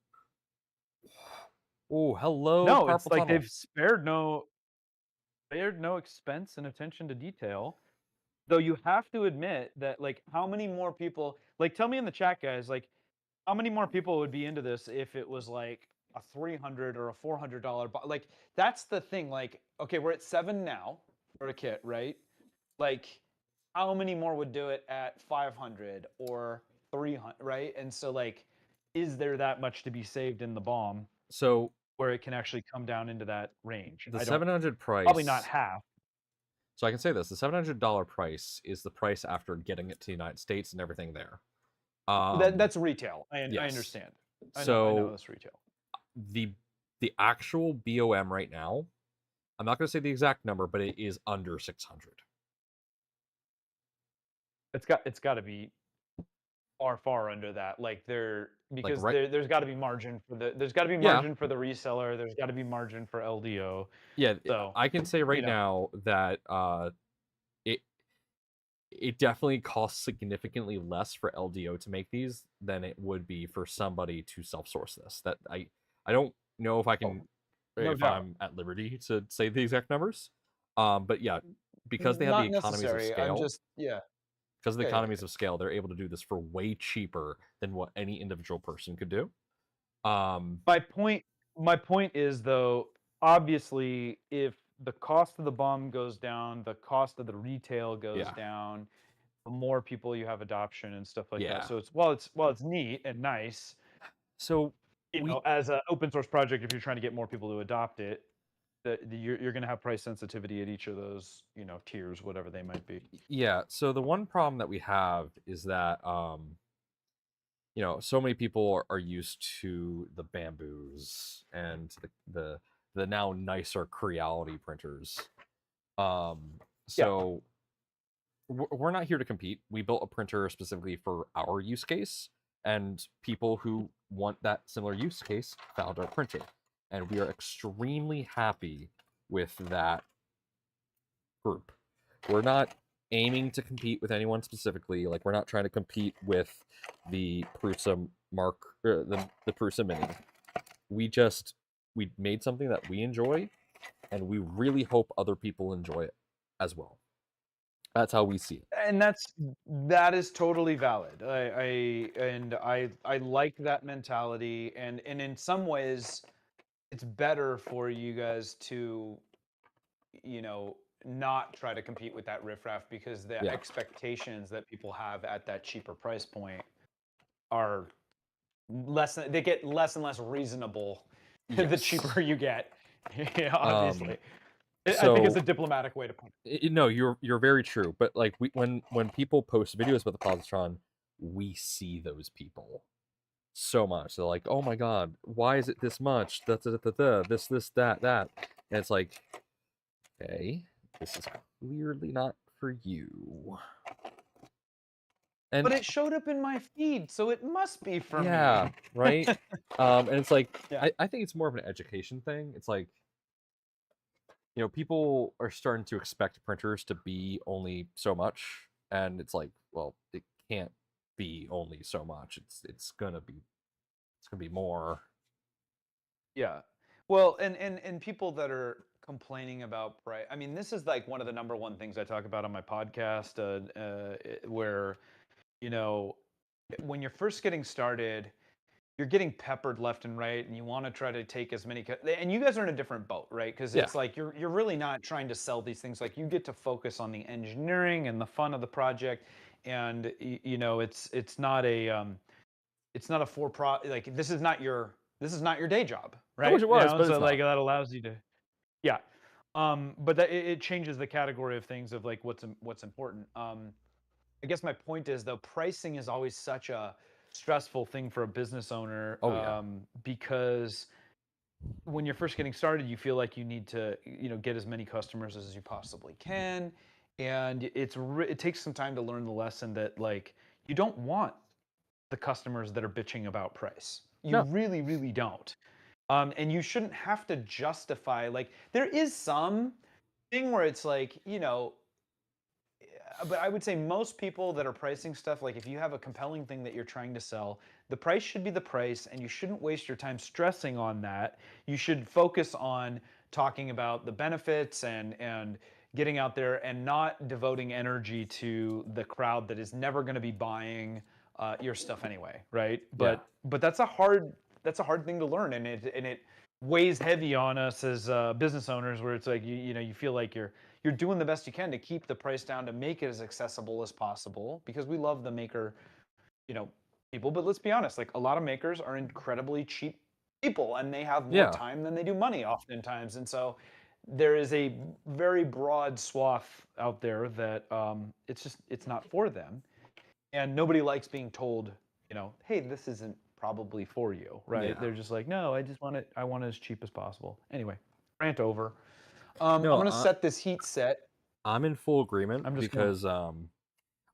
Oh, hello. No, it's like they've spared no expense and attention to detail. Though you have to admit that, like, how many more people? Like, tell me in the chat, guys. Like, How many more people would be into this if it was like a $300 or a $400 like that's the thing, like okay, we're at 7 now for a kit, right? Like how many more would do it at 500 or 300, right? And so like is there that much to be saved in the bomb So where it can actually come down into that range? the I don't 700 probably not price. half. So I can say this: the $700 price is the price after getting it to the United States and everything there. That's retail. I Yes. understand. I know So that's retail. the actual BOM right now, I'm not going to say the exact number, but it is under 600. It's got to be far under that. Like because right. there's got to be margin for there's got to be Yeah. margin for the reseller. There's got to be margin for LDO. Yeah. So I can say right now that it definitely costs significantly less for LDO to make these than it would be for somebody to self-source this. That I don't know if I can I'm at liberty to say the exact numbers. But yeah, because they have the economies of scale. Because of the economies of scale, they're able to do this for way cheaper than what any individual person could do. My point is though, obviously, if the cost of the bomb goes down, the cost of the retail goes down, the more people you have adoption and stuff like that. So it's neat and nice. So as an open source project, if you're trying to get more people to adopt it, you're going to have price sensitivity at each of those tiers, whatever they might be. Yeah. So the one problem that we have is that so many people are used to the bamboos and the now nicer Creality printers. So we're not here to compete. We built a printer specifically for our use case, and people who want that similar use case found our printer, and we are extremely happy with that group. We're not aiming to compete with anyone specifically. Like, we're not trying to compete with the Prusa the Prusa Mini. We made something that we enjoy, and we really hope other people enjoy it as well. That's how we see it. And that is totally valid. I like that mentality, and in some ways it's better for you guys to not try to compete with that riffraff, because the expectations that people have at that cheaper price point are they get less and less reasonable the cheaper you get. Obviously. I think it's a diplomatic way to put it. No, you're very true. But like when people post videos about the Positron, we see those people so much. They're like, "Oh my god, why is it this much? This, that." And it's like, okay, this is clearly not for you. But it showed up in my feed, so it must be for me. Yeah, right. And it's like, I think it's more of an education thing. It's like, people are starting to expect printers to be only so much, and it's like, well, it can't be only so much. It's gonna be more. Yeah. Well, and people that are complaining about price. I mean, this is like one of the number one things I talk about on my podcast, where when you're first getting started, you're getting peppered left and right, and you want to try to take as many. And you guys are in a different boat, right? Because it's like you're really not trying to sell these things. Like, you get to focus on the engineering and the fun of the project, and it's not a like this is not your day job, right? I wish it was, but so it's like not. that allows you to, yeah. But it changes the category of things of like what's important. I guess my point is, though, pricing is always such a stressful thing for a business owner. Because when you're first getting started, you feel like you need to get as many customers as you possibly can, and it takes some time to learn the lesson that, like, you don't want the customers that are bitching about price. You really, really don't. And you shouldn't have to justify, like, there is some thing where it's like, but I would say most people that are pricing stuff, like, if you have a compelling thing that you're trying to sell, the price should be the price, and you shouldn't waste your time stressing on that. You should focus on talking about the benefits and getting out there, and not devoting energy to the crowd that is never going to be buying your stuff anyway, right? But that's a hard thing to learn, and it weighs heavy on us as business owners, where it's like you know you feel like you're doing the best you can to keep the price down to make it as accessible as possible, because we love the maker, you know, people. But let's be honest, like a lot of makers are incredibly cheap people, and they have more Yeah. time than they do money oftentimes, and so there is a very broad swath out there that it's not for them, and nobody likes being told, you know, hey, this isn't probably for you, right? Yeah. They're just like, no, I want it as cheap as possible. Anyway, rant over. I'm No, gonna set this heat set. I'm in full agreement I'm just gonna. because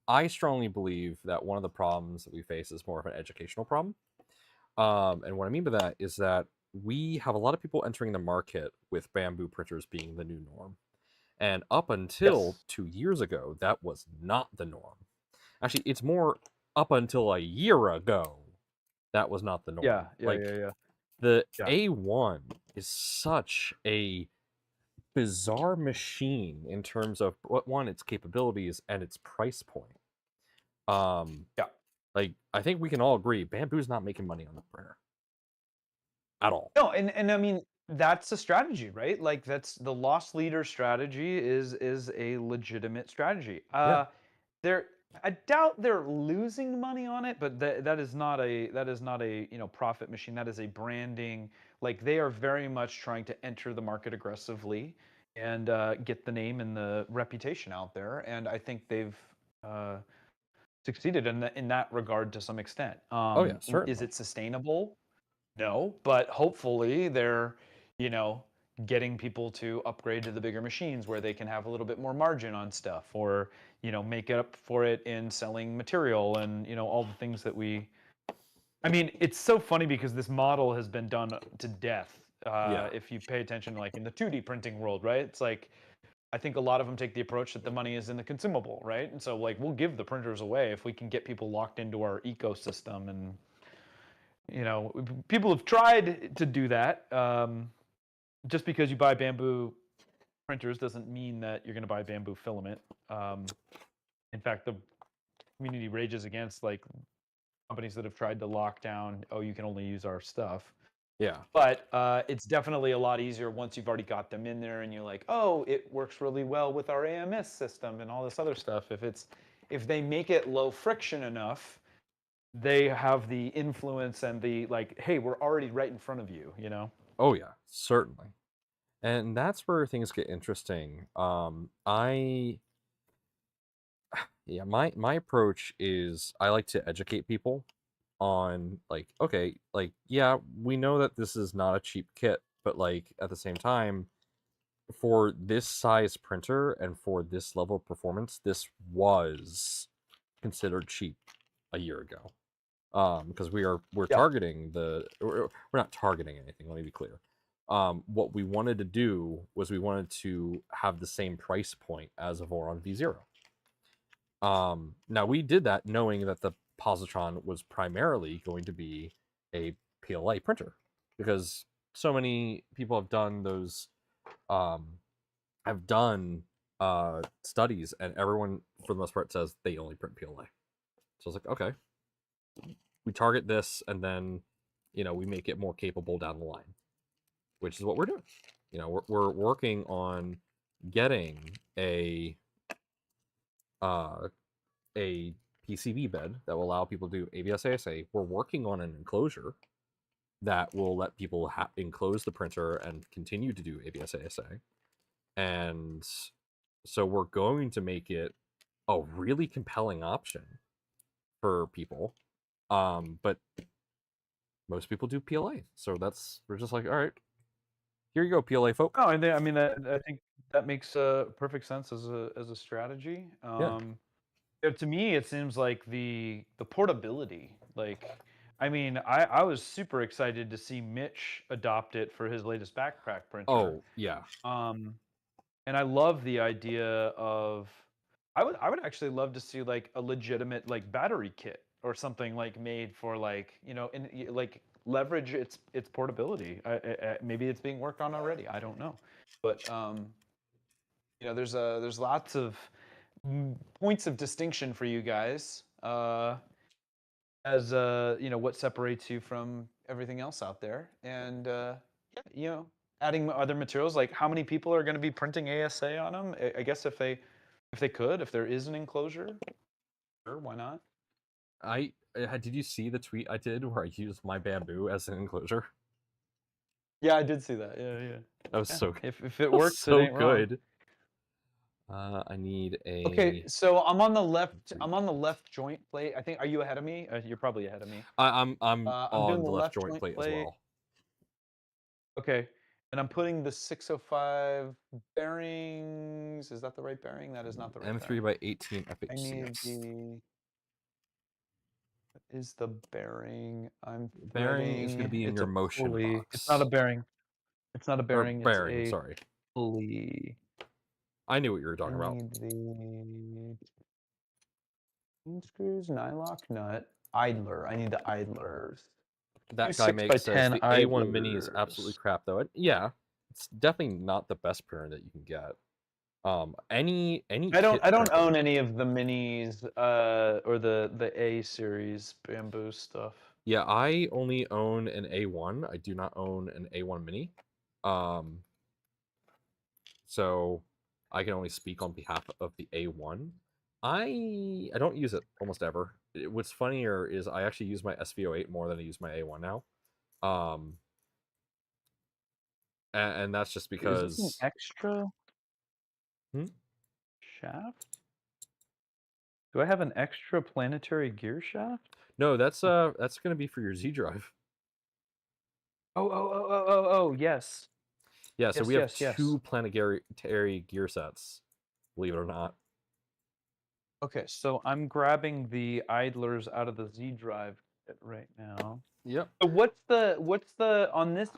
I strongly believe that one of the problems that we face is more of an educational problem. And what I mean by that is that we have a lot of people entering the market with bamboo printers being the new norm. And up until Yes. 2 years ago, that was not the norm. Actually, it's more up until a year ago, that was not the norm. Yeah. The Yeah. A1 is such a bizarre machine in terms of one, its capabilities and its price point. Yeah. Like I think we can all agree, bamboo's not making money on the printer at all. No, and I mean that's a strategy, right? Like that's the loss leader strategy is a legitimate strategy. Yeah. They're I doubt they're losing money on it, but that is not a you know profit machine. That is a branding. Like they are very much trying to enter the market aggressively and get the name and the reputation out there. And I think they've uh, succeeded in that regard to some extent. Oh yeah, Is certainly. it sustainable? No, but hopefully they're, you know, getting people to upgrade to the bigger machines where they can have a little bit more margin on stuff, or, you know, make up for it in selling material and, you know, all the things that we. I mean, it's so funny because this model has been done to death. Yeah. If you pay attention, like in the 2D printing world, right? It's like I think a lot of them take the approach that the money is in the consumable, right? And so like we'll give the printers away if we can get people locked into our ecosystem. And you know, people have tried to do that. Just because you buy bamboo printers doesn't mean that you're going to buy bamboo filament. In fact, the community rages against like companies that have tried to lock down, oh, you can only use our stuff. Yeah. But it's definitely a lot easier once you've already got them in there and you're like, oh, it works really well with our AMS system and all this other stuff. If they make it low friction enough, they have the influence and the like, hey, we're already right in front of you, you know? Oh yeah, certainly. And that's where things get interesting. I yeah, my approach is I like to educate people on like, okay, like yeah, we know that this is not a cheap kit, but like at the same time, for this size printer and for this level of performance, this was considered cheap a year ago. Because we're Yeah. targeting we're not targeting anything, let me be clear. What we wanted to do was we wanted to have the same price point as a Voron V0. Now we did that knowing that the Positron was primarily going to be a PLA printer, because so many people have done those have done studies, and everyone for the most part says they only print PLA. So I was like, okay, we target this, and then we make it more capable down the line, which is what we're doing. We're working on getting a PCB bed that will allow people to do ABS ASA. We're working on an enclosure that will let people enclose the printer and continue to do ABS ASA. And so we're going to make it a really compelling option for people. But most people do PLA. So we're just like, all right, here you go, PLA folk. Oh, I mean, I think that makes perfect sense as a strategy. Yeah. To me, it seems like the portability. Like, I mean, I was super excited to see Mitch adopt it for his latest backpack printer. Oh yeah. And I love the idea of. I would actually love to see like a legitimate like battery kit or something like made for like like leverage its portability. Maybe it's being worked on already. I don't know, but there's lots of points of distinction for you guys. as what separates you from everything else out there, and yeah, adding other materials. Like, how many people are going to be printing ASA on them? I guess if there is an enclosure, sure, why not? Did you see the tweet I did where I used my bamboo as an enclosure? Yeah, I did see that. Yeah. That was so good. If it works, so it ain't wrong. good. I need a. Okay, so I'm on the left joint plate. I think. Are you ahead of me? You're probably ahead of me. I'm I'm on doing the left joint plate as well. Okay, and I'm putting the 605 bearings. Is that the right bearing? That is not the right M3 bearing. by 18 I need FHCX. what is the bearing? Bearing is going to be in your motion box. It's not a bearing. It's not a bearing. Bearing, it's a sorry. pulley. I knew what you were talking about. Need the screws, nylock nut, idler. I need the idlers. That guy makes says the A1 Mini is absolutely crap though. Yeah, it's definitely not the best printer that you can get. Any I don't own any of the minis or the A series bamboo stuff. Yeah, I only own an A1. I do not own an A1 Mini. So I can only speak on behalf of the A1. I don't use it almost ever. What's funnier is I actually use my SV08 more than I use my A1 now. And that's just because. Is this an extra shaft? Do I have an extra planetary gear shaft? No, that's going to be for your Z drive. Oh, yes. Yeah, so we have two planetary gear sets, believe it or not. Okay, so I'm grabbing the idlers out of the Z drive right now. Yep. So what's the on this?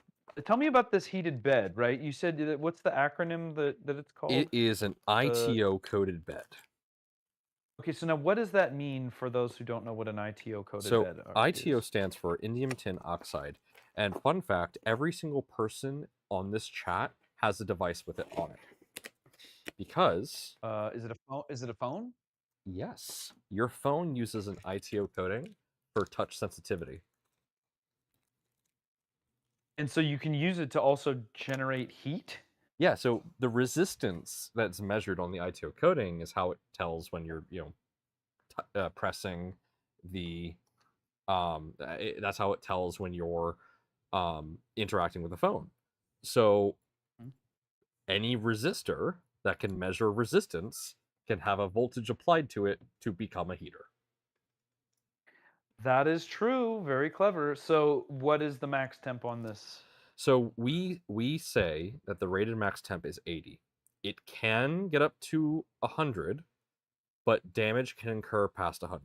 Tell me about this heated bed, right? You said that, what's the acronym that it's called? It is an ITO coded bed. Okay, so now what does that mean for those who don't know what an ITO coded bed is? ITO stands for indium tin oxide. And fun fact, every single person on this chat has a device with it on it. Because is it a phone? Is it a phone? Yes. Your phone uses an ITO coding for touch sensitivity. And so you can use it to also generate heat? Yeah, so the resistance that's measured on the ITO coding is how it tells when you're, pressing the that's how it tells when you're interacting with the phone. So any resistor that can measure resistance can have a voltage applied to it to become a heater. That is true. Very clever. So what is the max temp on this? So we say that the rated max temp is 80. It can get up to 100, but damage can incur past 100.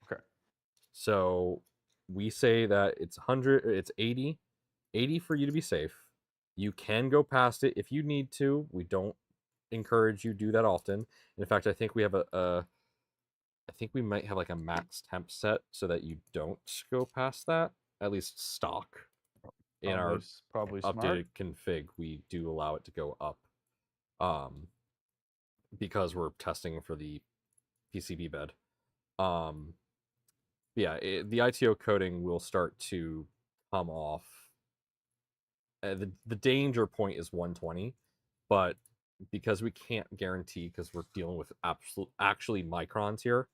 Okay. So we say that it's 100, it's 80. 80 for you to be safe. You can go past it if you need to. We don't encourage you do that often. In fact, I think we have I think we might have like a max temp set so that you don't go past that. At least stock. In our probably updated config, we do allow it to go up. Because we're testing for the PCB bed. Yeah, the ITO coding will start to come off. The danger point is 120, but because we can't guarantee, because we're dealing with actually microns here,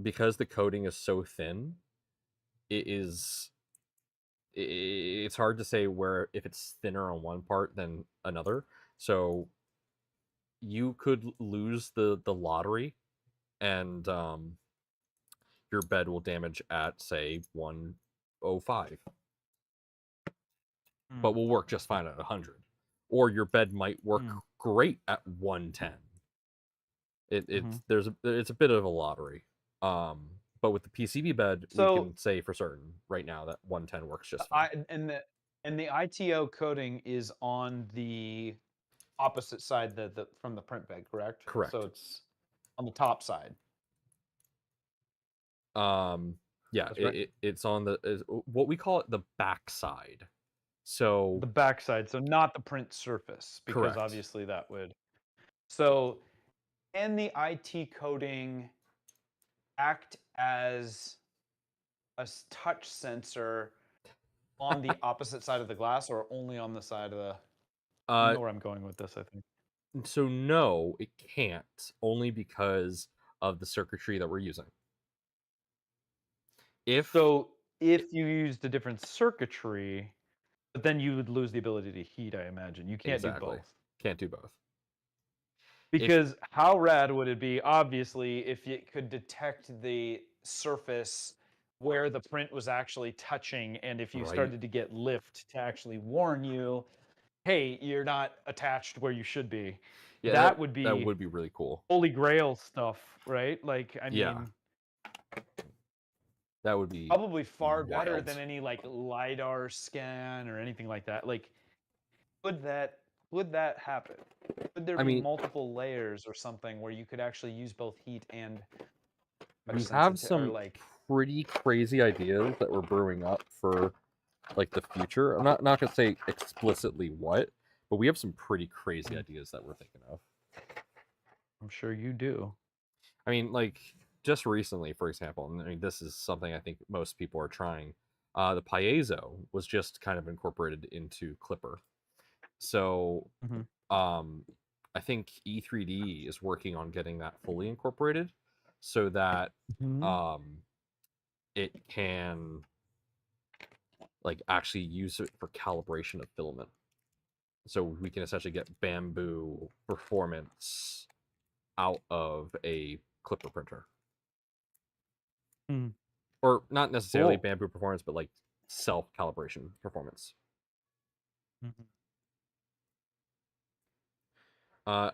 because the coding is so thin, it's hard to say where if it's thinner on one part than another. So you could lose the lottery, and your bed will damage at say 105. But will work just fine at 100. Or your bed might work great at 110. It's a bit of a lottery. But with the PCB bed, we can say for certain right now that 110 works just fine. And the ITO coding is on the opposite side from the print bed, correct? Correct. So it's on the top side. Yeah, right. It's on what we call it the back side. So the backside, so not the print surface, because correct. Obviously that would. So, and the IT coding act as a touch sensor on the opposite side of the glass, or only on the side of the? You know where I'm going with this, I think. So no, it can't, only because of the circuitry that we're using. If you used a different circuitry, but then you would lose the ability to heat, I imagine. You can't do both. Can't do both. Because how rad would it be, obviously, if it could detect the surface where the print was actually touching, and if you started to get lift to actually warn you, hey, you're not attached where you should be. Yeah, that would be really cool. Holy Grail stuff, right? Like, I mean, that would be probably far wild. better than any like LiDAR scan or anything like that. Like, would that happen? Would there be multiple layers or something where you could actually use both heat and? We have some pretty crazy ideas that we're brewing up for like the future. I'm not gonna say explicitly what, but we have some pretty crazy ideas that we're thinking of. I'm sure you do. I mean, like just recently, for example, and I mean this is something I think most people are trying. The piezo was just kind of incorporated into Clipper. So I think E3D is working on getting that fully incorporated so that it can like actually use it for calibration of filament. So we can essentially get bamboo performance out of a Clipper printer. Or not necessarily bamboo performance, but like self-calibration performance.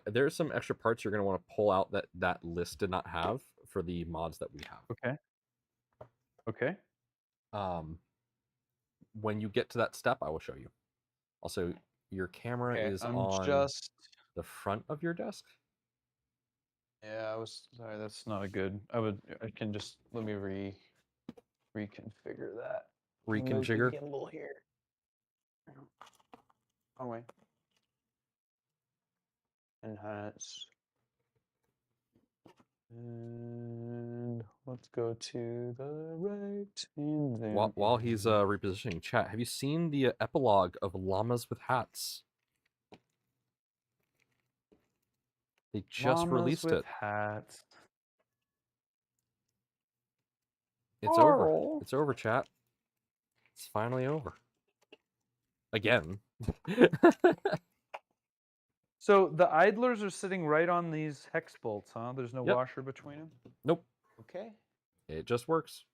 There's some extra parts you're going to want to pull out that list did not have for the mods that we have. Okay. When you get to that step, I will show you. Also, your camera is on the front of your desk. Yeah, sorry, that's not a good. I can just let me reconfigure that. Reconfigure gimbal here. Oh wait. Enhance. And let's go to the right. And then while he's repositioning, chat, have you seen the epilogue of Llamas with Hats? They just released it. Hats. It's over. It's over, chat. It's finally over. Again. So the idlers are sitting right on these hex bolts, huh? There's no washer between them? Nope. Okay. It just works.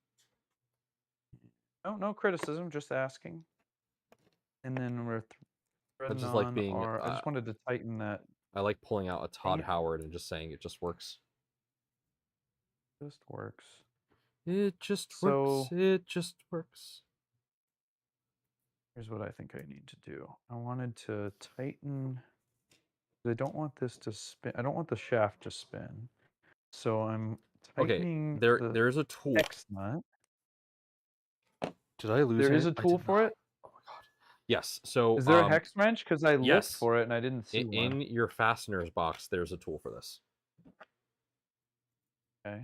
No criticism, just asking. And then we're threading just like being, I just wanted to tighten that. I like pulling out a Todd Howard and just saying it just works. Just works. It just works. It just works. Here's what I think I need to do. I wanted to tighten. I don't want this to spin. I don't want the shaft to spin. So I'm tightening. There's a tool. Hex nut. Did I lose it? There is a tool for it? Oh my god. Yes. So is there a hex wrench? Because I looked for it and I didn't see one. In your fasteners box, there's a tool for this. Okay.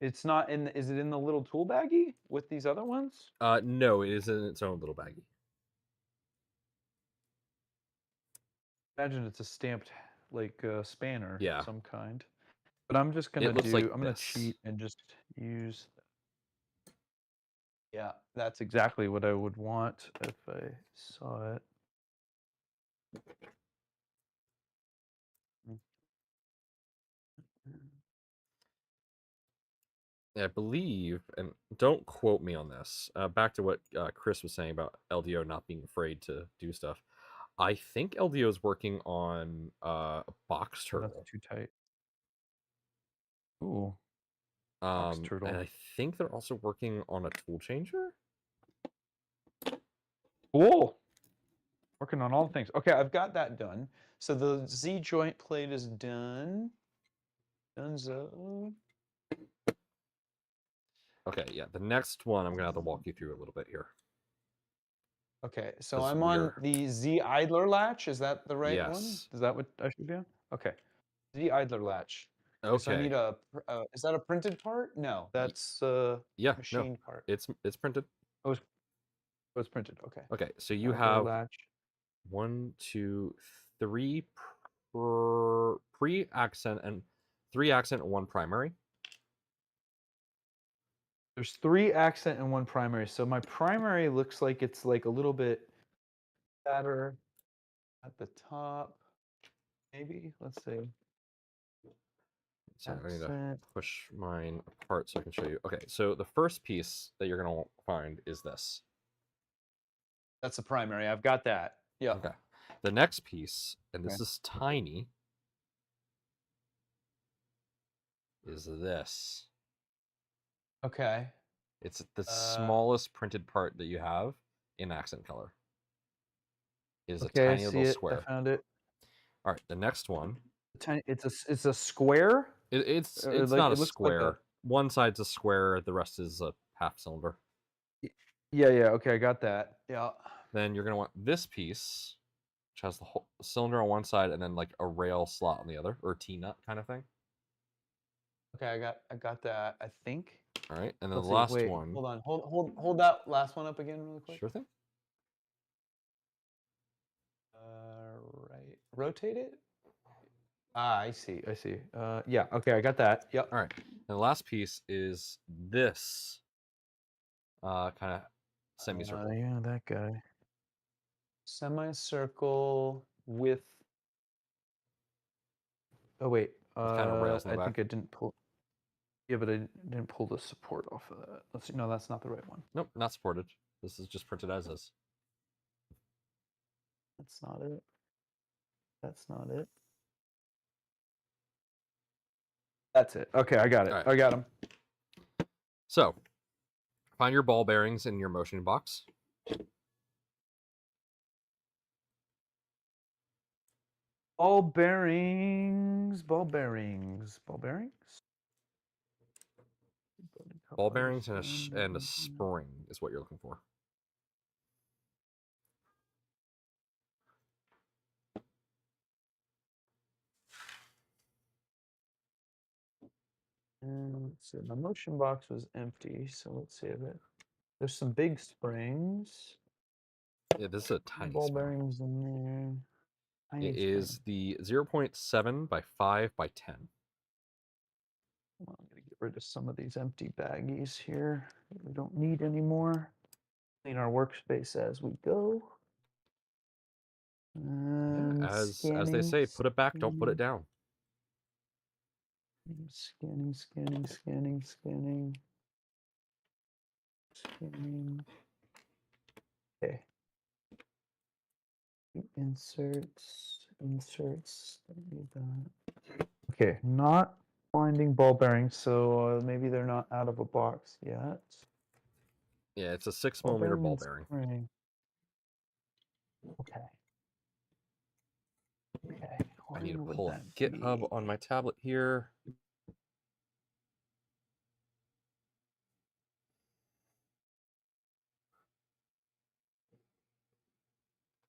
It's not in. Is it in the little tool baggie with these other ones? No, it is in its own little baggie. Imagine it's a stamped like spanner of some kind. But I'm just gonna I'm gonna cheat and just use. Yeah, that's exactly what I would want if I saw it. I believe, and don't quote me on this, back to what Chris was saying about LDO not being afraid to do stuff. I think LDO is working on a box turtle. That's too tight. Ooh. Box turtle. And I think they're also working on a tool changer. Cool. Working on all things. Okay, I've got that done. So the Z joint plate is done. Donezo. Okay, yeah. The next one I'm gonna have to walk you through a little bit here. Okay, so I'm on the Z idler latch. Is that the right one? Yes. Is that what I should be on? Okay. Z idler latch. Okay. So I Okay. need is that a printed part? No, that's Yeah, no, machined part. it's printed. Oh, it's printed. Okay. Okay, so you Okay, have latch. 1, 2, 3 pre-accent and 3 accent and 1 primary. There's 3 accent and 1 primary. So my primary looks like it's like a little bit fatter at the top. Maybe. Let's see. So I need to push mine apart so I can show you. Okay, so the first piece that you're gonna find is this. That's the primary. I've got that. Yeah. Okay. The next piece, and this is tiny, is this. Okay. It's the smallest printed part that you have in accent color. It is a tiny little square. I found it. All right, the next one. It's a square. It's like, not a it looks square. like One side's a square, the rest is a half cylinder. Yeah. Okay, I got that. Yeah. Then you're gonna want this piece, which has the whole cylinder on one side and then like a rail slot on the other, or a T-nut kind of thing. Okay, I got that. I think. All right, and then Let's the last wait, one. Hold on. Hold that last one up again really quick. Sure thing. Right. Rotate it. Ah, I see. Yeah. Okay, I got that. Yep. All right. And the last piece is this kind of semicircle. Yeah, that guy. Semicircle with. Oh wait. kind of rails in the I think back. I didn't pull. Yeah, but I didn't pull the support off of that. Let's see. No, that's not the right one. Nope, not supported. This is just printed as is. That's not it. That's not it. That's it. Okay, I got it. Right. I got him. So, find your ball bearings in your motion box. Ball bearings. Ball bearings. Ball bearings. Ball bearings and a spring is what you're looking for. And let's see, my motion box was empty, so let's see if it. There's some big springs. Yeah, this is a tiny ball spring. bearings in there. Tiny It is the 0.7 by 5 by 10. Well, I'm gonna get rid of some of these empty baggies here that we don't need anymore. Clean our workspace as we go. Yeah, as they say, put it back, don't put it down. Scanning. Okay. Inserts. Don't need that. Okay, not finding ball bearings, so maybe they're not out of a box yet. Yeah, it's a 6mm ball bearing. Spring. Okay. I need to pull a GitHub on my tablet here.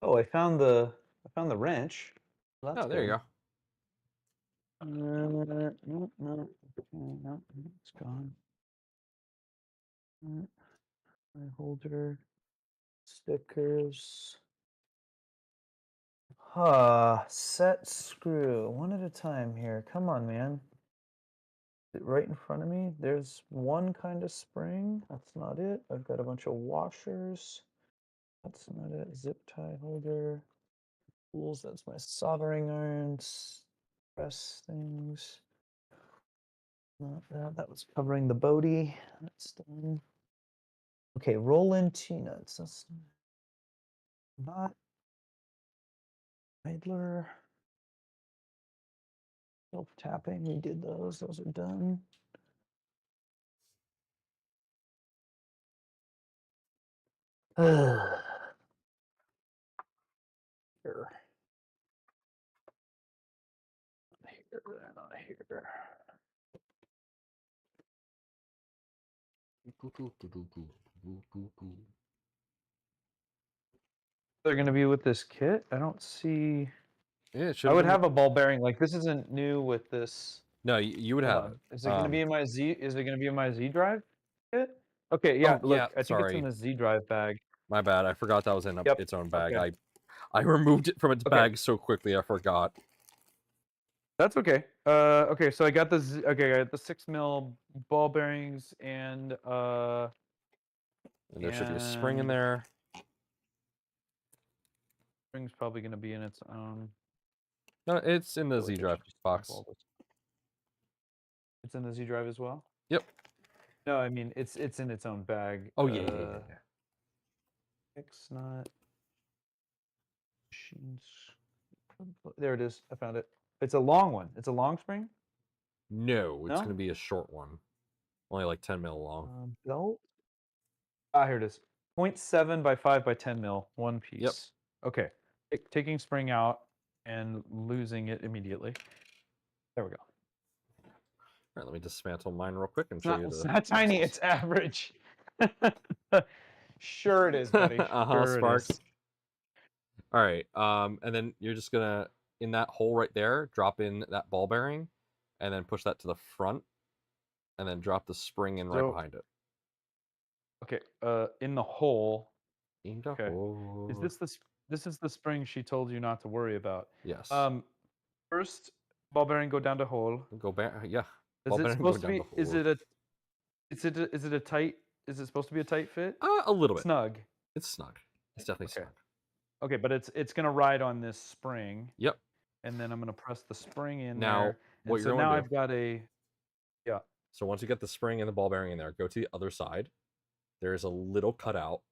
Oh, I found the wrench. Well, that's there you go. No, it's gone. My holder, stickers. Set screw. One at a time here. Come on, man. Right in front of me, there's one kind of spring. That's not it. I've got a bunch of washers. That's not it. Zip tie holder. Tools. That's my soldering irons. Press things. Not that. That was covering the Bodhi. That's done. Okay, roll-in T-nuts. That's not idler. Self-tapping. We did those. Those are done. Here. Not here. They're going to be with this kit? I don't see. Yeah, I would have a ball bearing. Like, this isn't new with this. No, you would Hold have on. it. Is it gonna be in my Z? Is it gonna be in my Z drive kit? Okay, Oh yeah. Look, yeah, I think it's in sorry, the Z drive bag. my bad. I forgot that was in Yep. its own bag. Okay. I removed it from its Okay. bag so quickly I forgot. That's okay. Okay. So I got the okay. I got the 6 mil ball bearings and And there should be a spring in and there. spring's probably gonna be in its own. No, it's in the Oh, wait, Z I drive should just box. all this. It's in the Z drive as well. Yep. No, I mean it's in its own bag. Oh yeah. X not machines. There it is. I found it. It's a long one. It's a long spring. No, it's No? gonna be a short one, only like 10 mil long. Belt. Ah, here it is. 0.7 by 5 by 10 mil, one piece. Yep. Okay. Taking spring out and losing it immediately. There we go. All right, let me dismantle mine real quick and It's show not, you it's the. not tiny. It's average. Sure it is, buddy. Sure it Sparks. is. All right, and then you're just gonna in that hole right there, drop in that ball bearing, and then push that to the front, and then drop the spring in right behind it. Okay. In the hole. In the Okay. hole. Is this is the spring she told you not to worry about? Yes. First ball bearing go down the hole. Go back. Yeah. Is it supposed to be? Is it a tight? Is it supposed to be a tight fit? A little bit. Snug. It's snug. It's definitely snug. Okay, but it's gonna ride on this spring. Yep. And then I'm gonna press the spring in now, there. What so you're now gonna I've got a yeah. So once you get the spring and the ball bearing in there, go to the other side. There's a little cutout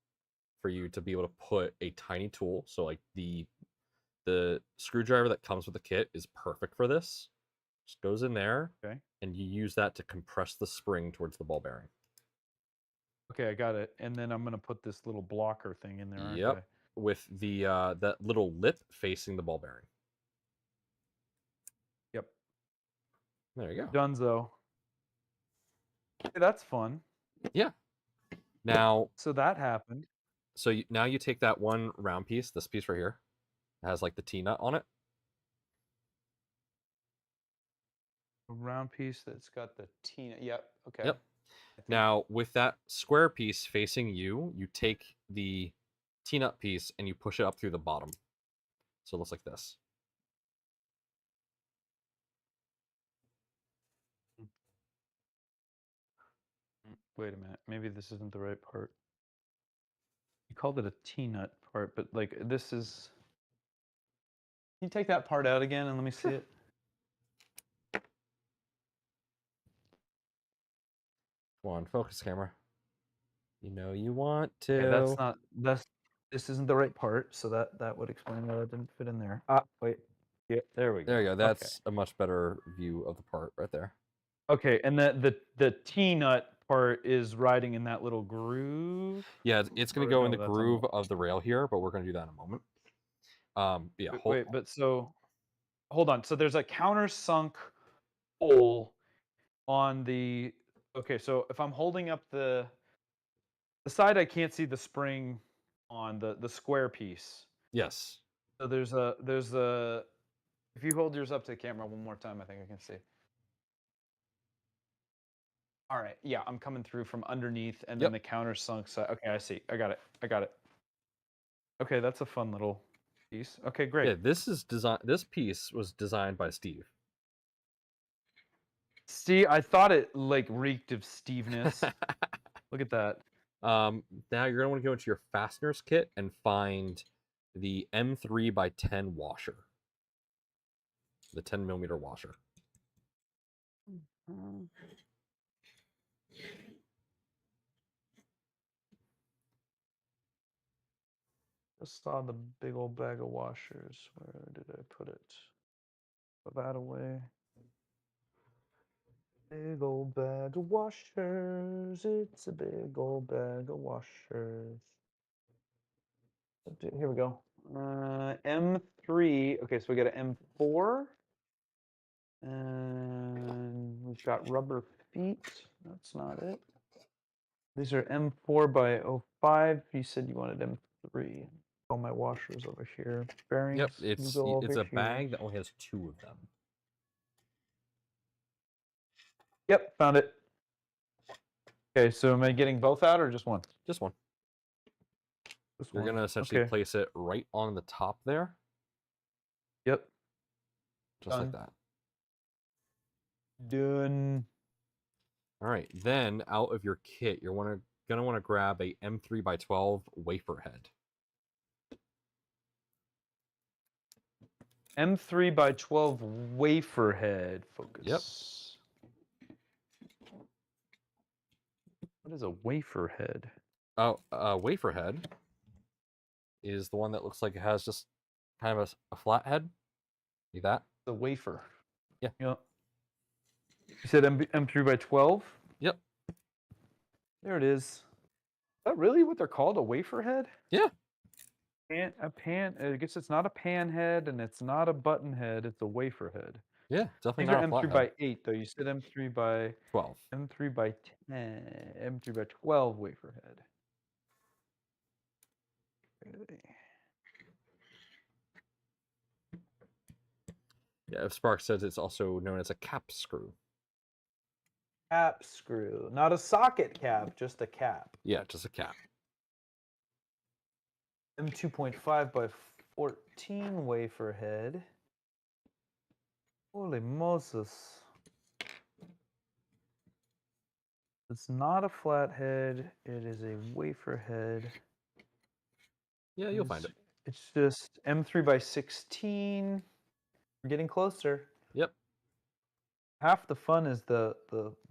for you to be able to put a tiny tool. So like the screwdriver that comes with the kit is perfect for this. Just goes in there. Okay. And you use that to compress the spring towards the ball bearing. Okay, I got it. And then I'm gonna put this little blocker thing in there, aren't Yep. I? With the that little lip facing the ball bearing. Yep. There you go. Dunzo. Hey, that's fun. Yeah. Now. So that happened. So now you take that one round piece, this piece right here, it has like the T-nut on it. A round piece that's got the T-nut. Yep. Okay. Yep. Now with that square piece facing you, you take the T-nut piece and you push it up through the bottom. So it looks like this. Wait a minute. Maybe this isn't the right part. You called it a T-nut part, but like this is. Can you take that part out again and let me see it? Come on, focus camera. You know you want to. Okay, this isn't the right part, so that would explain why that didn't fit in there. Ah, wait. Yeah, there we go. There you go. That's a much better view of the part right there. Okay, and the T-nut part is riding in that little groove. Yeah, it's going to go in the groove of the rail here, but we're going to do that in a moment. Yeah. But so hold on. So there's a countersunk hole on the. Okay, so if I'm holding up the side, I can't see the spring on the square piece. Yes. So there's a. If you hold yours up to the camera one more time, I think I can see. All right. Yeah, I'm coming through from underneath, and then the countersunk side. Okay, I see. I got it. Okay, that's a fun little piece. Okay, great. Yeah, this piece was designed by Steve. Steve, I thought it like reeked of Steveness. Look at that. Now you're gonna want to go into your fasteners kit and find the M3 by 10 washer, the 10mm washer. Just saw the big old bag of washers. Where did I put it? Put that away. Big old bag of washers. It's a big old bag of washers. Here we go. M3. Okay, so we got an M4. And we've got rubber feet. That's not it. These are M4 by 05. You said you wanted M3. All my washers over here. Bearings. Yep, it's a bag that only has 2 of them. Yep, found it. Okay, so am I getting both out or just one? Just one. Just You're one. gonna essentially Okay. place it right on the top there. Yep. Just like Done. that. Done. All right. Then out of your kit, you're gonna want to grab a M3 by 12 wafer head. M3 by 12 wafer head. Focus. Yep. What is a wafer head? Oh, wafer head is the one that looks like it has just kind of a flat head. See that? The wafer. Yeah. Yep. You said M3 by 12? Yep. There it is. Is that really what they're called? A wafer head? Yeah. A pan. I guess it's not a pan head and it's not a button head. It's a wafer head. Yeah. Definitely These are not a flat M3 head. by 8 though. You said M3 by 12. M3 by 10. M3 by 12 wafer head. Really? Yeah. If Spark says it's also known as a cap screw. Cap screw, not a socket cap, just a cap. Yeah, just a cap. M2.5 by 14 wafer head. Holy Moses. It's not a flat head, it is a wafer head. Yeah, you'll find it. It's just M3 by 16. We're getting closer. Yep. Half the fun is the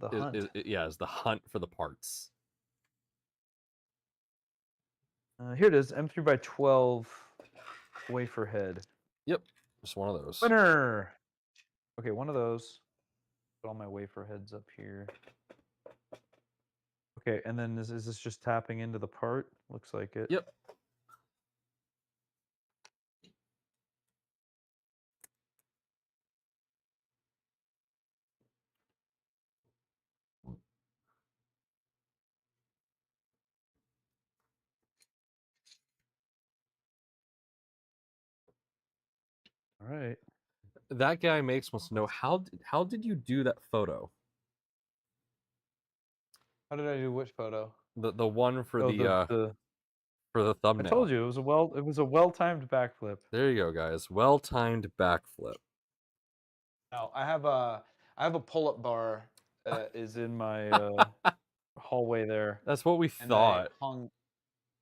hunt. Is the hunt for the parts. Here it is, M3 by 12 wafer head. Yep, just one of those. Winner! Okay, one of those. Put all my wafer heads up here. Okay, and then is this just tapping into the part? Looks like it. Yep. All right. That guy makes wants to know how did you do that photo? How did I do which photo? The one for the for the thumbnail. I told you it was a well-timed backflip. There you go, guys. Well-timed backflip. Now I have a pull-up bar that is in my hallway there. That's what we thought.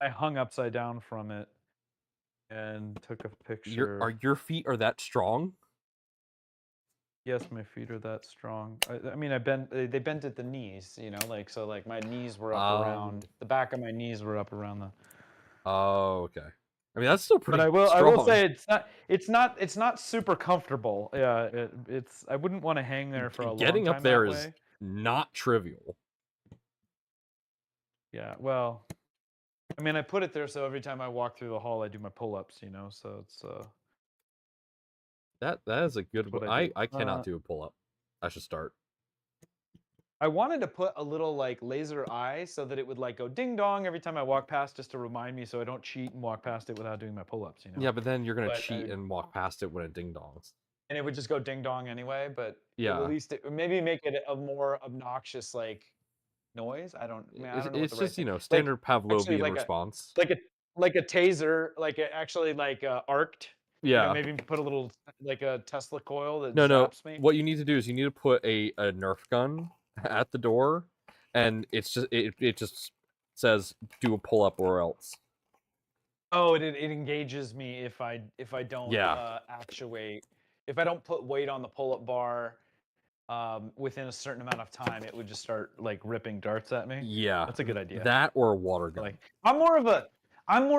I hung upside down from it and took a picture. Your feet are that strong? Yes, my feet are that strong. I mean, they bent at the knees, you know, like so. Like my knees were up around the back of my knees were up around the. Oh, okay. I mean, that's still pretty. But I strong. will say it's not super comfortable. Yeah, it's. I wouldn't want to hang there for a long time. Getting up there is not trivial. Yeah, well, I mean, I put it there so every time I walk through the hall, I do my pull-ups, you know. So it's. That is a good one. I cannot do a pull-up. I should start. I wanted to put a little like laser eye so that it would like go ding dong every time I walk past, just to remind me so I don't cheat and walk past it without doing my pull-ups, you know. Yeah, but then you're gonna cheat and walk past it when it ding dongs. And it would just go ding dong anyway. But yeah, at least maybe make it a more obnoxious like noise. I don't know. It's just standard Pavlovian response. Like a taser, actually arced. Yeah. Maybe put a little like a Tesla coil that zaps me. What you need to do is you need to put a Nerf gun at the door, and it's just it just says do a pull up or else. Oh, it engages me if I don't actuate. If I don't put weight on the pull up bar within a certain amount of time, it would just start like ripping darts at me. Yeah, that's a good idea. That or a water gun. Like I'm more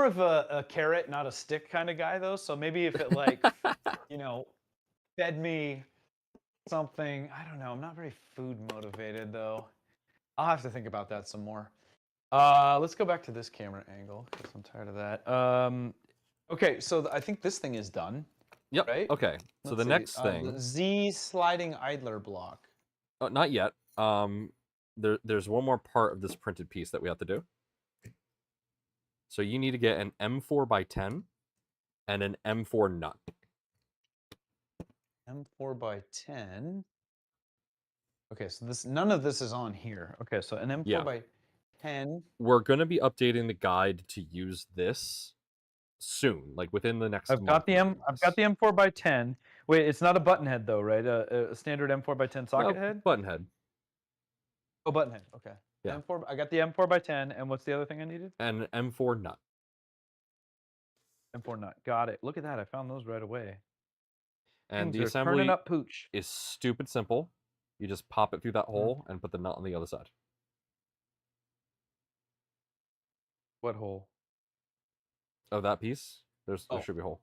of a carrot, not a stick kind of guy though. So maybe if it like fed me something, I don't know. I'm not very food motivated though. I'll have to think about that some more. Let's go back to this camera angle because I'm tired of that. Okay, so I think this thing is done. Yep. Right? Okay. So the next thing. The Z sliding idler block. Oh, not yet. There's one more part of this printed piece that we have to do. So you need to get an M4 by 10 and an M4 nut. M4 by 10. Okay, so none of this is on here. Okay, so an M4 by 10. We're gonna be updating the guide to use this soon, like within the next I've month. got the M4 by 10. Wait, it's not a button head though, right? A standard M4 by 10 socket head? Button head. Oh, button head. Okay. Yeah. M4. I got the M4 by 10, and what's the other thing I needed? And an M4 nut. M4 nut. Got it. Look at that. I found those right away. And Things the are assembly turning up, Pooch. is stupid simple. You just pop it through that hole and put the nut on the other side. What hole? Of that piece, there should be a hole.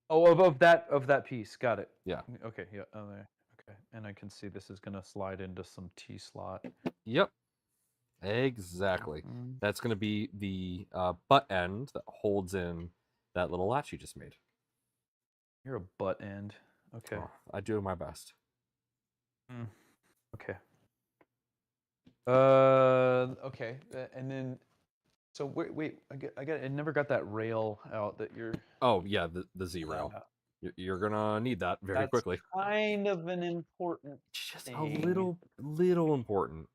Oh, of that piece. Got it. Yeah. Okay. Yeah. Oh, there. Okay. And I can see this is gonna slide into some T slot. Yep. Exactly. That's gonna be the butt end that holds in that little latch you just made. You're a butt end. Okay. Oh, I do my best. Okay. Okay. And then, so wait. I never got that rail out that you're. Oh yeah, the Z rail. You're gonna need that very quickly. Kind of an important. Just thing. a little important.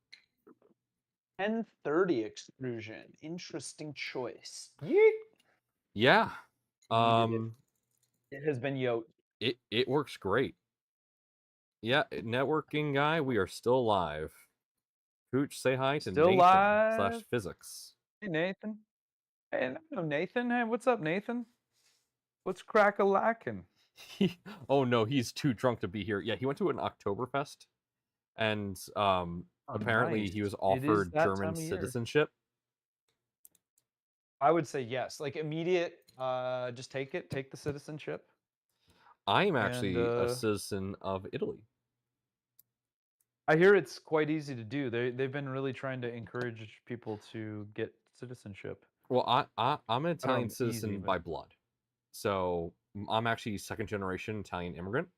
1030 extrusion. Interesting choice. Yeah. It has been yoked. It works great. Yeah, networking guy, we are still live. Pooch, say hi to Still Nathan live? / physics. Hey, Nathan. Hey, no, Nathan. Hey, what's up, Nathan? What's crack-a-lackin'? Oh no, he's too drunk to be here. Yeah, he went to an Oktoberfest, and apparently nice. he was It is offered that German time of year. citizenship. I would say yes. Like immediate, just take it. Take the citizenship. I am actually a citizen of Italy. I hear it's quite easy to do. They've been really trying to encourage people to get citizenship. Well, I'm an Italian citizen by blood, so I'm actually second generation Italian immigrant.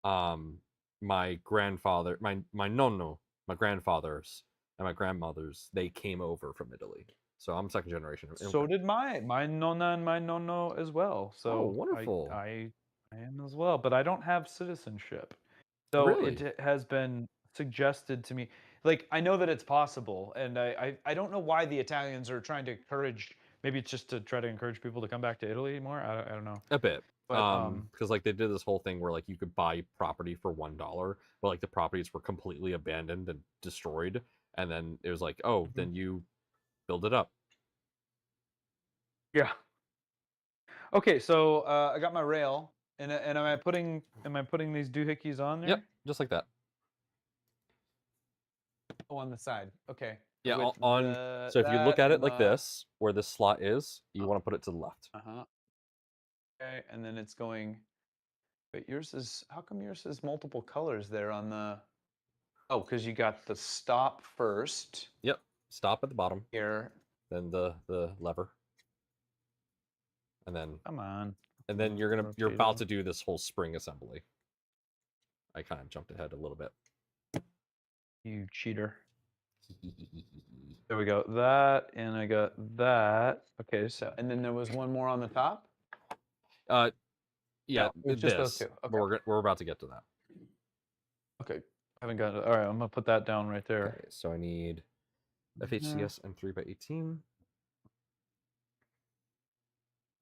My grandfather, my nonno, my grandfathers, and my grandmothers, they came over from Italy, so I'm second generation immigrant. So did my nonna and my nonno as well. So wonderful. I am as well, but I don't have citizenship. So really? it has been suggested to me. Like I know that it's possible, and I don't know why the Italians are trying to encourage. Maybe it's just to try to encourage people to come back to Italy more. I don't know. A bit. But because like they did this whole thing where like you could buy property for $1, but like the properties were completely abandoned and destroyed, and then it was like, oh, then you build it up. Yeah. Okay, so I got my rail, and am I putting these doohickeys on there? Yep, just like that. Oh, on the side. Okay. Yeah, so if you look at it like this, where this slot is, you want to put it to the left. Okay, and then it's going. But yours is. How come yours is multiple colors there on the? Oh, because you got the stop first. Yep. Stop at the bottom. Here. Then the lever. And then. Come on. And then you're about to do this whole spring assembly. I kind of jumped ahead a little bit. You cheater. There we go. That, and I got that. Okay, so and then there was one more on the top. Yeah, it's just those two. Okay. We're about to get to that. Okay, I haven't got it. All right, I'm gonna put that down right there. Okay, so I need FHCS M3 by 18,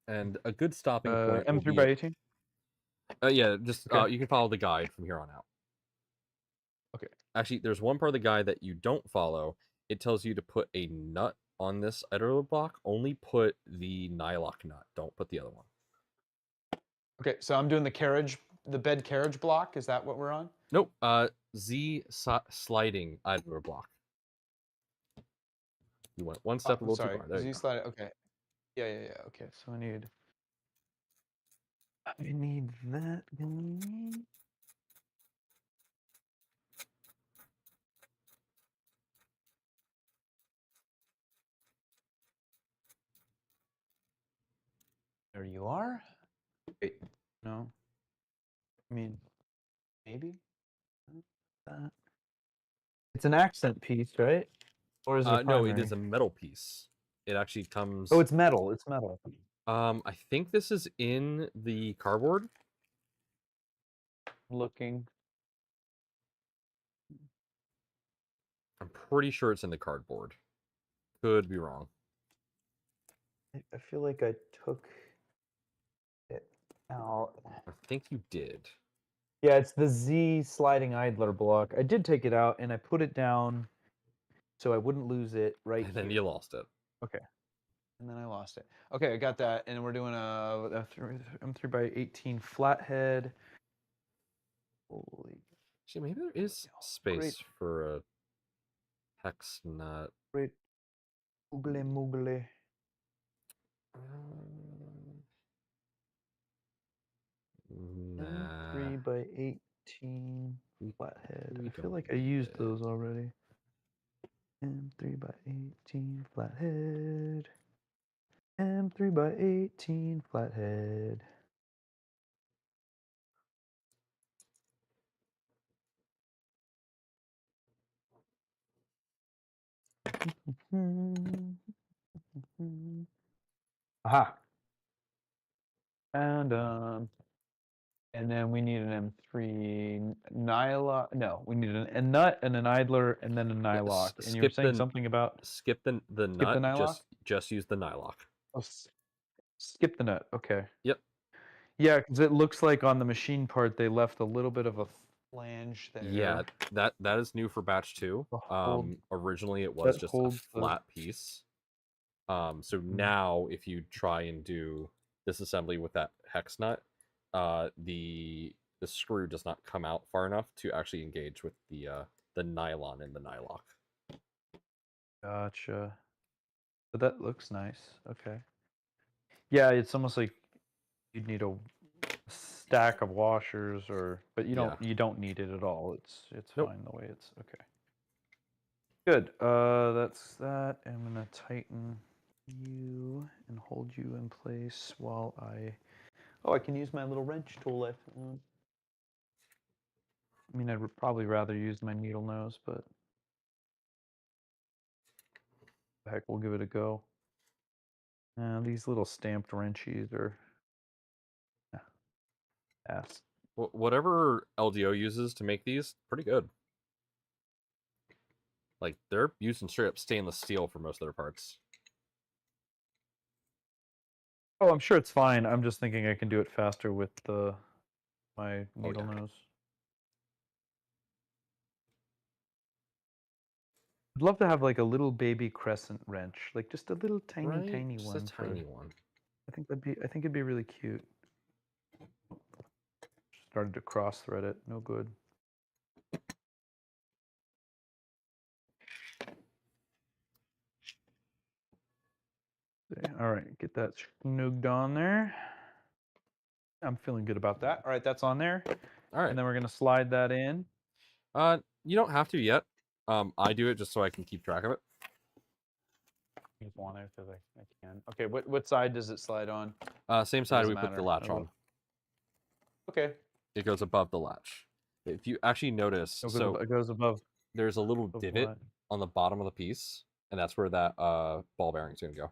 and a good stopping point. M3 by 18. Yeah, just you can follow the guide from here on out. Okay. Actually, there's one part of the guide that you don't follow. It tells you to put a nut on this idler block. Only put the nylock nut. Don't put the other one. Okay, so I'm doing the bed carriage block. Is that what we're on? Nope. Z sliding idler block. You went one step a little too far. There Z sliding. Okay. Yeah. Okay, so I need that. There you are. Wait, no. I mean, maybe. It's an accent piece, right? Or is it no, it is a metal piece. It actually comes. Oh, it's metal. It's metal. I think this is in the cardboard. Looking. I'm pretty sure it's in the cardboard. Could be wrong. I feel like I took it out. I think you did. Yeah, it's the Z sliding idler block. I did take it out and I put it down so I wouldn't lose it right And then here. you lost it. Okay. And then I lost it. Okay, I got that. And we're doing a M3 by 18 flathead. Holy. See, maybe there is space for a hex nut. Great. Oogly moogly. Nah. 3 by 18 flathead. I feel like I need used it. those already. M3 by 18 flathead. M3 by 18 flathead. Aha. And then we need an M3 nylock. No, we need a nut and an idler and then a nylock. And you were saying something about skip the nut. the nylock? Just use the nylock. Oh, skip the nut. Okay. Yep. Yeah, because it looks like on the machine part they left a little bit of a flange there. Yeah, that is new for batch 2. Originally it was just a flat piece. So now if you try and do disassembly with that hex nut, the screw does not come out far enough to actually engage with the nylon in the nylock. Gotcha. But that looks nice. Okay. Yeah, it's almost like you'd need a stack of washers, but you don't need it at all. It's fine the way it's okay. Good. That's that. I'm gonna tighten you and hold you in place while I can use my little wrench tool. I mean, I'd probably rather use my needle nose, but heck, we'll give it a go. These little stamped wrenchies are ass. Whatever LDO uses to make these, pretty good. Like, they're using straight up stainless steel for most of their parts. Oh, I'm sure it's fine. I'm just thinking I can do it faster with my needle nose. I'd love to have like a little baby crescent wrench, like just a little tiny just one. A tiny one. I think it'd be really cute. Started to cross thread it. No good. All right, get that snooged on there. I'm feeling good about that. All right, that's on there. All right. And then we're gonna slide that in. You don't have to yet. I do it just so I can keep track of it. Just want it because I can. Okay, what side does it slide on? Same side we put the latch on. Okay. It goes above the latch. If you actually notice, it goes above. There's a little divot on the bottom of the piece, and that's where that ball bearing's gonna go.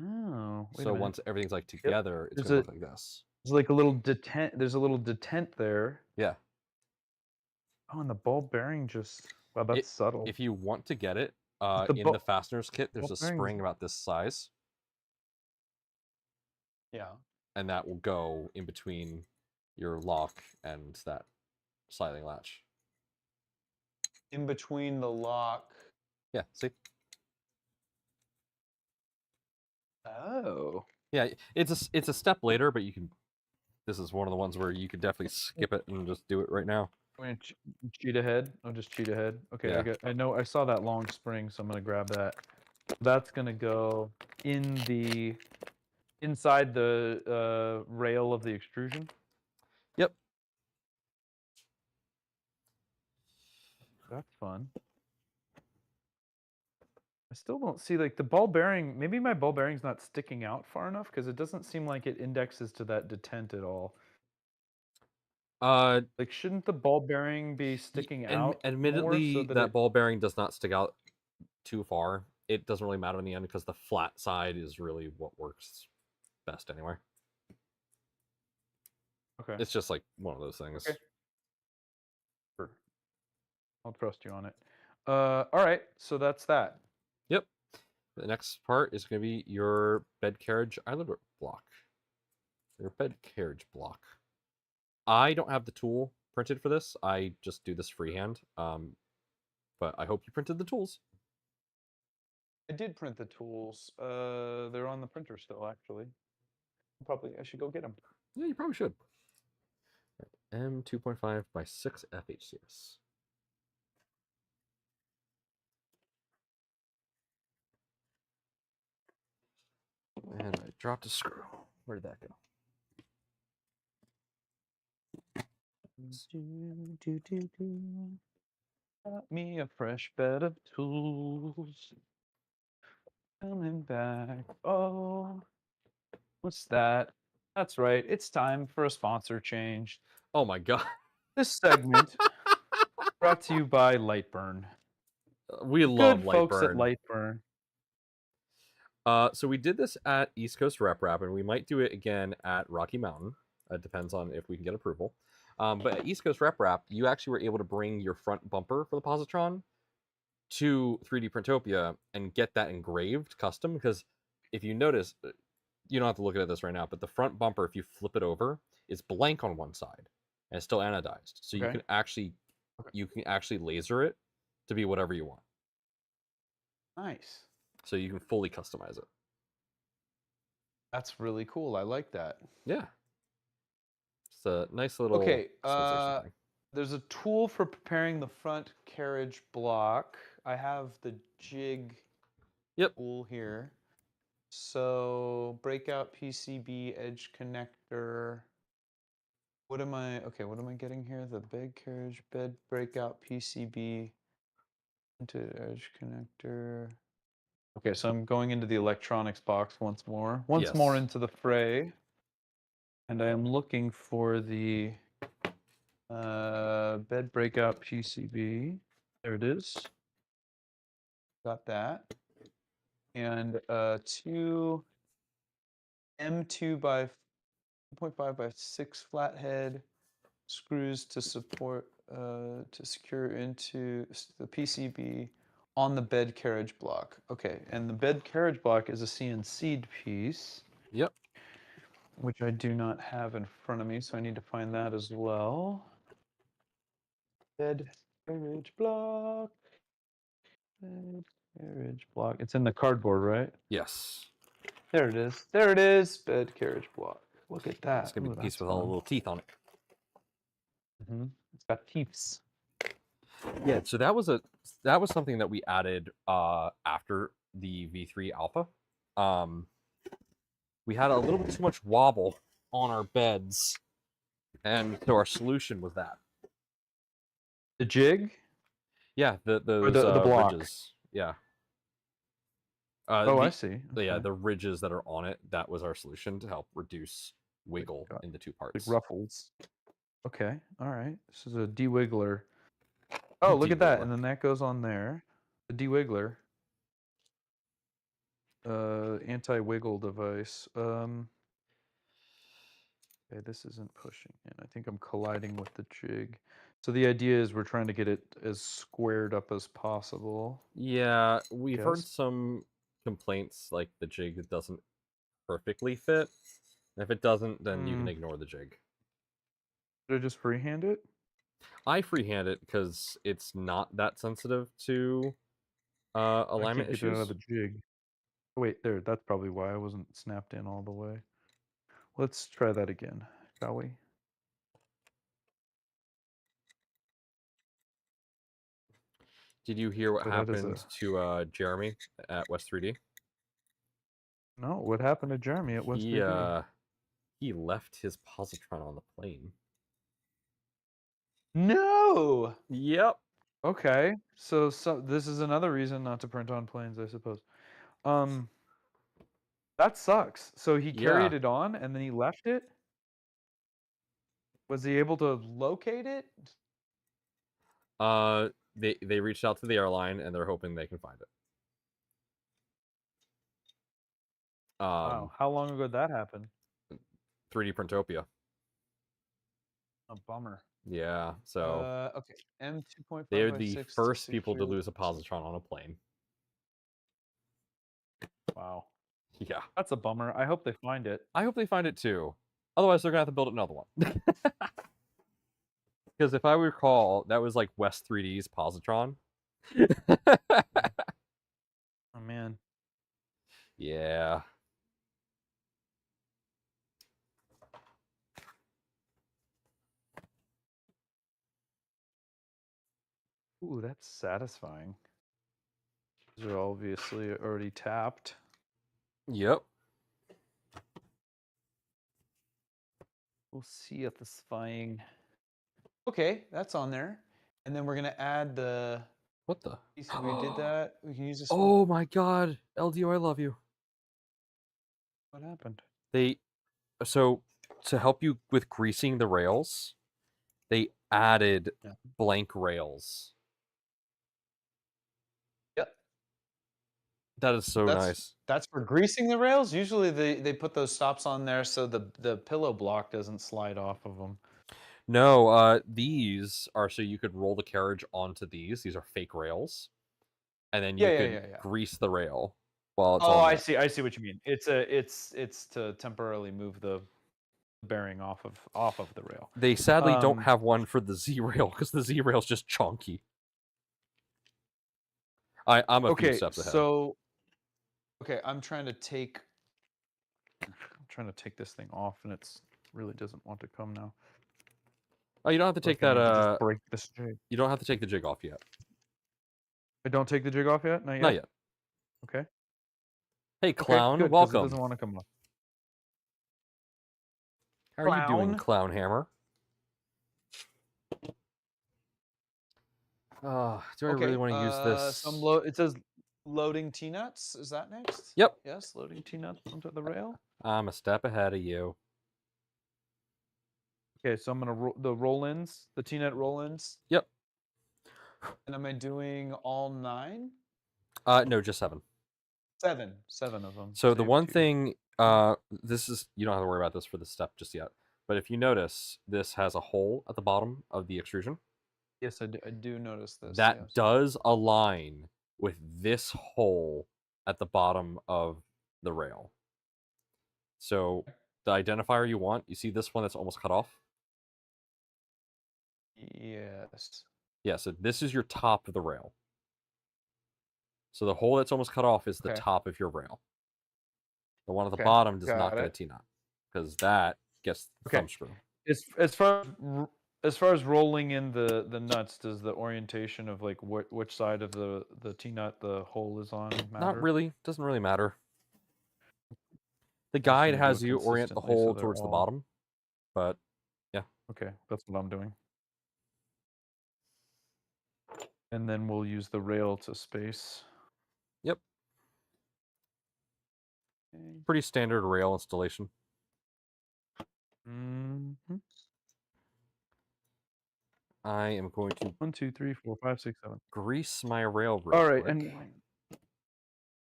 Oh. So once everything's like together, it's gonna look like this. There's like a little detent. There's a little detent there. Yeah. Oh, and the ball bearing just. Wow, that's subtle. If you want to get it, in the fasteners kit, there's a spring about this size. Yeah. And that will go in between your lock and that sliding latch. In between the lock. Yeah, see? Oh. Yeah, it's a step later, but you can. This is one of the ones where you could definitely skip it and just do it right now. I'm gonna cheat ahead. I'll just cheat ahead. Okay, yeah. I know I saw that long spring, so I'm gonna grab that. That's gonna go inside the rail of the extrusion. Yep. That's fun. I still don't see like the ball bearing. Maybe my ball bearing's not sticking out far enough because it doesn't seem like it indexes to that detent at all. Like, shouldn't the ball bearing be sticking out? Admittedly, so that ball bearing does not stick out too far. It doesn't really matter in the end because the flat side is really what works best anyway. Okay. It's just like one of those things. Okay. I'll trust you on it. All right, so that's that. Yep. The next part is going to be your bed carriage island block. Your bed carriage block. I don't have the tool printed for this. I just do this freehand. But I hope you printed the tools. I did print the tools. They're on the printer still, actually. I should go get them. Yeah, you probably should. M2.5 by 6 FHCS. And I dropped a screw. Where did that go? Got me a fresh bed of tools. Coming back. Oh, what's that? That's right. It's time for a sponsor change. Oh my god. This segment brought to you by Lightburn. We love Good folks at Lightburn. So we did this at East Coast Rep Rap, and we might do it again at Rocky Mountain. It depends on if we can get approval. But at East Coast Rep Rap, you actually were able to bring your front bumper for the Positron to 3D Printopia and get that engraved custom. Because if you notice, you don't have to look at this right now, but the front bumper, if you flip it over, is blank on one side and it's still anodized. So you can actually laser it to be whatever you want. Nice. So you can fully customize it. That's really cool. I like that. Yeah. It's a nice little customization thing. There's a tool for preparing the front carriage block. I have the jig tool here. So breakout PCB edge connector. What am I getting here? The bed carriage bed breakout PCB into edge connector. Okay, so I'm going into the electronics box once more. Once more into the fray. And I am looking for the bed breakout PCB. There it is. Got that. And two M2 by 2.5 by 6 flathead screws to support to secure into the PCB on the bed carriage block. Okay, and the bed carriage block is a CNC'd piece. Yep. Which I do not have in front of me, so I need to find that as well. Bed carriage block. Bed carriage block. It's in the cardboard, right? Yes. There it is. There it is. Bed carriage block. Look at that. It's gonna be a piece with all the little teeth on it. Mm-hmm. It's got teeths. Yeah. So that was something that we added after the V3 Alpha. We had a little bit too much wobble on our beds, and so our solution was that. The jig? Yeah, the block. ridges. Yeah. I see. Okay. Yeah, the ridges that are on it, that was our solution to help reduce wiggle in the two parts. Like ruffles. Okay, all right. This is a de-wiggler. Oh, look at that. And then that goes on there. The de-wiggler. Anti-wiggle device. Okay, this isn't pushing in. I think I'm colliding with the jig. So the idea is we're trying to get it as squared up as possible. Yeah, we've heard some complaints like the jig doesn't perfectly fit. And if it doesn't, then you can ignore the jig. Should I just freehand it? I freehand it because it's not that sensitive to alignment issues. Get it out of the jig. Oh, wait, there. That's probably why I wasn't snapped in all the way. Let's try that again, shall we? Did you hear what happened to Jeremy at West 3D? No, what happened to Jeremy at West 3D? He left his positron on the plane. No! Yep. Okay, so this is another reason not to print on planes, I suppose. That sucks. So he carried it on and then he left it? Was he able to locate it? They reached out to the airline and they're hoping they can find it. Wow, how long ago did that happen? 3D Printopia. A bummer. Yeah, so Okay. M 2.5 they're by the 6 to first people to 60. lose a positron on a plane. Wow. Yeah. That's a bummer. I hope they find it. I hope they find it too. Otherwise, they're gonna have to build another one. Because if I recall, that was like West 3D's positron. Oh man. Yeah. Ooh, that's satisfying. These are obviously already tapped. Yep. We'll see satisfying. Okay, that's on there. And then we're gonna add the. What the? So we did that. We can use this one. Oh my god, LDO, I love you. What happened? So to help you with greasing the rails, they added blank rails. Yep. That is so nice. That's for greasing the rails. Usually they put those stops on there so the pillow block doesn't slide off of them. No, these are so you could roll the carriage onto these. These are fake rails, and then you can grease the rail while it's on. I see. I see what you mean. It's to temporarily move the bearing off of the rail. They sadly don't have one for the Z rail because the Z rail's just chunky. I'm a few steps ahead. So I'm trying to take this thing off, and it's really doesn't want to come now. Oh, you don't have to take that. Just break this jig. You don't have to take the jig off yet. I don't take the jig off yet. Not yet. Not yet. Okay. Hey, clown, good, welcome. It doesn't want to come off. How are you doing, Clown Hammer? Do I really want to use this? It says loading T-nuts. Is that next? Yep. Yes, loading T-nuts onto the rail. I'm a step ahead of you. Okay, so I'm gonna the roll-ins, the T-nut roll-ins. Yep. And am I doing all 9? No, just 7. 7 of them. So the one thing, this is, you don't have to worry about this for this step just yet. But if you notice, this has a hole at the bottom of the extrusion. Yes, I do notice this. That does align with this hole at the bottom of the rail. So the identifier you want, you see this one that's almost cut off? Yes. Yeah, so this is your top of the rail. So the hole that's almost cut off is the top of your rail. The one at the bottom does not get a T-nut, because that gets the thumb screw. As far as rolling in the nuts, does the orientation of like which side of the T-nut the hole is on matter? Not really. Doesn't really matter. The guide has you orient the hole towards the bottom, but yeah. Okay, that's what I'm doing. And then we'll use the rail to space. Yep. Pretty standard rail installation. Mm-hmm. I am going to 1, 2, 3, 4, 5, 6, 7. Grease my rail real quick. And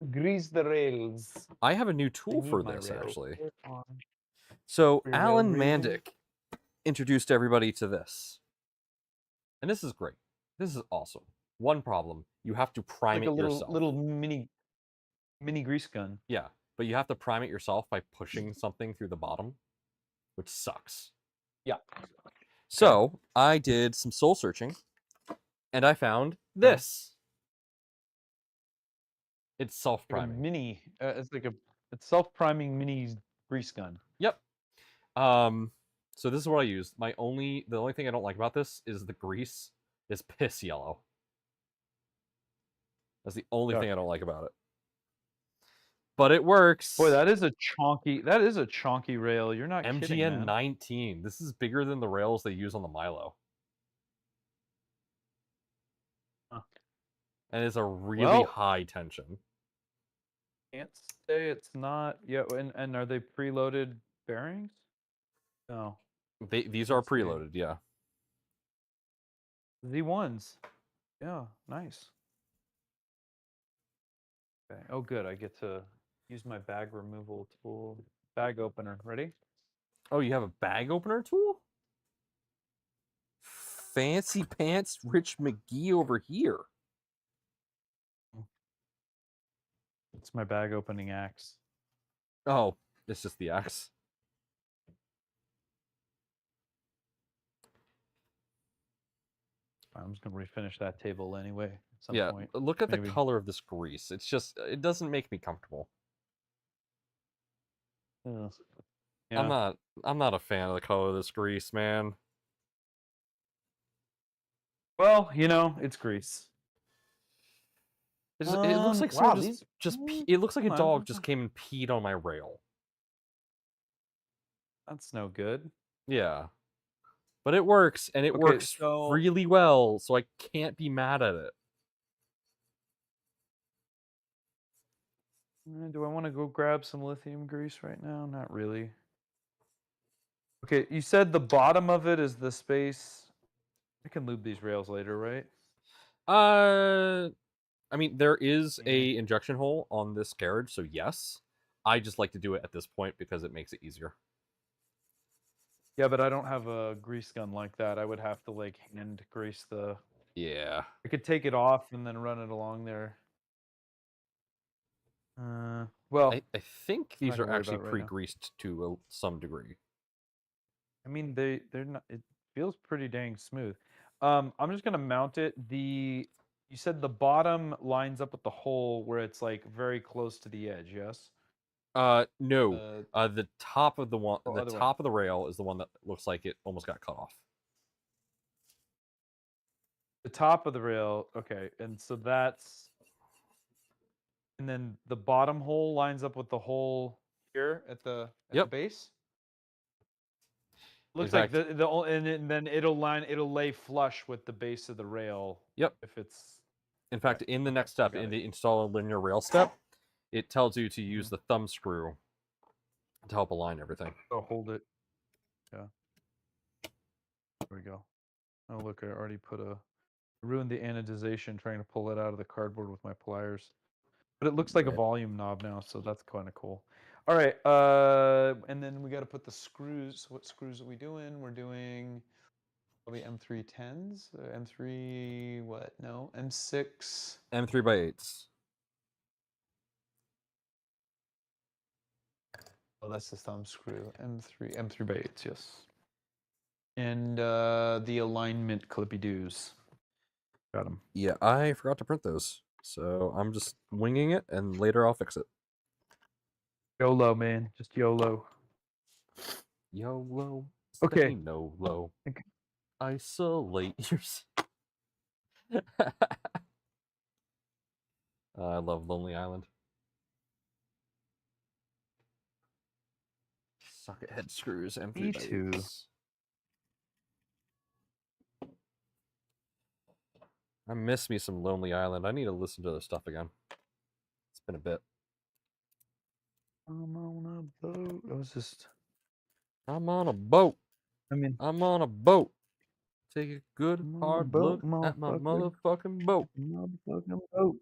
grease the rails. I have a new tool for this, actually. So Alan Mandic introduced everybody to this. And this is great. This is awesome. One problem, you have to prime it yourself. Little mini grease gun. Yeah, but you have to prime it yourself by pushing something through the bottom, which sucks. Yeah. So I did some soul searching, and I found this. It's self-priming. Like it's self-priming mini grease gun. Yep. So this is what I used. The only thing I don't like about this is the grease is piss yellow. That's the only thing I don't like about it. But it works. Boy, that is a chonky rail. You're not kidding, man. MGN 19. This is bigger than the rails they use on the Milo. Huh. And it's a really high tension. Can't say it's not. Yeah, and are they preloaded bearings? No. These are preloaded, yeah. Z1s. Yeah, nice. Okay. Oh, good. I get to use my bag removal tool. Bag opener. Ready? Oh, you have a bag opener tool? fancy pants Rich McGee over here? It's my bag opening axe. Oh, it's just the axe. I'm just gonna refinish that table anyway at some Yeah, point. look at maybe. the color of this grease. It's just, it doesn't make me comfortable. Yeah. I'm not a fan of the color of this grease, man. Well, you know, it's grease. It looks like wow, someone it looks like a dog just came and peed on my rail. That's no good. Yeah. But it works, and it works really well, so I can't be mad at it. Do I want to go grab some lithium grease right now? Not really. Okay, you said the bottom of it is the space. I can lube these rails later, right? I mean, there is a injection hole on this carriage, so yes. I just like to do it at this point because it makes it easier. Yeah, but I don't have a grease gun like that. I would have to like hand grease the. Yeah. I could take it off and then run it along there. Well, I think these are actually pre-greased to some degree. I mean, they're not. It feels pretty dang smooth. I'm just gonna mount it. You said the bottom lines up with the hole where it's like very close to the edge. Yes. No. The top of the top of the rail is the one that looks like it almost got cut off. The top of the rail, okay, and so that's, and then the bottom hole lines up with the hole here at the base. Looks like and then it'll lay flush with the base of the rail. Yep. If it's. In fact, in the next step, in the install a linear rail step, it tells you to use the thumb screw to help align everything. Oh, hold it. Yeah. There we go. Oh, look, I already ruined the anodization trying to pull it out of the cardboard with my pliers. But it looks like a volume knob now, so that's kind of cool. All right, and then we got to put the screws. What screws are we doing? We're doing probably M310s, M3 what? No, M6. M3x8s. Oh, that's the thumb screw. M3x8s, yes. And the alignment clippy doos. Got them. Yeah, I forgot to print those, so I'm just winging it, and later I'll fix it. YOLO, man, just YOLO. YOLO. Okay. YOLO. Okay. Isolate yourself. I love Lonely Island. Socket head screws, M3x8s. I miss me some Lonely Island. I need to listen to their stuff again. It's been a bit. I'm on a boat. I'm on a boat. I'm on a boat. Take a good hard look at my motherfucking boat. Motherfucking boat.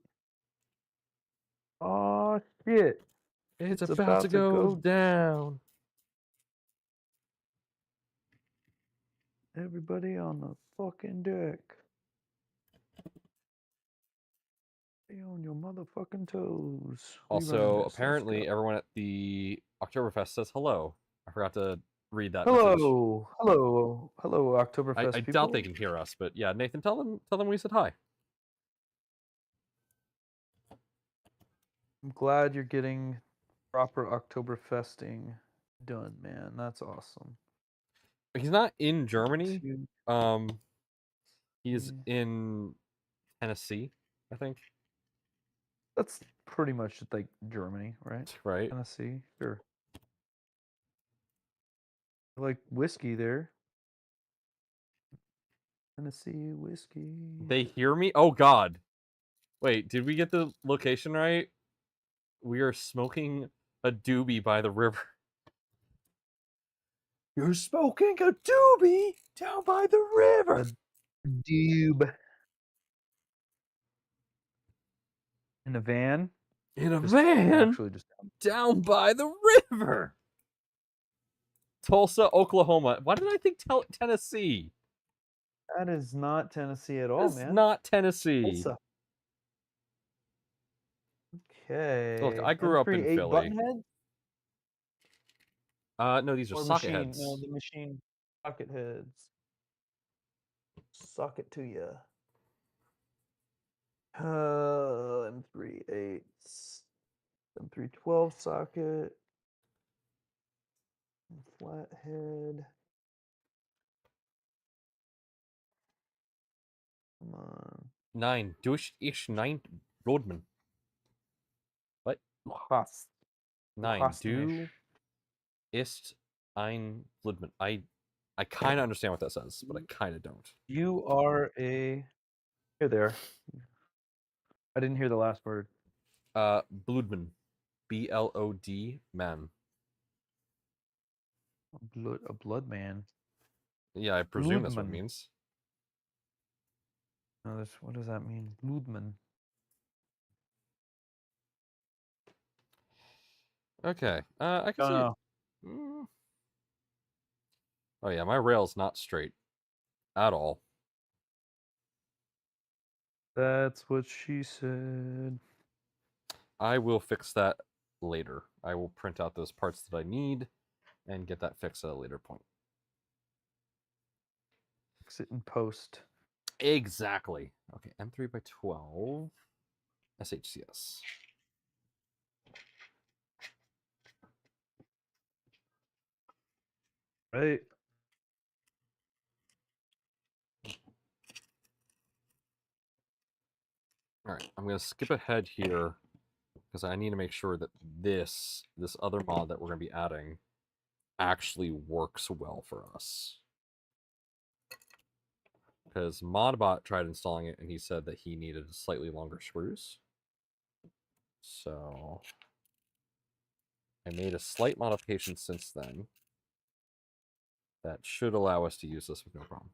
Oh shit. It's about to go down. Everybody on the fucking deck. Stay on your motherfucking toes. Also, apparently everyone at the Oktoberfest says hello. I forgot to read that message. Hello, Oktoberfest I people. doubt they can hear us, but yeah, Nathan, tell them we said hi. I'm glad you're getting proper Oktoberfesting done, man. That's awesome. He's not in Germany. He's in Tennessee, I think. That's pretty much like Germany, right? Right. Tennessee, sure. I like whiskey there. Tennessee whiskey. They hear me? Oh God. Wait, did we get the location right? We are smoking a doobie by the river. You're smoking a doobie down by the river. A doob. In a van? In a van? Actually, just down by the river. Tulsa, Oklahoma. Why did I think Tennessee? That is not Tennessee at all, It's man. not Tennessee. Tulsa. Okay. Look, I grew up in M38 Philly. button heads? No, these are Or socket machine? heads. No, the machine socket heads. Socket to ya. M38. M312 socket. Flathead. Come on. 9. Durch ich 9 Rodman. What? Hast. 9. Du ist ein Bludman. I kind of understand what that says, but I kind of don't. You are a. Here, there. I didn't hear the last word. Bludman. B-L-O-D man. A blood man. Yeah, I presume that's what it Bloodman. means. No, what does that mean? Bloodman. Okay. I can see it. Oh yeah, my rail's not straight at all. That's what she said. I will fix that later. I will print out those parts that I need and get that fixed at a later point. Fix it in post. Exactly. Okay, M3 by 12. SHCS. Right. All right, I'm going to skip ahead here because I need to make sure that this other mod that we're going to be adding actually works well for us. Because Modbot tried installing it and he said that he needed slightly longer screws. So I made a slight modification since then that should allow us to use this with no problem.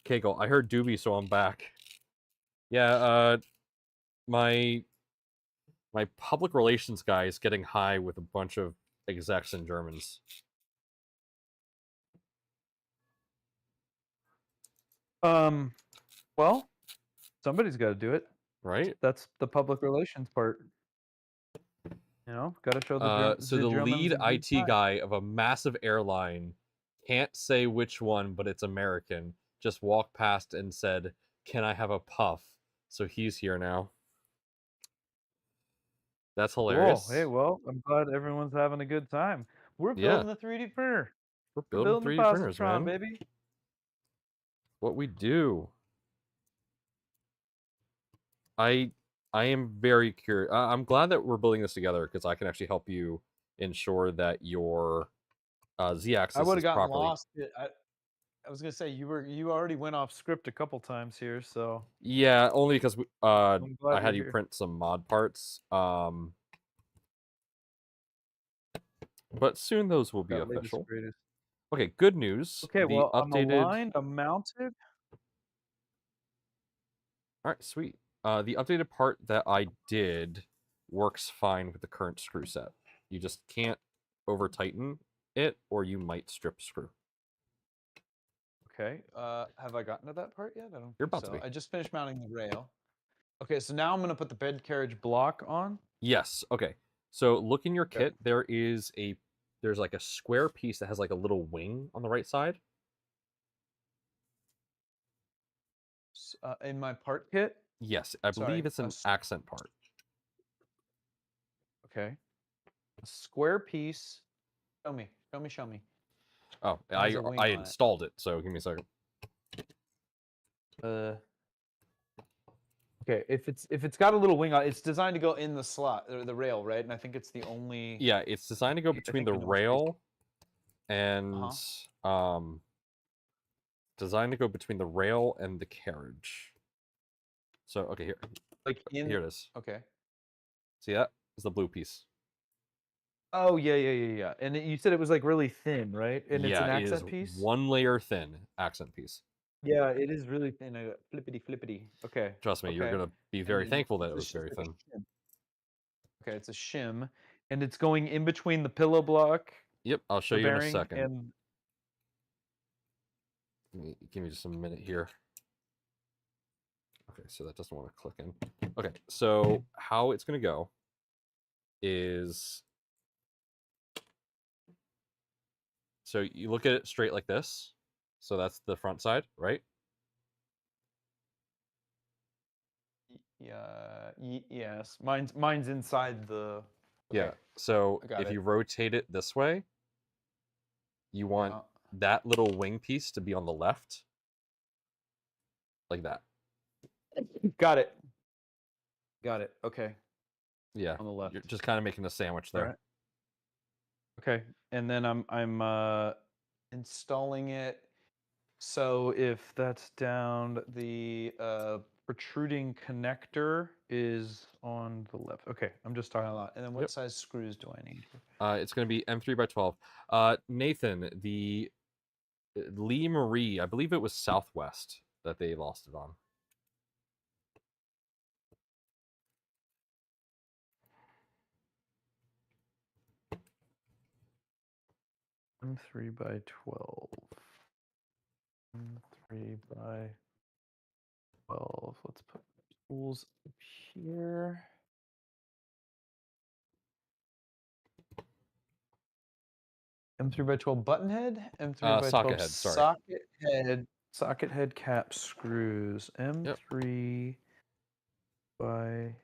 Kegel, I heard Doobie, so I'm back. Yeah, my public relations guy is getting high with a bunch of execs and Germans. Well, somebody's got to do it, right? That's the public relations part. You know, got to show the so the lead IT guy of a massive airline can't say which one, but it's American. Just walked past and said, "Can I have a puff?" So he's here now. That's hilarious. Cool. Hey, well, I'm glad everyone's having a good time. We're building the 3D printer. We're building 3D the printers, Positron, man. baby. What we do. I am very curious. I'm glad that we're building this together because I can actually help you ensure that your z-axis I would have is gotten properly. lost. I was gonna say you already went off script a couple times here, so yeah, only because I had you here. print some mod parts. But soon those will be official. Okay, good news. Okay, well, I'm aligned. I'm mounted. All right, sweet. The updated part that I did works fine with the current screw set. You just can't over tighten it, or you might strip screw. Okay. Have I gotten to that part yet? I don't. You're about to be. I just finished mounting the rail. Okay, so now I'm gonna put the bed carriage block on. Yes. Okay. So look in your kit. There's like a square piece that has like a little wing on the right side. In my part kit. Yes, I believe it's an accent part. Okay. A square piece. Show me. Oh, I installed it, so give me a second. Okay, if it's got a little wing on, it's designed to go in the slot or the rail, right? And I think it's the only. Yeah, it's designed to go between the rail and designed to go between the rail and the carriage. So okay, here, here it is. Okay. See that? It's the blue piece. Oh yeah. And you said it was like really thin, right? And it's an accent it is piece. One layer thin accent piece. Yeah, it is really thin. Flippity. Okay. Trust me, you're gonna be very thankful that it was very thin. Okay, it's a shim, and it's going in between the pillow block. Yep, I'll show you in a second. Give me just a minute here. Okay, so that doesn't want to click in. Okay, so how it's going to go is, so you look at it straight like this. So that's the front side, right? Yeah. Yes. Mine's inside the. Yeah. Okay, So I got if it. you rotate it this way, you want Yeah. that little wing piece to be on the left, like that. Got it. Got it. Okay. Yeah. On the left. You're just kind of making a sandwich All there. right. Okay. And then I'm installing it. So if that's down, the protruding connector is on the left. Okay, I'm just talking a lot. And then what Yep. size screws do I need? It's going to be M3 by 12. Nathan, the Lee Marie, I believe it was Southwest that they lost it on. M3 by 12. M3 by 12. Let's put tools up here. M3 by 12 button head. M3 by Socket 12 head, sorry. socket head. Socket head cap screws. M3 by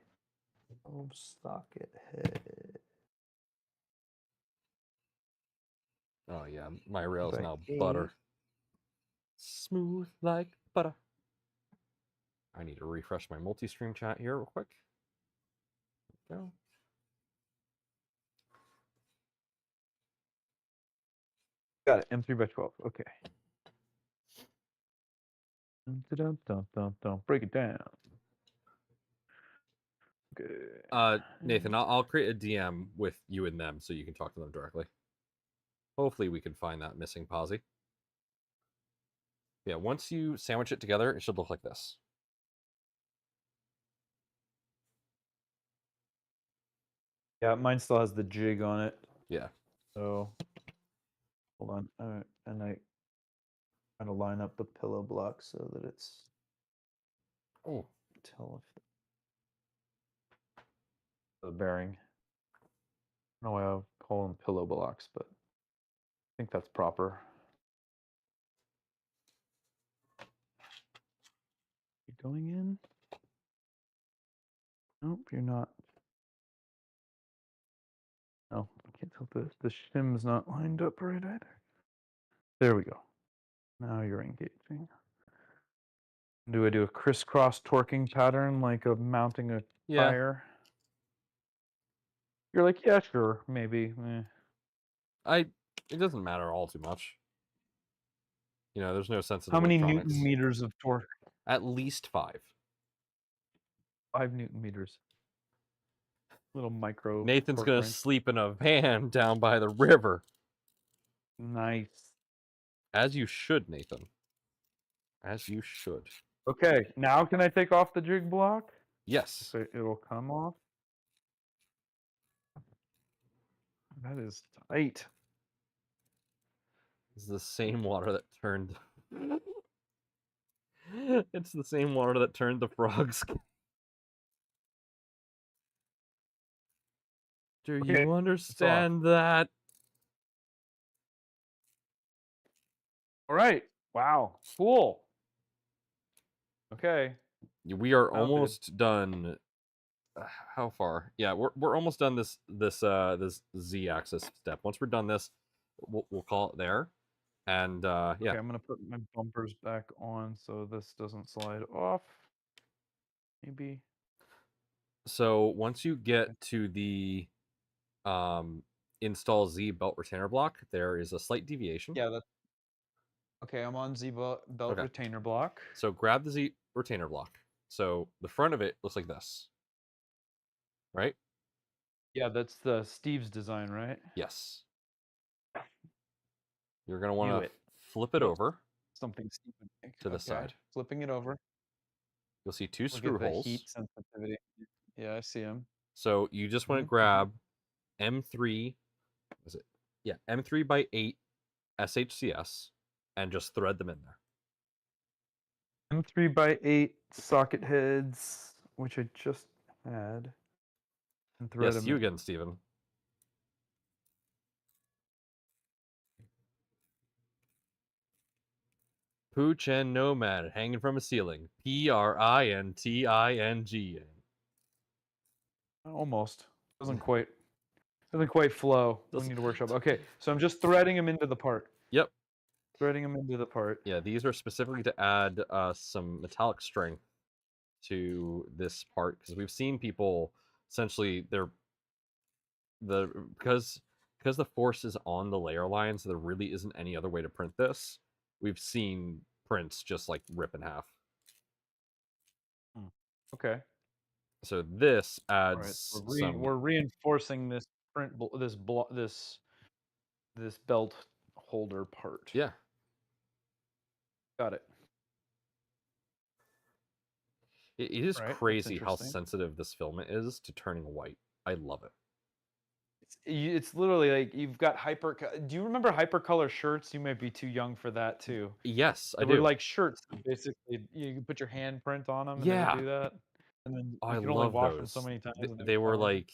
12 socket head. Oh yeah, my rail is By now 8. butter. Smooth like butter. I need to refresh my multi-stream chat here real quick. There we go. Got it. M3 by 12. Okay. Break it down. Good. Nathan, I'll create a DM with you and them so you can talk to them directly. Hopefully we can find that missing posi. Yeah, once you sandwich it together, it should look like this. Yeah, mine still has the jig on it. Yeah. So hold on. And I try to line up the pillow block so that it's Oh. tell if the bearing. I don't know why I call them pillow blocks, but I think that's proper. You going in? Nope, you're not. No, I can't tell if the shim's not lined up right either. There we go. Now you're engaging. Do I do a crisscross torquing pattern like of mounting a tire? You're like, yeah, sure, maybe. It doesn't matter all too much. You know, there's no sense of How many electronics. Newton meters of torque? At least 5. 5 Newton meters. Little micro. Nathan's gonna sleep in a van down by the river. Nice. As you should, Nathan. As you should. Okay, now can I take off the jig block? Yes. So it'll come off. That is tight. It's the same water that turned. It's the same water that turned the frogs. Do you understand that? All right. Wow. Cool. Okay. We are almost done. How far? Yeah, we're almost done this z-axis step. Once we're done this, we'll call it there. And yeah. Okay, I'm gonna put my bumpers back on so this doesn't slide off. Maybe. So once you get to the install Z belt retainer block, there is a slight deviation. Yeah, that's okay. I'm on Z belt retainer block. So grab the Z retainer block. So the front of it looks like this, right? Yeah, that's the Steve's design, right? Yes. You're gonna want to flip it over. Something Steve would make. To the side. Flipping it over. You'll see 2 screw holes. Heat sensitivity. Yeah, I see them. So you just want to grab M3. Is it? Yeah, M3 by 8 SHCS and just thread them in there. M3x8 socket heads, which I just had, and thread Yes, them you in. again, Steven. Pooch and Nomad hanging from a ceiling. Printing. Almost. Doesn't quite flow. We need to workshop. Okay, so I'm just threading them into the part. Yep. Threading them into the part. Yeah, these are specifically to add some metallic strength to this part because we've seen people essentially because the force is on the layer line, so there really isn't any other way to print this. We've seen prints just like rip in half. Okay. So this All right. adds We're reinforcing this this belt holder part. Yeah. Got it. It is Right, crazy how sensitive this filament is to turning white. I love it. It's literally like you've got hyper. Do you remember hypercolor shirts? You might be too young for that too. Yes, I They were do. like shirts. Basically, you could put your handprint on them, and they Yeah. would do that. And then Oh, you I could only love wash them so those. many times. And They were color 'em. like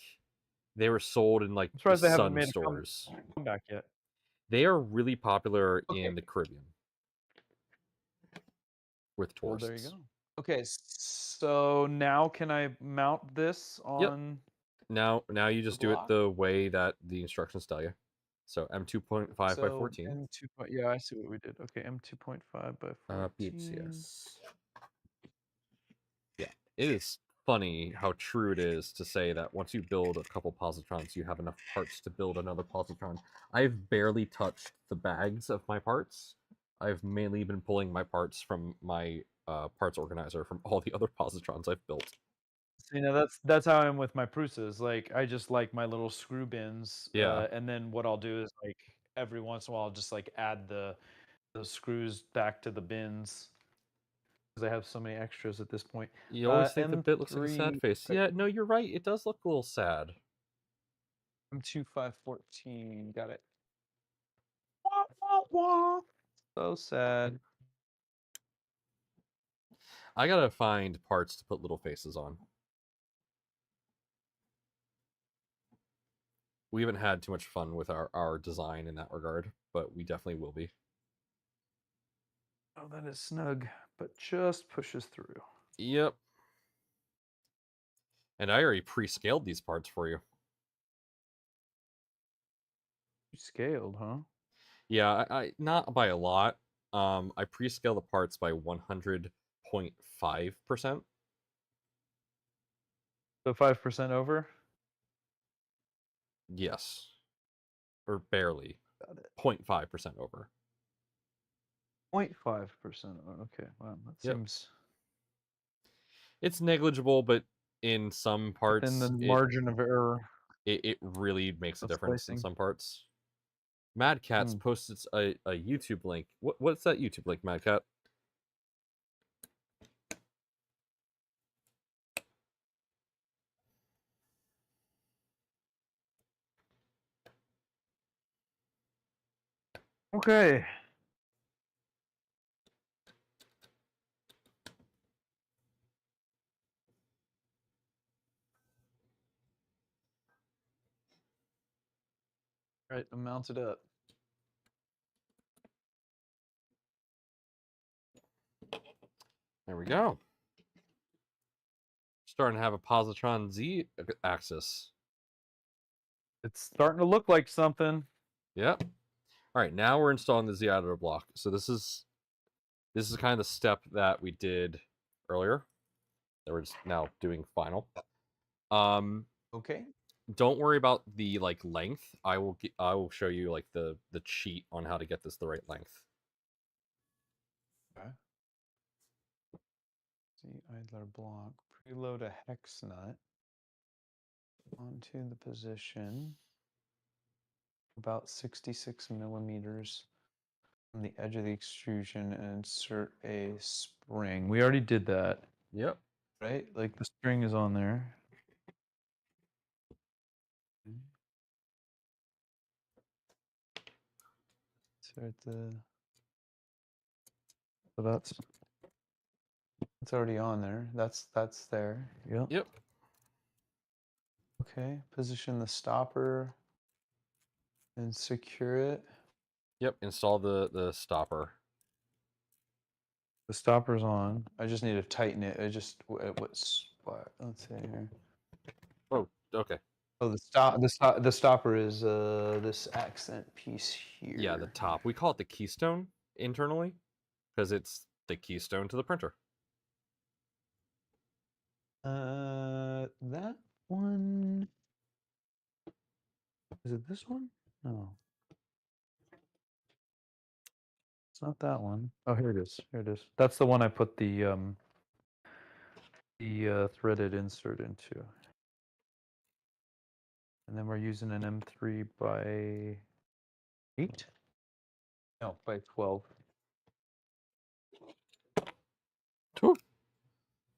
they were sold in like I'm the surprised they haven't Sun made a stores. comeback yet. They are really popular Okay. in the Caribbean with Well, tourists. there you go. Okay, so now can I mount this on? Now you just do it block? the way that the instructions tell you. So M2.5 by 14. M2. Yeah, I see what we did. Okay, M2.5 by 14. Yes. Yeah, it is funny how true it is to say that once you build a couple positrons, you have enough parts to build another positron. I've barely touched the bags of my parts. I've mainly been pulling my parts from my parts organizer from all the other positrons I've built. So, that's how I am with my Prusas. Like I just like my little screw bins. Yeah. And then what I'll do is like every once in a while I'll just like add the screws back to the bins because I have so many extras at this point. You always think the bit looks like a M3 sad face. Yeah, no, you're right. It does look a little sad. M2514. Got it. Wah, wah, wah. So sad. I gotta find parts to put little faces on. We haven't had too much fun with our design in that regard, but we definitely will be. Oh, that is snug, but just pushes through. Yep. And I already pre-scaled these parts for you. You scaled, huh? Yeah, I not by a lot. I pre-scale the parts by 100.5%. So 5% over? Yes. Or barely. Got it. 0.5% over. 0.5%. Okay, wow, that seems... It's negligible, but in some parts... in the margin of error. It really makes a difference in Slicing. some parts. Mad Cat's posted a YouTube link. What's that YouTube link, Mad Cat? Okay. All right, I'm mounted up. There we go. Starting to have a positron Z axis. It's starting to look like something. Yep. All right, now we're installing the Z additive block. So this is kind of the step that we did earlier. That we're just now doing final. Okay. Don't worry about the like length. I will show you like the cheat on how to get this the right length. Okay. Z idler block. Preload a hex nut onto the position about 66 millimeters from the edge of the extrusion and insert a spring. We already did that. Yep. Right? Like the string is on there. Insert the... So that's It's already on there. That's there. Yep. Yep. Okay. Position the stopper and secure it. Yep. Install the stopper. The stopper's on. I just need to tighten it. I just what's what? Let's see here. Oh, okay. Oh, the stopper is this accent piece here. Yeah, the top. We call it the keystone internally because it's the keystone to the printer. That one. Is it this one? No. It's not that one. Oh, here it is. Here it is. That's the one I put the threaded insert into. And then we're using an M3 by 8? No, by 12. Not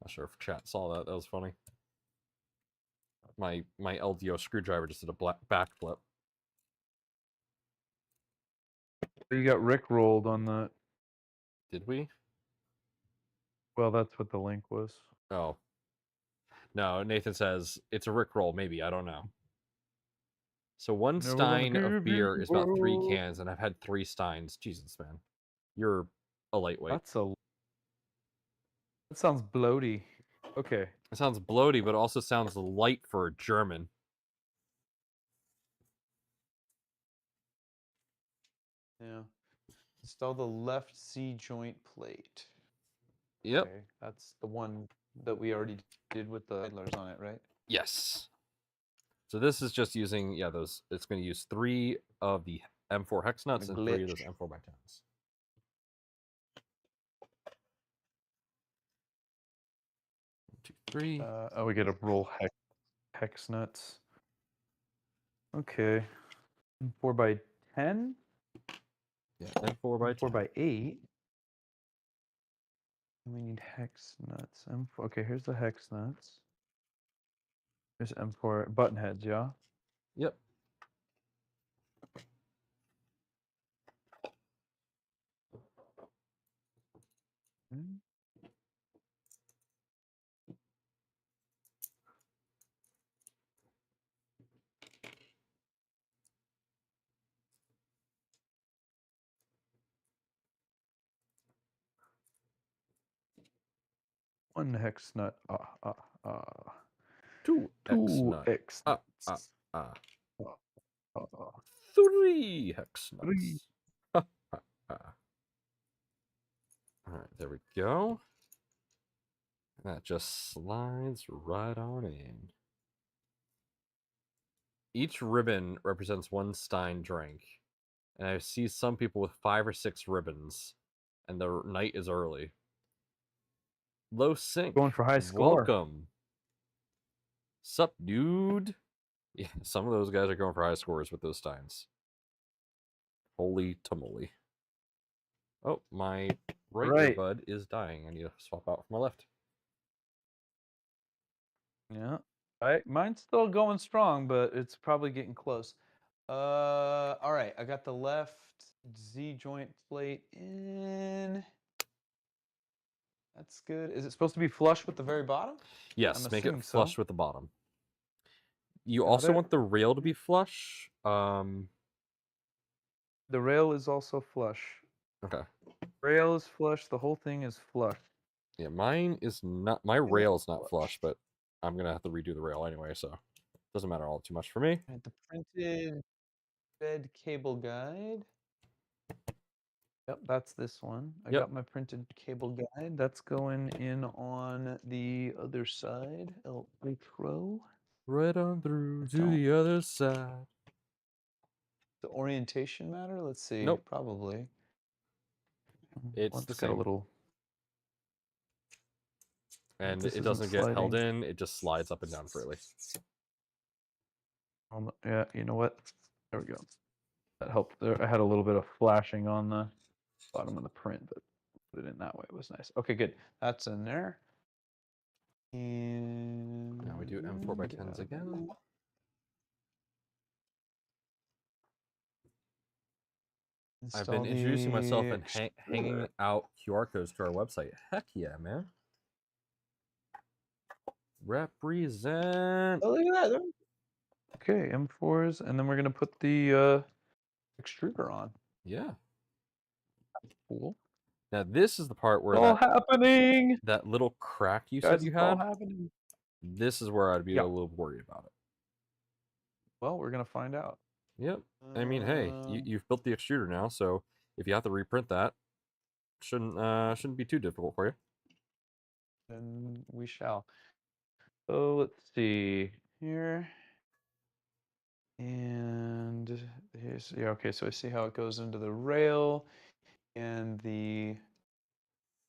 sure if chat saw that. That was funny. My LDO screwdriver just did a backflip. You got Rick rolled on that. Did we? Well, that's what the link was. Oh. No, Nathan says it's a Rickroll, maybe. I don't know. So one stein of beer is about 3 cans, and I've had 3 steins. Jesus, man. You're a lightweight. That sounds bloaty. Okay. It sounds bloaty, but it also sounds light for a German. Yeah. Install the left C joint plate. Yep. Okay. That's the one that we already did with the idlers on it, right? Yes. So this is just using, yeah, those. It's going to use 3 of the M4 hex nuts and 3 of those M4 by 10s. One, 2, 3. Oh, we get a roll hex nuts. Okay. 4 by 10? Yeah, M4 by 10. 4 by 8. And we need hex nuts. M4. Okay, here's the hex nuts. Here's M4 button heads, yeah? Yep. Hmm. One hex nut. 2 hex Two nuts. hex nuts. 3 hex Three. nuts. Alright, there we go. That just slides right on in. Each ribbon represents 1 stein drink. And I see some people with 5 or 6 ribbons. And the night is early. Low sync. Going for high score. Welcome. Sup, dude? Yeah, some of those guys are going for high scores with those steins. Holy tamale. Oh, my right earbud is dying. I need to swap out from my left. Yeah. Mine's still going strong, but it's probably getting close. All right. I got the left Z joint plate in. That's good. Is it supposed to be flush with the very bottom? Yes, make it flush so. with the bottom. You also want the rail to be flush. The rail is also flush. Okay. Rail is flush. The whole thing is flush. Yeah, mine is not. My rail is not flush, but I'm gonna have to redo the rail anyway, so it doesn't matter all too much for me. The printed bed cable guide. Yep, that's this one. I got my printed cable guide. That's going in on the other side. Row. Right on through to the other side. The orientation matter? Let's see. Nope. Probably. It's the same. Got a little. And it doesn't get held in. It just slides up and down freely. Yeah, you know what? There we go. That helped. There, I had a little bit of flashing on the bottom of the print, but put it in that way. It was nice. Okay, good. That's in there. And now we do M4 by 10s again. I've been introducing myself and hanging out QR codes to our website. Heck yeah, man. Represent. Oh, look at that. Okay, M4s, and then we're gonna put the extruder on. Yeah. Cool. Now this is the part where It's all happening. that little crack you Guys, said you it's all had. happening. This is where I'd be Yeah. a little worried about it. Well, we're gonna find out. Yep. I mean, hey, you've built the extruder now, so if you have to reprint that, shouldn't be too difficult for you. Then we shall. So let's see here. And here's, yeah, okay, so I see how it goes into the rail and the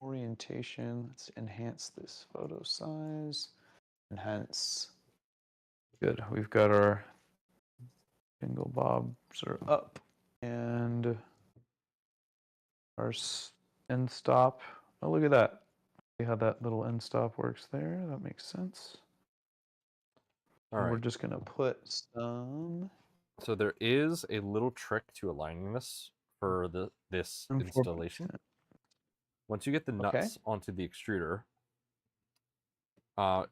orientation. Let's enhance this photo size. Enhance. Good. We've got our single bobs are up and our end stop. Oh, look at that. See how that little end stop works there? That makes sense. All right. We're just going to put some. So there is a little trick to aligning this for this installation. Once you get the nuts onto the extruder, so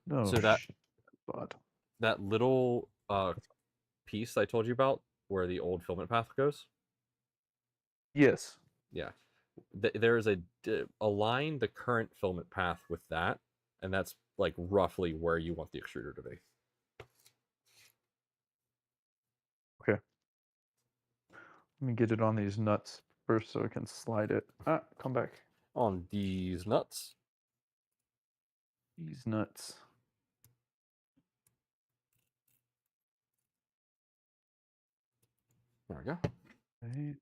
that little piece I told you about where the old filament path goes. Yes. Yeah. There is align the current filament path with that, and that's like roughly where you want the extruder to be. Okay. Let me get it on these nuts first so I can slide it. Ah, come back. On these nuts. These nuts. There we go. Okay.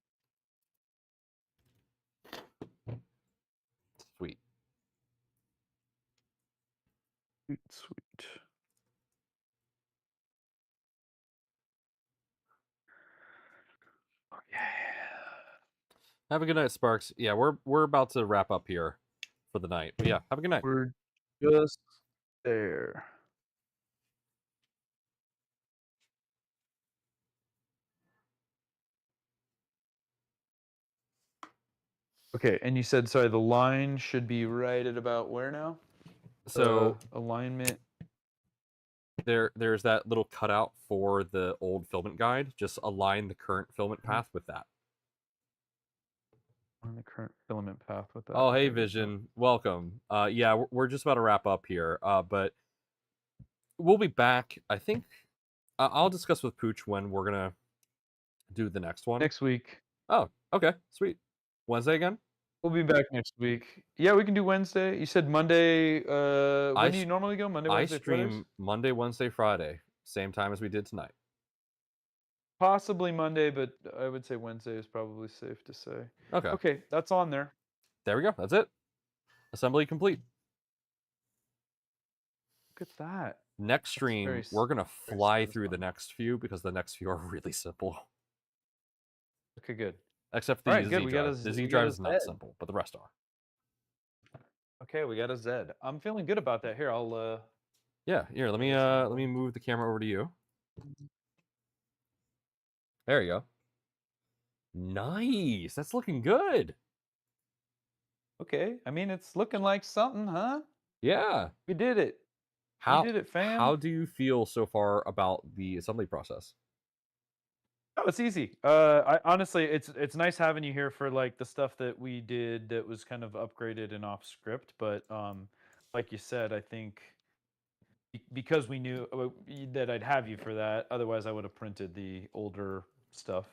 Sweet. Sweet. Okay. Have a good night, Sparks. Yeah, we're about to wrap up here for the night. But yeah, have a good night. We're just there. Okay, and you said, sorry, the line should be right at about where now? So alignment. There's that little cutout for the old filament guide. Just align the current filament path with that. On the current filament path with that. Oh, hey, Vision. Welcome. Yeah, we're just about to wrap up here. But we'll be back. I think I'll discuss with Pooch when we're gonna do the next one. Next week. Oh, okay, sweet. Wednesday again? We'll be back next week. Yeah, we can do Wednesday. You said Monday. When do you normally go? Monday, Wednesday, I stream Fridays? Monday, Wednesday, Friday, same time as we did tonight. Possibly Monday, but I would say Wednesday is probably safe to say. Okay. Okay, that's on there. There we go. That's it. Assembly complete. Look at that. Next stream, we're gonna fly through the next few because the next few are really simple. Okay, good. Except the Z drive. The Z drive is not simple, but the rest are. Okay, we got a Z. I'm feeling good about that. Here, I'll Yeah, here, let me move the camera over to you. There you go. Nice. That's looking good. Okay. I mean, it's looking like something, huh? Yeah. We did it. We did it, fam. How do you feel so far about the assembly process? Oh, it's easy. I honestly, it's nice having you here for like the stuff that we did that was kind of upgraded and off script. But like you said, I think because we knew that I'd have you for that. Otherwise, I would have printed the older stuff.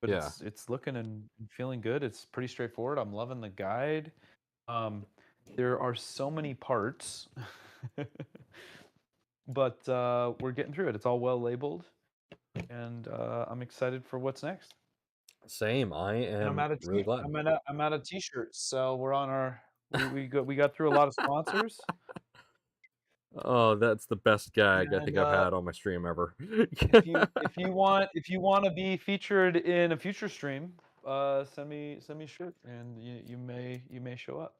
But yeah, it's looking and feeling good. It's pretty straightforward. I'm loving the guide. There are so many parts, but we're getting through it. It's all well labeled. And I'm excited for what's next. Same. I am really glad. I'm out of t-shirts, so we're on our. We got through a lot of sponsors. Oh, that's the best gag I think I've had on my stream ever. if you want to be featured in a future stream, send me a shirt, and you may show up.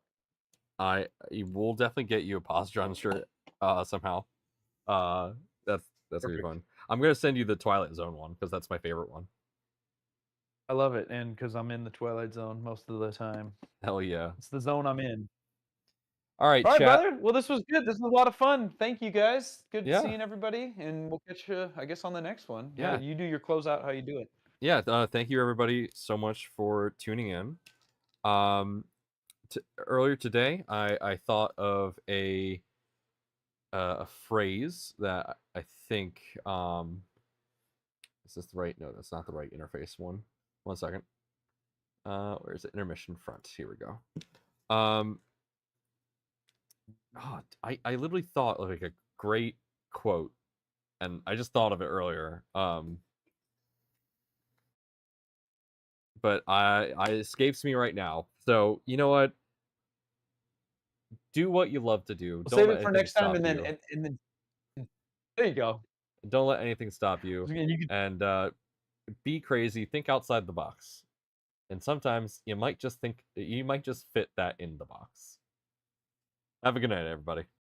I will definitely get you a Positron shirt somehow. That's gonna be fun. I'm gonna send you the Twilight Zone one because that's my favorite one. I love it, and because I'm in the Twilight Zone most of the time. Hell yeah! It's the zone I'm in. All right, All right, chat. brother. Well, this was good. This was a lot of fun. Thank you, guys. Good Yeah. seeing everybody, and we'll catch you, I guess, on the next one. Yeah. You do your closeout. How you do it? Yeah. Thank you, everybody, so much for tuning in. Earlier today, I thought of a phrase that I think is this the right? No, that's not the right interface one. 1 second. Where's the intermission front? Here we go. I literally thought of like a great quote, and I just thought of it earlier. But it escapes me right now. So you know what? Do what you love to do. We'll Don't save let it for anything next time, stop and then you. and then there you go. Don't let anything stop you. And you can, And be crazy. Think outside the box. And sometimes you might just fit that in the box. Have a good night, everybody.